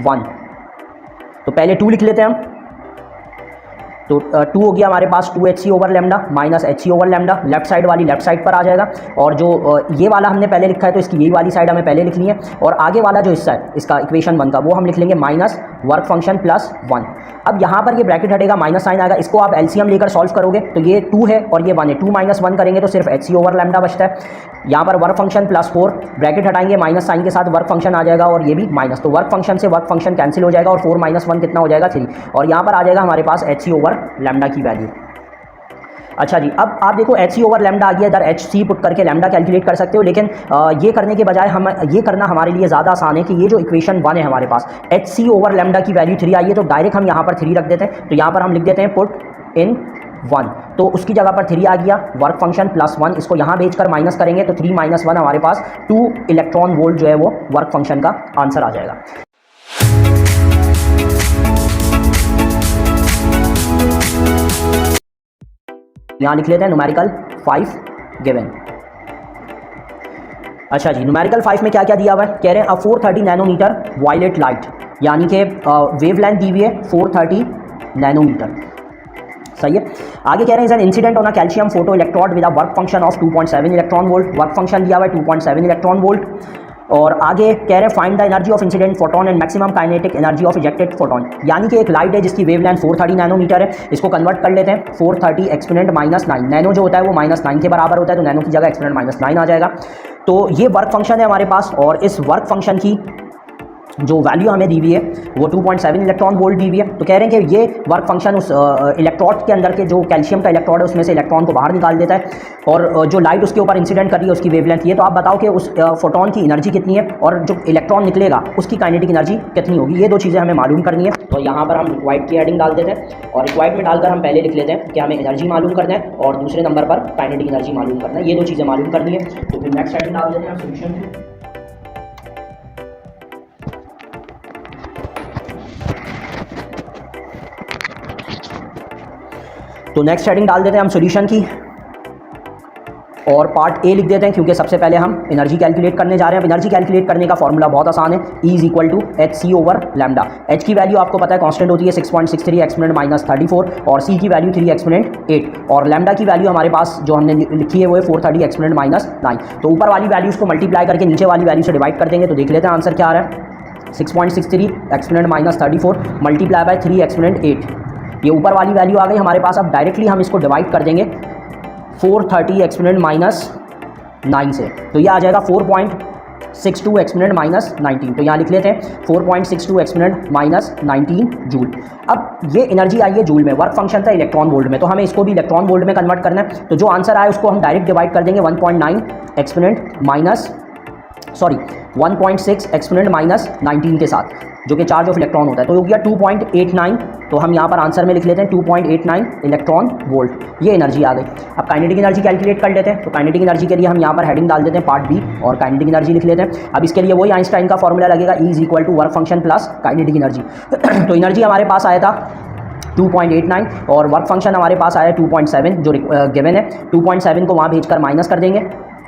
1। तो पहले 2 लिख लेते हैं हम, तो 2 हो गया हमारे पास 2HC over lambda minus HC over lambda, left side वाली लेफ्ट साइड पर आ जाएगा, और जो ये वाला हमने पहले लिखा है तो इसकी यही वाली साइड हमें पहले लिखनी है, और आगे वाला जो हिस्सा है इसका इक्वेशन 1 का वो हम लिख लेंगे माइनस वर्क फंक्शन प्लस 1। अब यहाँ पर ये ब्रैकेट हटेगा, माइनस साइन आएगा, इसको आप एलसीएम लेकर सॉल्व करोगे तो ये 2 है और ये 1 है, 2 माइनस 1 करेंगे तो सिर्फ HC ओवर लैम्डा बचता है। यहाँ पर वर्क फंक्शन प्लस 4, ब्रैकेट हटाएंगे माइनस साइन के साथ वर्क फंक्शन आ जाएगा, और ये भी माइनस, तो वर्क फंक्शन से वर्क फंक्शन कैंसिल हो जाएगा, और 4 माइनस 1 कितना हो जाएगा 3, और यहाँ पर आ जाएगा हमारे पास HC ओवर लैम्डा की वैल्यू। अच्छा जी, अब आप देखो HC ओवर लैम्डा आ गया, इधर HC पुट करके लैम्डा कैलकुलेट कर सकते हो, लेकिन ये करने के बजाय हम ये करना हमारे लिए ज़्यादा आसान है कि ये जो इक्वेशन 1 है हमारे पास, HC ओवर लैम्डा की वैल्यू 3 आई है, तो डायरेक्ट हम यहाँ पर 3 रख देते हैं। तो यहाँ पर हम लिख देते हैं पुट इन 1, तो उसकी जगह पर 3 आ गया, वर्क फंक्शन प्लस 1, इसको यहाँ भेजकर माइनस करेंगे तो 3 माइनस 1 हमारे पास 2 इलेक्ट्रॉन वोल्ट जो है वो वर्क फंक्शन का आंसर आ जाएगा। यहाँ लिख लेते हैं न्यूमेरिकल 5 गिवन। अच्छा जी, न्यूमेरिकल 5 में क्या क्या दिया हुआ है, कह रहे हैं 430 नैनोमीटर वायलेट लाइट, यानी कि वेवलेंथ दी हुई है 430 नैनोमीटर, सही है। आगे कह रहे हैं an incident on a calcium photo electrode with a work function of 2.7 electron volt, work function दिया हुआ है 2.7 इलेक्ट्रॉन वोल्ट। और आगे कह रहे हैं find the energy of incident photon and maximum kinetic energy of ejected photon, यानी कि एक लाइट है जिसकी वेवलेंथ 430 नैनोमीटर है, इसको कन्वर्ट कर लेते हैं 430 एक्सपोनेंट -9, नैनो जो होता है वो -9 के बराबर होता है, तो नैनो की जगह एक्सपोनेंट -9 आ जाएगा। तो ये वर्क फंक्शन है हमारे पास, और इस वर्क फंक्शन की जो वैल्यू हमें दी हुई है वो 2.7 इलेक्ट्रॉन वोल्ट दी हुई है। तो कह रहे हैं कि ये वर्क फंक्शन उस इलेक्ट्रोड के अंदर के जो कैल्शियम का इलेक्ट्रोड है उसमें से इलेक्ट्रॉन को बाहर निकाल देता है, और जो लाइट उसके ऊपर इंसिडेंट कर रही है उसकी वेवलेंथ ये। तो आप बताओ कि उस फोटोन की एनर्जी कितनी है और जो इलेक्ट्रॉन निकलेगा उसकी काइनेटिक एनर्जी कितनी होगी, ये 2 चीज़ें हमें मालूम करनी है। तो यहाँ पर हम रिक्वायर्ड की हेडिंग डाल देते हैं, और रिक्वायर्ड में डालकर हम पहले लिख लेते हैं कि हमें एनर्जी मालूम करना है, और दूसरे नंबर पर काइनेटिक एनर्जी मालूम करना है, ये 2 चीज़ें मालूम करनी है। तो फिर नेक्स्ट हेडिंग डाल देते हैं सोल्यूशन। तो नेक्स्ट हेडिंग डाल देते हैं हम सॉल्यूशन की, और पार्ट ए लिख देते हैं क्योंकि सबसे पहले हम एनर्जी कैलकुलेट करने जा रहे हैं। अब एनर्जी कैलकुलेट करने का फॉर्मूला बहुत आसान है, E is equal to H C over lambda. H की वैल्यू आपको पता है कांस्टेंट होती है 6.63 एक्सपोनेंट माइनस 34, और सी की वैल्यू 3 एक्सपोनेंट 8, और लैम्डा की वैल्यू हमारे पास जो हमने लिखी है वो है 430 एक्सपोनेंट माइनस 9। तो ऊपर वाली वैल्यूज़ को मल्टीप्लाई करके नीचे वाली वैल्यू से डिवाइड कर देंगे तो देख लेते हैं आंसर क्या आ रहा है। 6.63 exponent minus 34 multiply by 3 exponent 8, ये ऊपर वाली वैल्यू आ गई हमारे पास। अब डायरेक्टली हम इसको डिवाइड कर देंगे 430 एक्सपोनेंट माइनस 9 से, तो ये आ जाएगा 4.62 एक्सपोनेंट माइनस 19। तो यहाँ लिख लेते हैं 4.62 एक्सपोनेंट माइनस 19 जूल। अब ये एनर्जी आई है जूल में, वर्क फंक्शन था इलेक्ट्रॉन वोल्ट में, तो हमें इसको भी इलेक्ट्रॉन वोल्ट में कन्वर्ट करना है। तो जो आंसर आए उसको हम डायरेक्ट डिवाइड कर देंगे 1.9 एक्सपोनेंट माइनस 1.6 एक्सपोनेंट माइनस 19 के साथ, जो कि चार्ज ऑफ इलेक्ट्रॉन होता है। तो हो गया 2.89, तो हम यहाँ पर आंसर में लिख लेते हैं 2.89 इलेक्ट्रॉन वोल्ट, ये एनर्जी आ गई। अब काइनेटिक एनर्जी कैलकुलेट कर लेते हैं। तो काइनेटिक एनर्जी के लिए हम यहाँ पर हेडिंग डाल देते हैं पार्ट बी, और काइनेटिक एनर्जी लिख लेते हैं। अब इसके लिए वही आइंस्टाइन का फॉर्मूला लगेगा, E is equal to work function plus kinetic energy. तो एनर्जी हमारे पास आया था 2.89, और वर्क फंक्शन हमारे पास आया 2.7 जो गिवन है। 2.7 को वहाँ भेजकर माइनस कर देंगे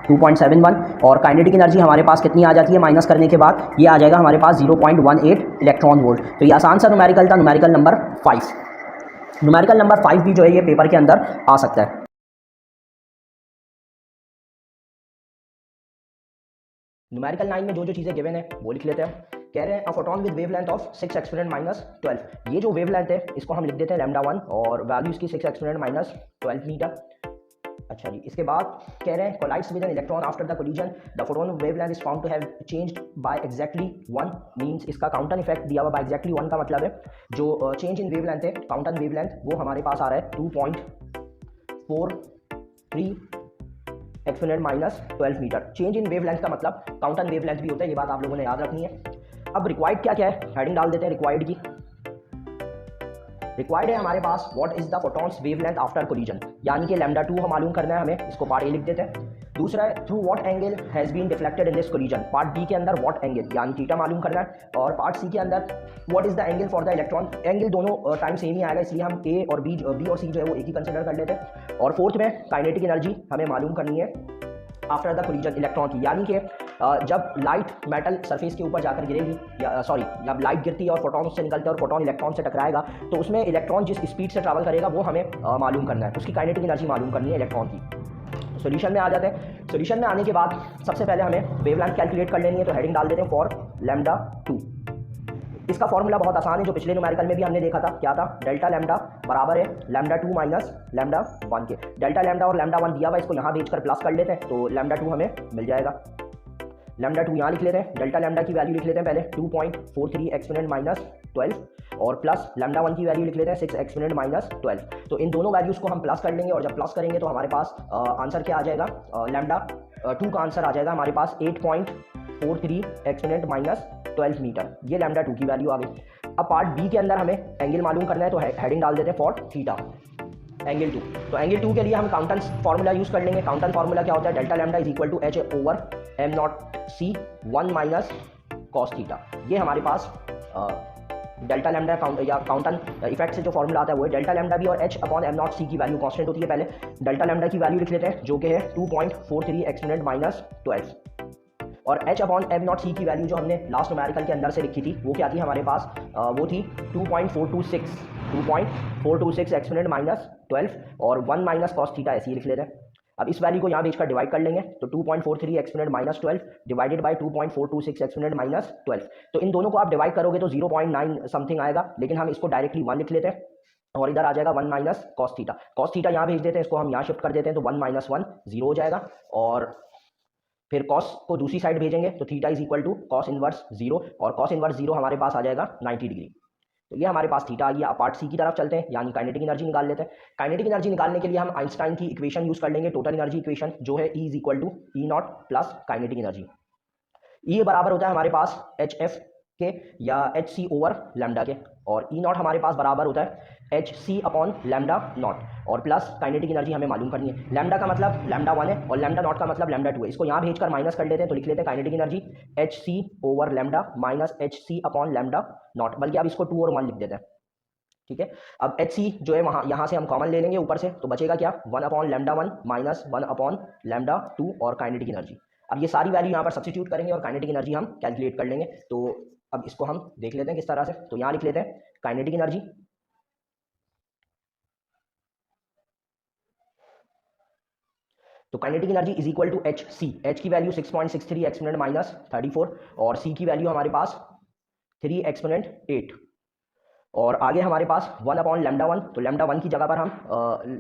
2.71, और काइनेटिक एनर्जी हमारे पास कितनी आ जाती है माइनस करने के बाद, ये आ जाएगा हमारे पास 0.18 इलेक्ट्रॉन वोल्ट। तो ये आसान सा न्यूमेरिकल था, न्यूमेरिकल नंबर 5। न्यूमेरिकल नंबर 5 भी जो है ये पेपर के अंदर आ सकता है। न्यूमेरिकल 9 में जो जो चीज़ें गिवन है वो लिख लेते हैं। कह रहे हैं a photon with wavelength of 6 exponent minus 12। ये जो वेवलेंथ है इसको हम लिख देते हैं लैम्डा 1, और वैल्यू इसकी 6 एक्सपोनेंट माइनस 12 मीटर। अच्छा जी, इसके बाद कह रहे हैं collides with an electron after the collision the photon wavelength is found to have changed by exactly 1, means इसका काउंटर इफेक्ट दिया हुआ बाय एग्जैक्टली 1 का मतलब है जो चेंज इन वेवलेंथ है, काउंटर वेवलेंथ, वो हमारे पास आ रहा है 2.43 exponent minus 12 metre. Change in wavelength का मतलब काउंटर वेवलेंथ भी होता है, ये बात आप लोगों ने याद रखनी है। अब रिक्वायर्ड क्या क्या है, हेडिंग डाल देते हैं रिक्वायर्ड की। रिक्वायर्ड है हमारे पास what is the photons wavelength after collision, यानी कि लैम्डा 2 हम मालूम करना है हमें, इसको पार्ट ए लिख देते हैं। दूसरा है through what angle has been deflected in this collision, part B के अंदर व्हाट एंगल यानी थीटा मालूम करना है, और पार्ट सी के अंदर what is the angle for the electron. Angle दोनों टाइम सेम ही आएगा, इसलिए हम ए और बी और सी जो है वो एक ही कंसिडर कर लेते हैं। और फोर्थ में काइनेटिक एनर्जी हमें मालूम करनी है आफ्टर द कोलिजन इलेक्ट्रॉन की, यानी कि जब लाइट मेटल सरफेस के ऊपर जाकर गिरेगी, या सॉरी जब लाइट गिरती है और फोटॉन उससे निकलते हैं और फोटॉन इलेक्ट्रॉन से टकराएगा, तो उसमें इलेक्ट्रॉन जिस स्पीड से ट्रैवल करेगा वो हमें मालूम करना है, उसकी काइनेटिक एनर्जी मालूम करनी है इलेक्ट्रॉन की। सॉल्यूशन में आ जाते हैं। सॉल्यूशन में आने के बाद सबसे पहले हमें वेवलेंथ कैलकुलेट कर लेनी है, तो हेडिंग डाल देते हैं फॉर लैम्डा 2। इसका फॉर्मूला बहुत आसान है, जो पिछले न्यूमेरिकल में भी हमने देखा था, क्या था, डेल्टा लैम्डा बराबर है लैम्डा 2 माइनस लैम्डा 1 के। डेल्टा लैम्डा और लैम्डा 1 दिया हुआ, इसको यहाँ भेजकर प्लस कर लेते हैं, तो लैम्डा 2 हमें मिल जाएगा। लैम्डा 2 यहाँ लिख लेते हैं, डेल्टा लैम्डा की वैल्यू लिख लेते हैं पहले 2.43 एक्सपोनेंट माइनस 12, और प्लस लैम्डा 1 की वैल्यू लिख लेते हैं 6 एक्सपोनेंट माइनस 12। तो इन दोनों वैल्यूज़ को हम प्लस कर लेंगे, और जब प्लस करेंगे तो हमारे पास आंसर क्या आ जाएगा, लैम्डा 2 का आंसर आ जाएगा हमारे पास 8.43 एक्सपोनेंट माइनस 12 मीटर। ये लैम्डा 2 की वैल्यू आ गई। अब पार्ट बी के अंदर हमें एंगल मालूम करना है, तो हेडिंग डाल देते हैं फॉर थीटा एंगल 2। तो एंगल 2 के लिए हम काउंटन फार्मूला यूज़ कर लेंगे। काउंटन फार्मूला क्या होता है, delta lambda is equal to H over M not C 1 minus cos theta. ये हमारे पास डेल्टा लैम्डा काउंटन इफेक्ट से जो फॉर्मूला आता है वो है डेल्टा लैम्डा भी, और एच अपॉन एम नॉट सी की वैल्यू कांस्टेंट होती है। पहले डेल्टा लैम्डा की वैल्यू लिख लेते हैं, जो कि है 2.43 एक्सपोनेंट माइनस 12, और h अपॉन एम नॉट सी की वैल्यू जो हमने लास्ट न्यूमेरिकल के अंदर से लिखी थी वो क्या थी हमारे पास, वो थी 2.426 एक्सपोनेंट माइनस 12, और 1 माइनस कॉस थीटा ऐसे ही लिख लेते हैं। अब इस वैल्यू को यहाँ भेजकर डिवाइड कर लेंगे, तो 2.43 exponent minus 12 divided by 2.426 exponent minus 12। तो इन दोनों को आप डिवाइड करोगे तो 0.9 समथिंग आएगा, लेकिन हम इसको डायरेक्टली 1 लिख लेते हैं, और इधर आ जाएगा 1 minus cos theta. Cos theta यहाँ भेज देते हैं, इसको हम यहाँ शिफ्ट कर देते हैं, तो 1 माइनस 1 0 हो जाएगा, और फिर कॉस को दूसरी साइड भेजेंगे तो theta is equal to cos inverse 0, और कॉस इनवर्स 0 हमारे पास आ जाएगा 90 डिग्री। तो ये हमारे पास थीटा आ गया। पार्ट सी की तरफ चलते हैं, यानी काइनेटिक एनर्जी निकाल लेते हैं। काइनेटिक एनर्जी निकालने के लिए हम आइंस्टाइन की इक्वेशन यूज कर लेंगे, टोटल एनर्जी इक्वेशन, जो है E is equal to E not plus kinetic energy. E बराबर होता है हमारे पास एच एफ के या एच सी ओवर लैम्डा के, और ई नॉट हमारे पास बराबर होता है H C upon lambda not, और प्लस काइनेटिक एनर्जी हमें मालूम करनी है। लैम्डा का मतलब लैम्डा 1 है, और लैम्डा नॉट का मतलब लैम्डा 2 है। इसको यहाँ भेजकर माइनस कर लेते हैं, तो लिख लेते हैं kinetic energy H C over lambda minus H C upon lambda not, बल्कि अब इसको 2 और 1 लिख देते हैं। ठीक है। अब एच सी जो है वहाँ यहाँ से हम कॉमन ले लेंगे ऊपर से, तो बचेगा क्या 1/λ1 माइनस 1/λ2 और काइनेटिक एनर्जी। अब ये सारी वैल्यू यहाँ पर सब्स्टिट्यूट करेंगे और काइनेटिक एनर्जी हम कैलकुलेट कर लेंगे। तो अब इसको हम देख लेते हैं किस तरह से। तो यहाँ लिख लेते हैं काइनेटिक एनर्जी, तो kinetic energy is equal to H C. H की वैल्यू 6.63 एक्सपोनेंट माइनस 34 और सी की वैल्यू हमारे पास 3 एक्सपोनेंट 8 और आगे हमारे पास 1/λ1, तो λ1 की जगह पर हम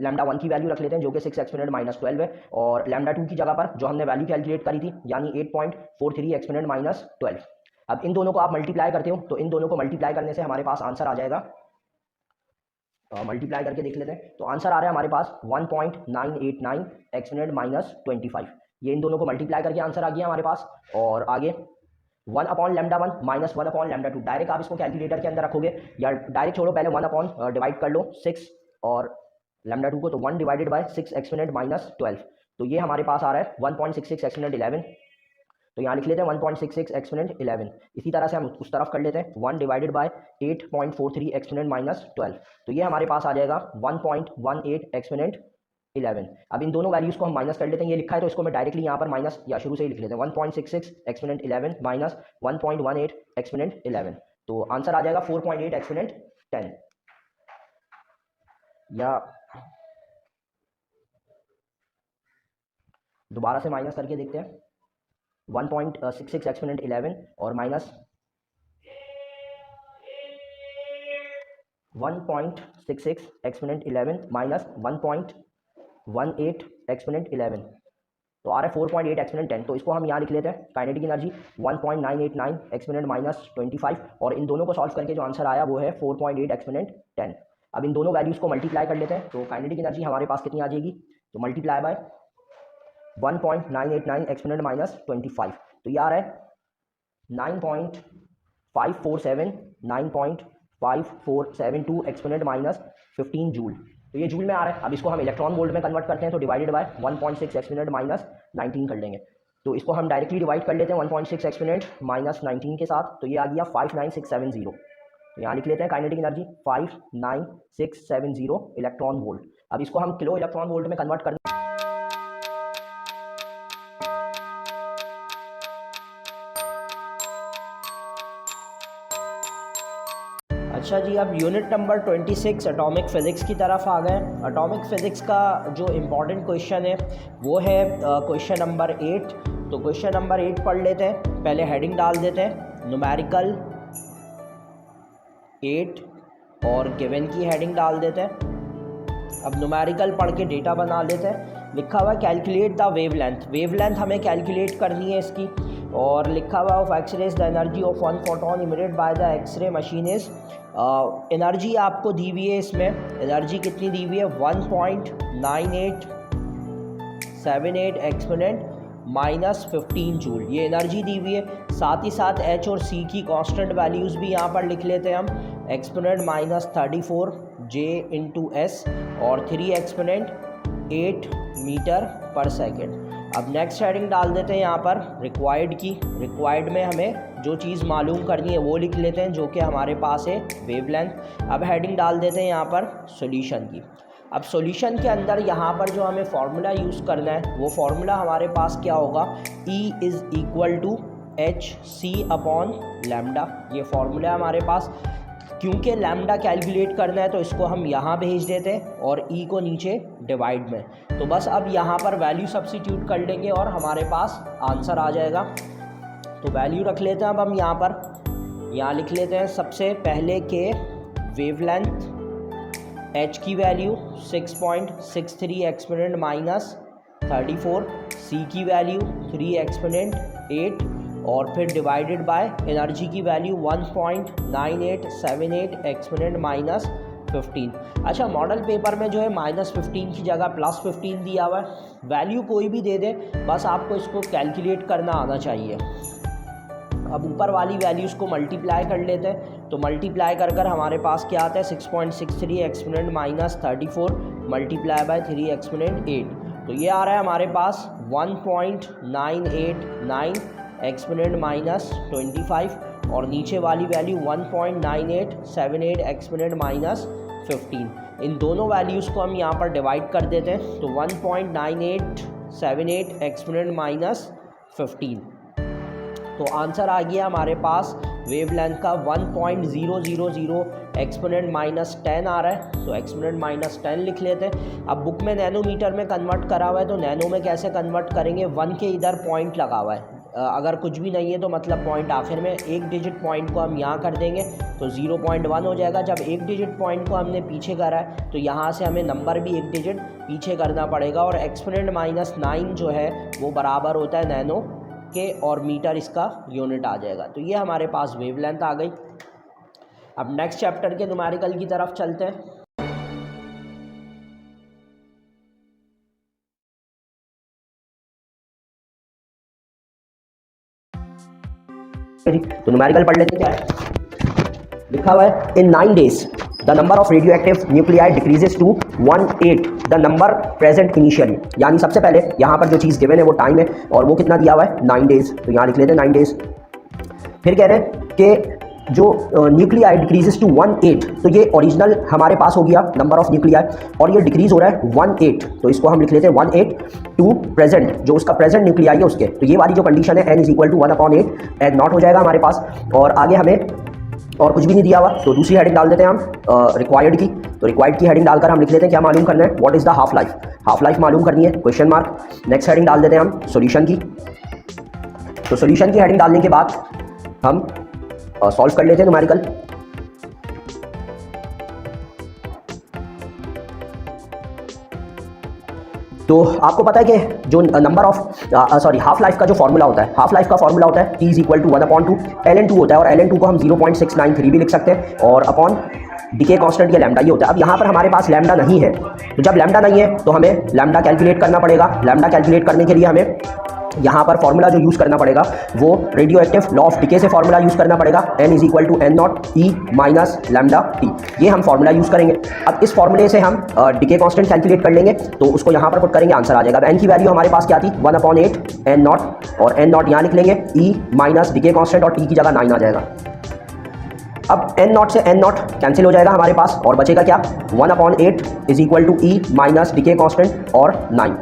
λ1 की वैल्यू रख लेते हैं जो कि 6 एक्सपोनेंट माइनस 12 है और λ2 की जगह पर जो हमने वैल्यू कैलकुलेट करी थी यानी 8.43 एक्सपोनेंट माइनस 12। अब इन दोनों को आप मल्टीप्लाई करते हो तो इन दोनों को मल्टीप्लाई करने से हमारे पास आंसर आ जाएगा, मल्टीप्लाई करके देख लेते हैं। तो आंसर आ रहा है हमारे पास 1.989 एक्सपोनेंट माइनस 25। ये इन दोनों को मल्टीप्लाई करके आंसर आ गया हमारे पास। और आगे 1/λ1 माइनस 1/λ2, डायरेक्ट आप इसको कैलकुलेटर के अंदर रखोगे या डायरेक्ट छोड़ो, पहले 1 डिवाइड कर लो 6 और λ2 को, तो 1 डिवाइडेड बाय 6 एक्सपोनेंट माइनस 12, तो ये हमारे पास आ रहा है 1.66 एक्सपोनेंट 11। तो यहाँ लिख लेते हैं 1.66 एक्सपोनेंट 11। इसी तरह से हम उस तरफ कर लेते हैं 1 डिवाइडेड बाय 8.43 एक्सपोनेंट माइनस 12, तो ये हमारे पास आ जाएगा 1.18 एक्सपोनेंट 11। अब इन दोनों वैल्यूज़ को हम माइनस कर लेते हैं, ये लिखा है तो इसको मैं डायरेक्टली यहाँ पर माइनस या शुरू से ही लिख लेते हैं 1.66 एक्सपोनेंट 11 माइनस 1.18 एक्सपोनेंट 11, तो आंसर आ जाएगा 4.8 एक्सपोनेंट 10। या दोबारा से माइनस करके देखते हैं 1.66 एक्सपोनेंट 11 और माइनस 1.66 एक्सपोनेंट 11 माइनस 1.18 एक्सपोनेंट 11, तो आ रहा है 4.8 एक्सपोनेंट 10। तो इसको हम यहाँ लिख लेते हैं काइनेटिक एनर्जी 1.989 एक्सपोनेंट माइनस 25 और इन दोनों को सॉल्व करके जो आंसर आया वो है 4.8 एक्सपोनेंट 10। अब इन दोनों वैल्यूज़ को मल्टीप्लाई कर लेते हैं, तो काइनेटिक एनर्जी हमारे पास कितनी आ जाएगी, तो मल्टीप्लाई बाय 1.989 एक्सपोनेंट माइनस 25, तो ये आ रहा है 9.5472 एक्सपोनेंट माइनस 15 जूल, तो ये जूल में आ रहा है। अब इसको हम इलेक्ट्रॉन वोल्ट में कन्वर्ट करते हैं, तो डिवाइडेड बाय 1.6 एक्सपोनेंट माइनस 19 कर लेंगे। तो इसको हम डायरेक्टली डिवाइड कर लेते हैं 1.6 एक्सपोनेंट माइनस 19 के साथ, तो ये आ गया 59670। तो यहाँ लिख लेते हैं काइनेटिक एनर्जी 59670 इलेक्ट्रॉन वोल्ट। अब इसको हम किलो इलेक्ट्रॉन वोल्ट में कन्वर्ट करते हैं। अच्छा जी, अब यूनिट नंबर 26 एटॉमिक फ़िज़िक्स की तरफ आ गए। एटॉमिक फ़िज़िक्स का जो इम्पॉर्टेंट क्वेश्चन है वो है क्वेश्चन नंबर 8। तो क्वेश्चन नंबर 8 पढ़ लेते हैं, पहले हेडिंग डाल देते हैं न्यूमेरिकल 8 और गिवन की हेडिंग डाल देते हैं। अब न्यूमेरिकल पढ़ के डेटा बना लेते हैं। लिखा हुआ है कैलकुलेट द वेवलेंथ, वेवलेंथ हमें कैलकुलेट करनी है इसकी, और लिखा हुआ of X-rays the energy of one photon emitted by the X-ray machine is, energy आपको दी हुई है, इसमें एनर्जी कितनी दी हुई है 1.9878 एक्सपोनेंट माइनस 15 जूल, ये एनर्जी दी हुई है। साथ ही साथ एच और सी की कांस्टेंट वैल्यूज़ भी यहाँ पर लिख लेते हैं हम, exponent minus 34 J into S और 3 एक्सपोनेंट 8 मीटर पर सेकेंड। अब नेक्स्ट हेडिंग डाल देते हैं यहाँ पर रिक्वायर्ड की, रिक्वायर्ड में हमें जो चीज़ मालूम करनी है वो लिख लेते हैं जो कि हमारे पास है वेवलेंथ। अब हेडिंग डाल देते हैं यहाँ पर सॉल्यूशन की। अब सॉल्यूशन के अंदर यहाँ पर जो हमें फार्मूला यूज़ करना है वो फार्मूला हमारे पास क्या होगा, E is equal to H C upon lambda, ये फार्मूला है हमारे पास। क्योंकि लैम्डा कैलकुलेट करना है तो इसको हम यहाँ भेज देते हैं और ई को नीचे डिवाइड में, तो बस अब यहाँ पर वैल्यू सब्स्टिट्यूट कर लेंगे और हमारे पास आंसर आ जाएगा। तो वैल्यू रख लेते हैं अब हम यहाँ पर, यहाँ लिख लेते हैं सबसे पहले के वेवलेंथ एच की वैल्यू 6.63 एक्सपोनेंट माइनस 34, सी की वैल्यू 3 एक्सपोनेंट 8 और फिर डिवाइडेड बाय एनर्जी की वैल्यू 1.9878 एक्सपोनेंट माइनस 15। अच्छा, मॉडल पेपर में जो है -15 की जगह +15 दिया हुआ है, वैल्यू कोई भी दे दे, बस आपको इसको कैलकुलेट करना आना चाहिए। अब ऊपर वाली वैल्यूज़ को मल्टीप्लाई कर लेते हैं, तो मल्टीप्लाई कर कर हमारे पास क्या आता है 6.63 exponent minus 34 multiply by 3 exponent 8, तो ये आ रहा है हमारे पास 1.989 एक्सपोनेंट माइनस 25 और नीचे वाली वैल्यू 1.9878 एक्सपोनेंट माइनस 15। इन दोनों वैल्यूज़ को हम यहाँ पर डिवाइड कर देते हैं, तो 1.9878 एक्सपोनेंट माइनस 15। तो आंसर आ गया हमारे पास वेवलेंथ का 1.000 एक्सपोनेंट माइनस 10 आ रहा है। तो एक्सपोनेंट माइनस 10 लिख लेते हैं। अब बुक में नैनोमीटर में कन्वर्ट करा हुआ है, तो नैनो में कैसे कन्वर्ट करेंगे, 1 के इधर पॉइंट लगा हुआ है, अगर कुछ भी नहीं है तो मतलब पॉइंट आखिर में, एक डिजिट पॉइंट को हम यहाँ कर देंगे तो 0.1 हो जाएगा। जब एक डिजिट पॉइंट को हमने पीछे करा है तो यहाँ से हमें नंबर भी एक डिजिट पीछे करना पड़ेगा, और एक्सपोनेंट माइनस 9 जो है वो बराबर होता है नैनो के, और मीटर इसका यूनिट आ जाएगा। तो ये हमारे पास वेवलेंथ आ गई। अब नेक्स्ट चैप्टर के न्यूमेरिकल की तरफ चलते हैं। तो न्यूमेरिकल पढ़ लेते क्या है, लिखा हुआ है in 9 days the number of radio active nuclei decreases to 1/8 the number present initially. यानी सबसे पहले यहाँ पर जो चीज़ गिवन है वो टाइम है, और वो कितना दिया हुआ है 9 days, तो यहाँ लिख लेते हैं 9 days। फिर कह रहे हैं कि जो न्यूक्लियाई डिक्रीजेस टू 1/8, तो ये ओरिजिनल हमारे पास हो गया नंबर ऑफ न्यूक्लियाई, और ये डिक्रीज हो रहा है 1/8, तो इसको हम लिख लेते हैं 1/8 टू प्रेजेंट, जो उसका प्रेजेंट न्यूक्लियाई है उसके। तो ये वाली जो कंडीशन है n = 1/8 एन नॉट हो जाएगा हमारे पास। और आगे हमें और कुछ भी नहीं दिया हुआ, तो दूसरी हेडिंग डाल देते हैं हम रिक्वायर्ड की। तो रिक्वायर्ड की हेडिंग डालकर हम लिख लेते हैं क्या मालूम करना है, what is the half life, half life मालूम करनी है, क्वेश्चन मार्क। नेक्स्ट हेडिंग डाल देते हैं हम सॉल्यूशन की। तो सॉल्यूशन की हेडिंग डालने के बाद हम सॉल्व कर लेते हैं न्यूमेरिकल। तो आपको पता है कि जो नंबर ऑफ हाफ लाइफ का जो फॉर्मूला होता है, हाफ लाइफ का फॉर्मूला होता है T = 1/2 ln2 होता है, और ln2 को हम 0.693 भी लिख सकते हैं, और अपॉन डीके कांस्टेंट या लैम्डा ये होता है। अब यहाँ पर हमारे पास लैम्डा नहीं है, तो जब लैम्डा नहीं है तो हमें लैम्डा कैलकुलेट करना पड़ेगा। लैम्डा कैलकुलेट करने के लिए हमें यहाँ पर फॉर्मूला जो यूज़ करना पड़ेगा वो radio active law of decay से फॉर्मूला यूज़ करना पड़ेगा, n = n0 E - λT, ये हम फॉर्मूला यूज़ करेंगे। अब इस फॉर्मूले से हम डिके कांस्टेंट कैलकुलेट कर लेंगे, तो उसको यहाँ पर पुट करेंगे, आंसर आ जाएगा। अब n की वैल्यू हमारे पास क्या थी 1/8 n0, और n0 यहाँ लिख लेंगे E - डिके कांस्टेंट, और t की जगह 9 आ जाएगा। अब n0 से n0 कैंसिल हो जाएगा हमारे पास, और बचेगा क्या 1/8 = E - डिके कांस्टेंट और 9।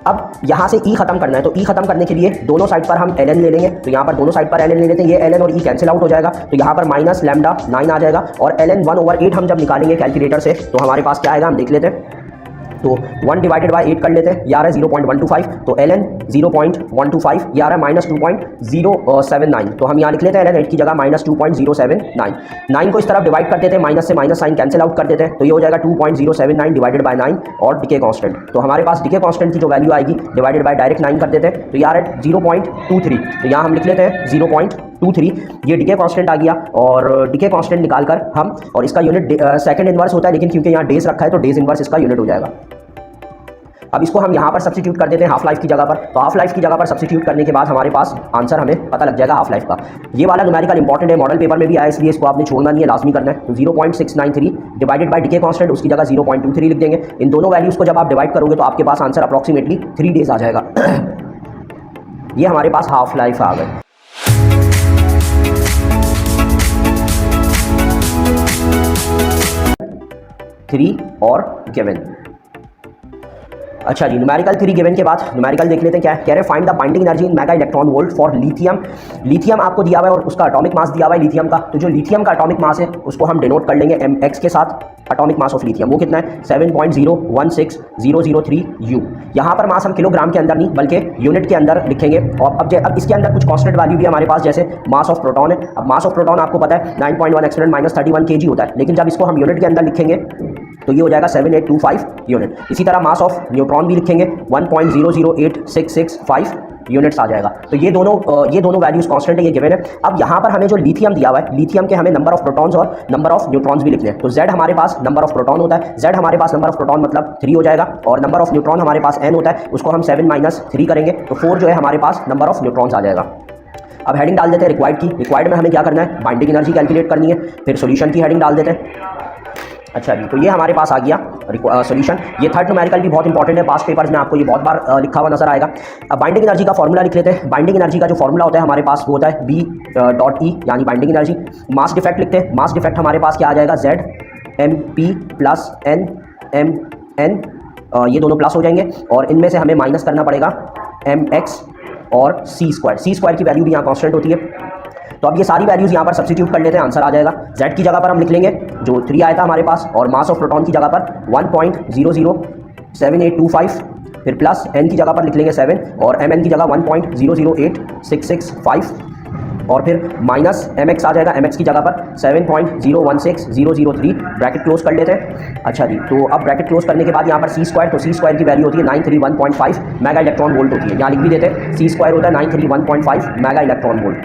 अब यहाँ से E खत्म करना है, तो E खत्म करने के लिए दोनों साइड पर हम ln ले लेंगे, तो यहाँ पर दोनों साइड पर ln ले लेते हैं, ये ln और E कैंसिल आउट हो जाएगा, तो यहाँ पर माइनस लैम्डा 9 आ जाएगा, और ln 1/8 हम जब निकालेंगे कैलकुलेटर से तो हमारे पास क्या आएगा हम देख लेते हैं। तो 1/8 कर लेते हैं, ये आ रहा है 0.125, तो ln 0.125, ये आ रहा है -2.079, तो हम यहाँ लिख लेते हैं ln 8 की जगह -2.079। 9 को इस तरफ डिवाइड कर देते हैं, माइनस से माइनस साइन कैंसिल आउट कर देते हैं, तो ये हो जाएगा 2.079 डिवाइडेड बाय 9 और डिके कांस्टेंट। तो हमारे पास डिके कांस्टेंट की जो वैल्यू आएगी डिवाइडेड बाय डायरेक्ट 9 कर देते हैं, तो ये आ रहा है 0.23, तो यहाँ हम लिख लेते हैं 0.23, ये डिके कांस्टेंट आ गया। और डिके कांस्टेंट निकालकर हम, और इसका यूनिट सेकंड इनवर्स होता है, लेकिन क्योंकि यहाँ डेज रखा है तो डेज इनवर्स इसका यूनिट हो जाएगा। अब इसको हम यहाँ पर सब्स्टिट्यूट कर देते हैं हाफ लाइफ की जगह पर, तो हाफ लाइफ की जगह पर सब्स्टिट्यूट करने के बाद हमारे पास आंसर हमें पता लग जाएगा हाफ लाइफ का। ये वाला न्यूमेरिकल इंपॉर्टेंट है, मॉडल पेपर में भी आया, इसलिए इसको आपने छोड़ना नहीं है, लाजमी करना है। तो 0.693 डिवाइडेड बाय डिके कांस्टेंट, उसकी जगह 0.23 लिख देंगे। इन दोनों वैल्यूज़ को जब आप डिवाइड करोगे तो आपके पास आंसर अप्रॉक्सीमेटली 3 days आ जाएगा। ये हमारे पास हाफ लाइफ आ गई। थ्री और गिवन। अच्छा जी, न्यूमेरिकल 3 गिवन के बाद न्यूमेरिकल देख लेते हैं क्या है। कह रहे find the binding energy in mega electron volt for lithium. Lithium आपको दिया हुआ है और उसका एटॉमिक मास दिया हुआ है लिथियम का, तो जो लिथियम का एटॉमिक मास है उसको हम डिनोट कर लेंगे mx के साथ। एटॉमिक मास ऑफ लिथियम वो कितना है 7.016003 U। यहाँ पर मास हम किलोग्राम के अंदर नहीं बल्कि यूनिट के अंदर लिखेंगे। और अब इसके अंदर कुछ कांस्टेंट वैल्यू भी हमारे पास, जैसे मास ऑफ प्रोटॉन है। अब मास ऑफ प्रोटॉन आपको पता है 9.1 एक्सपोनेंट -31 kg होता है, लेकिन जब इसको हम यूनिट के अंदर लिखेंगे तो ये हो जाएगा 7825 यूनिट। इसी तरह मास ऑफ न्यूट्रॉन भी लिखेंगे 1.008665 यूनिट्स आ जाएगा। तो ये दोनों वैल्यूज कांस्टेंट है, ये गिवन है। अब यहाँ पर हमें जो लिथियम दिया हुआ है, लिथियम के हमें नंबर ऑफ प्रोटॉन्स और नंबर ऑफ न्यूट्रॉन्स भी लिखने हैं। तो Z हमारे पास नंबर ऑफ प्रोटॉन होता है, Z हमारे पास नंबर ऑफ प्रोटॉन मतलब 3 हो जाएगा, और नंबर ऑफ न्यूट्रॉन हमारे पास n होता है, उसको हम 7 - 3 करेंगे तो 4 जो है हमारे पास नंबर ऑफ न्यूट्रॉन्स आ जाएगा। अब हेडिंग डाल देते हैं रिक्वायर्ड की। रिक्वायर्ड में हमें क्या करना है, बाइंडिंग एनर्जी कैलकुलेट करनी है। फिर सोल्यूशन की हेडिंग डाल देते हैं। अच्छा जी, तो ये हमारे पास आ गया सोल्यूशन। ये थर्ड न्यूमेरिकल भी बहुत इंपॉर्टेंट है, पास्ट पेपर्स में आपको ये बहुत बार लिखा हुआ नजर आएगा। अब बाइंडिंग एनर्जी का फॉर्मूला लिख लेते हैं। बाइंडिंग एनर्जी का जो फॉर्मूला होता है हमारे पास वो होता है B.E यानी बाइंडिंग एनर्जी। मास डिफेक्ट लिखते हैं। मास डिफेक्ट हमारे पास क्या आ जाएगा, ZMP प्लस NMN, ये दोनों प्लस हो जाएंगे और इनमें से हमें माइनस करना पड़ेगा MX और C स्क्वायर की वैल्यू भी यहाँ कॉन्स्टेंट होती है। तो अब ये सारी वैल्यूज़ यहाँ पर सब्स्टिट्यूट कर लेते हैं, आंसर आ जाएगा। Z की जगह पर हम लिख लेंगे जो 3 आया था हमारे पास, और मास ऑफ प्रोटॉन की जगह पर 1.007825, फिर प्लस N की जगह पर लिख लेंगे 7 और MN की जगह 1.008665 और फिर माइनस MX आ जाएगा, MX की जगह पर 7.016003, ब्रैकेट क्लोज कर लेते हैं। अच्छा जी, तो अब ब्रैकेट क्लोज करने के बाद यहाँ पर C स्क्वायर, तो C स्क्वायर की वैल्यू होती है 931.5 मेगा इलेक्ट्रॉन वोल्ट होती है। यहाँ लिख भी देते हैं C स्क्वायर होता है 931.5 मेगा इलेक्ट्रॉन वोल्ट।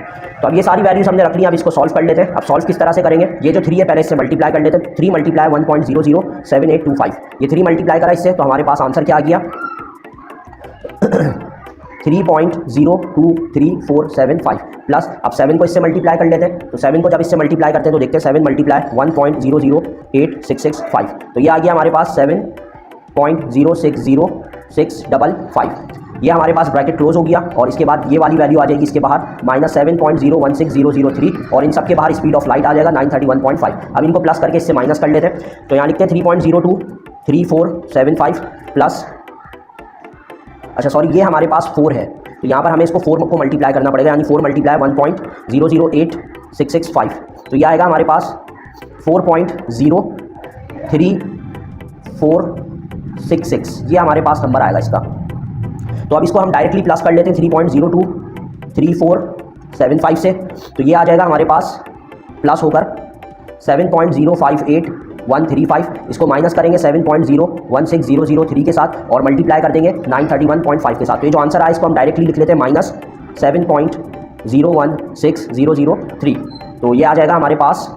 तो अब ये सारी वैल्यूज हमने रख ली, अब इसको सॉल्व कर लेते हैं। अब सॉल्व किस तरह से करेंगे, ये जो 3 है पहले इससे मल्टीप्लाई कर लेते हैं। 3 मल्टीप्लाई 1.007825, ये 3 मल्टीप्लाई करा इससे, तो हमारे पास आंसर क्या आ गया 3.023475 प्लस, अब 7 को इससे मल्टीप्लाई कर लेते हैं। तो 7 को जब इससे मल्टीप्लाई करते हैं तो देखते हैं 7 मल्टीप्लाई 1.008665, तो ये आ गया हमारे पास 7.060655। ये हमारे पास ब्रैकेट क्लोज हो गया और इसके बाद ये वाली वैल्यू आ जाएगी इसके बाहर -7.016003 और इन सब के बाहर स्पीड ऑफ लाइट आ जाएगा 931.5। अब इनको प्लस करके इससे माइनस कर लेते हैं, तो यहाँ लिखते हैं 3.023475 प्लस, अच्छा सॉरी ये हमारे पास 4 है, तो यहाँ पर हमें इसको 4 को मल्टीप्लाई करना पड़ेगा, यानी 4 मल्टीप्लाई 1.008665, तो ये आएगा हमारे पास 4.03466, ये हमारे पास नंबर आएगा इसका। तो अब इसको हम डायरेक्टली प्लस कर लेते हैं 3.023475 से, तो ये आ जाएगा हमारे पास प्लस होकर 7.058135, इसको माइनस करेंगे 7.016003 के साथ और मल्टीप्लाई कर देंगे 931.5 के साथ। तो ये जो आंसर आया इसको हम डायरेक्टली लिख लेते हैं -7.016003, तो ये आ जाएगा हमारे पास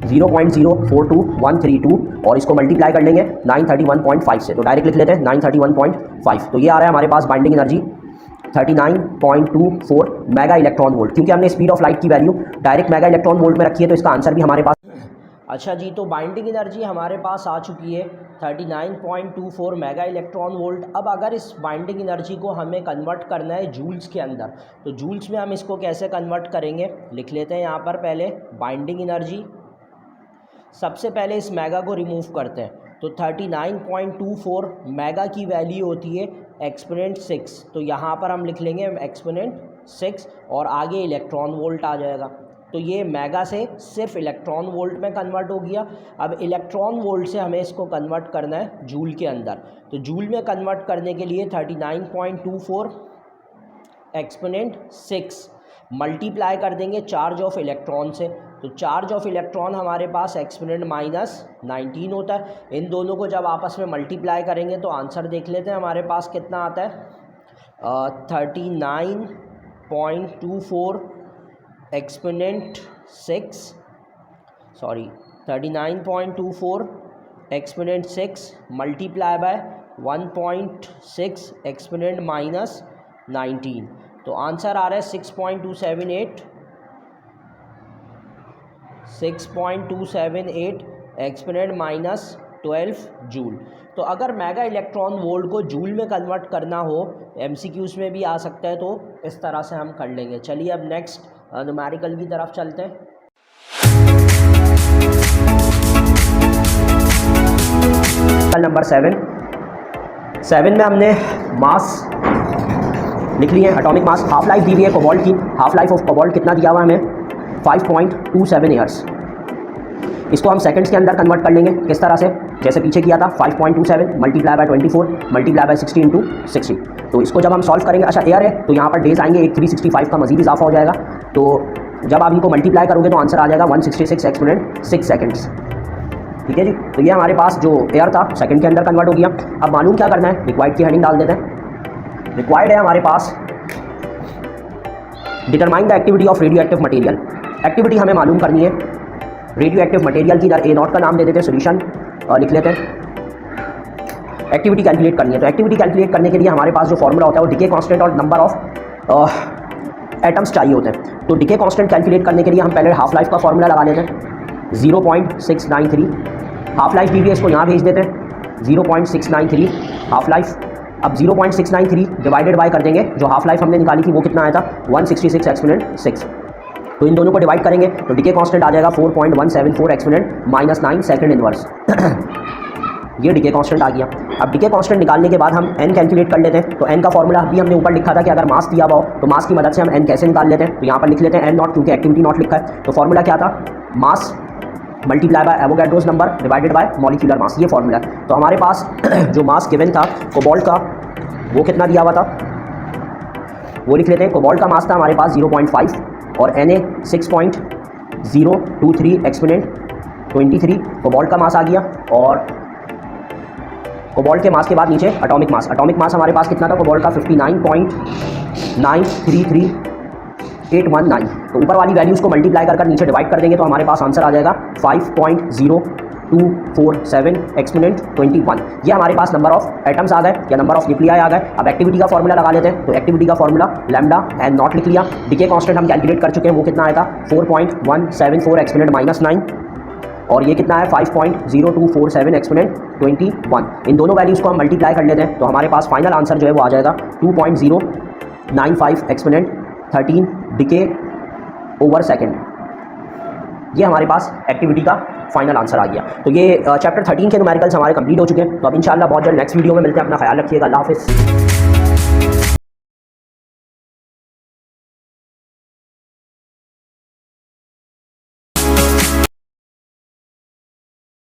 0.042132 और इसको मल्टीप्लाई कर लेंगे 931.5 से, तो डायरेक्ट लिख लेते हैं 931.5। तो ये आ रहा है हमारे पास binding energy 39.24 mega electron volt. क्योंकि हमने स्पीड ऑफ लाइट की value direct mega electron volt में रखी है तो इसका आंसर भी हमारे पास। अच्छा जी, तो बाइंडिंग एनर्जी हमारे पास आ चुकी है 39.24 मेगा इलेक्ट्रॉन वोल्ट। अब अगर इस बाइंडिंग एनर्जी को हमें कन्वर्ट करना है जूल्स के अंदर, तो जूल्स में हम इसको कैसे कन्वर्ट करेंगे, लिख लेते हैं यहाँ पर पहले बाइंडिंग एनर्जी। सबसे पहले इस मेगा को रिमूव करते हैं, तो 39.24 मेगा की वैल्यू होती है एक्सपोनेंट 6, तो यहाँ पर हम लिख लेंगे एक्सपोनेंट 6 और आगे इलेक्ट्रॉन वोल्ट आ जाएगा। तो ये मेगा से सिर्फ इलेक्ट्रॉन वोल्ट में कन्वर्ट हो गया। अब इलेक्ट्रॉन वोल्ट से हमें इसको कन्वर्ट करना है जूल के अंदर, तो जूल में कन्वर्ट करने के लिए 39.24 एक्सपोनेंट 6 मल्टीप्लाई कर देंगे चार्ज ऑफ इलेक्ट्रॉन से, तो चार्ज ऑफ इलेक्ट्रॉन हमारे पास एक्सपोनेंट -19 होता है। इन दोनों को जब आपस में मल्टीप्लाई करेंगे तो आंसर देख लेते हैं हमारे पास कितना आता है 39.24 एक्सपोनेंट 6 मल्टीप्लाई बाय 1.6 एक्सपोनेंट -19, तो आंसर आ रहा है 6.278 एक्सपोनेंट -12 जूल। तो अगर मेगा इलेक्ट्रॉन वोल्ट को जूल में कन्वर्ट करना हो, MCQs में भी आ सकता है, तो इस तरह से हम कर लेंगे। चलिए अब नेक्स्ट न्यूमेरिकल की तरफ चलते हैं। नंबर 7 में हमने मास लिख लिए, एटॉमिक मास। हाफ लाइफ दी हुई है कोबाल्ट की, हाफ लाइफ ऑफ कोबाल्ट कितना दिया हुआ है हमें 5.27 ईयर्स। इसको हम सेकंड्स के अंदर कन्वर्ट कर लेंगे, किस तरह से, जैसे पीछे किया था 5.27 मल्टीप्लाई बाय 24 मल्टीप्लाई बाय 60 × 60। तो इसको जब हम सॉल्व करेंगे, अच्छा एयर है तो यहाँ पर डेज आएंगे, एक 365 का मजीद इजाफा हो जाएगा, तो जब आप इनको मल्टीप्लाई करोगे तो आंसर आ जाएगा 166 एक्सपोनेंट 6 सेकेंड्स। ठीक है जी, तो ये हमारे पास जो एयर था सेकंड के अंदर कन्वर्ट हो गया। अब मालूम क्या करना है, रिक्वायर्ड की हेडिंग डाल देते हैं। रिक्वायर्ड है हमारे पास determine the activity of radio active material. Activity हमें मालूम करनी है रेडियो एक्टिव मटेरियल की, इधर A0 का नाम दे देते हैं, सोल्यूशन लिख लेते हैं। एक्टिविटी कैलकुलेट करनी है, तो एक्टिविटी कैलकुलेट करने के लिए हमारे पास जो फॉर्मूला होता है वो डिके कांस्टेंट और नंबर ऑफ एटम्स चाहिए होते हैं। तो डिके कांस्टेंट कैलकुलेट करने के लिए हम पहले हाफ लाइफ का फॉर्मूला लगा लेते हैं 0.693 हाफ लाइफ BBS को यहाँ भेज देते हैं 0.693 हाफ लाइफ। अब 0.693 डिवाइडेड बाय कर देंगे, जो हाफ लाइफ हमने निकाली थी वो कितना आया था 166 एक्सपोनेंट 6। तो इन दोनों को डिवाइड करेंगे तो डीके कांस्टेंट आ जाएगा 4.174 एक्सपोनेंट -9 सेकंड इनवर्स। ये डीके कांस्टेंट आ गया। अब डीके कांस्टेंट निकालने के बाद हम n कैलकुलेट कर लेते हैं। तो n का फॉर्मूला भी हमने ऊपर लिखा था कि अगर मास दिया हुआ हो तो मास की मदद से हम n कैसे निकाल लेते हैं। तो यहाँ पर लिख लेते हैं n नॉट, क्योंकि एक्टिविटी नॉट लिखा है। तो फॉर्मूला क्या था, मास multiply by Avogadro's number divided by molecular mass, ये फॉर्मूला। तो हमारे पास जो मास गिवन था कोबाल्ट का, वो कितना दिया हुआ था वो लिख लेते हैं। कोबाल्ट का मास था हमारे पास 0.5 और Na 6.023 एक्सपोनेंट 23 कोबाल्ट का मास आ गया। और कोबाल्ट के मास के बाद नीचे एटॉमिक मास। एटॉमिक मास हमारे पास कितना था कोबाल्ट का 59.933819। तो ऊपर वाली वैल्यूज़ को मल्टीप्लाई कर नीचे डिवाइड कर देंगे तो हमारे पास आंसर आ जाएगा 5.0247 एक्सपोनेंट 21। ये हमारे पास नंबर ऑफ एटम्स आ गए या नंबर ऑफ न्यूक्लियाई आ गए। अब एक्टिविटी का फॉर्मूला लगा लेते हैं। तो एक्टिविटी का फॉर्मूला लैम्डा एन नॉट लिख लिया। डीके कांस्टेंट हम कैलकुलेट कर चुके हैं, वो कितना आया था 4.174 एक्सपोनेंट -9 और ये कितना है 5.0247 एक्सपोनेंट 21। इन दोनों वैल्यूज़ को हम मल्टीप्लाई कर लेते हैं तो हमारे पास फाइनल आंसर जो है वो आ जाएगा 2.095 एक्सपोनेंट 13 डीके ओवर सेकेंड। ये हमारे पास एक्टिविटी का फाइनल आंसर आ गया। तो ये चैप्टर 13 के न्यूमेरिकल्स हमारे कंप्लीट हो चुके हैं। तो अब इंशाल्लाह बहुत जल्द नेक्स्ट वीडियो में मिलते हैं। अपना ख्याल रखिएगा। अल्लाह हाफिज़।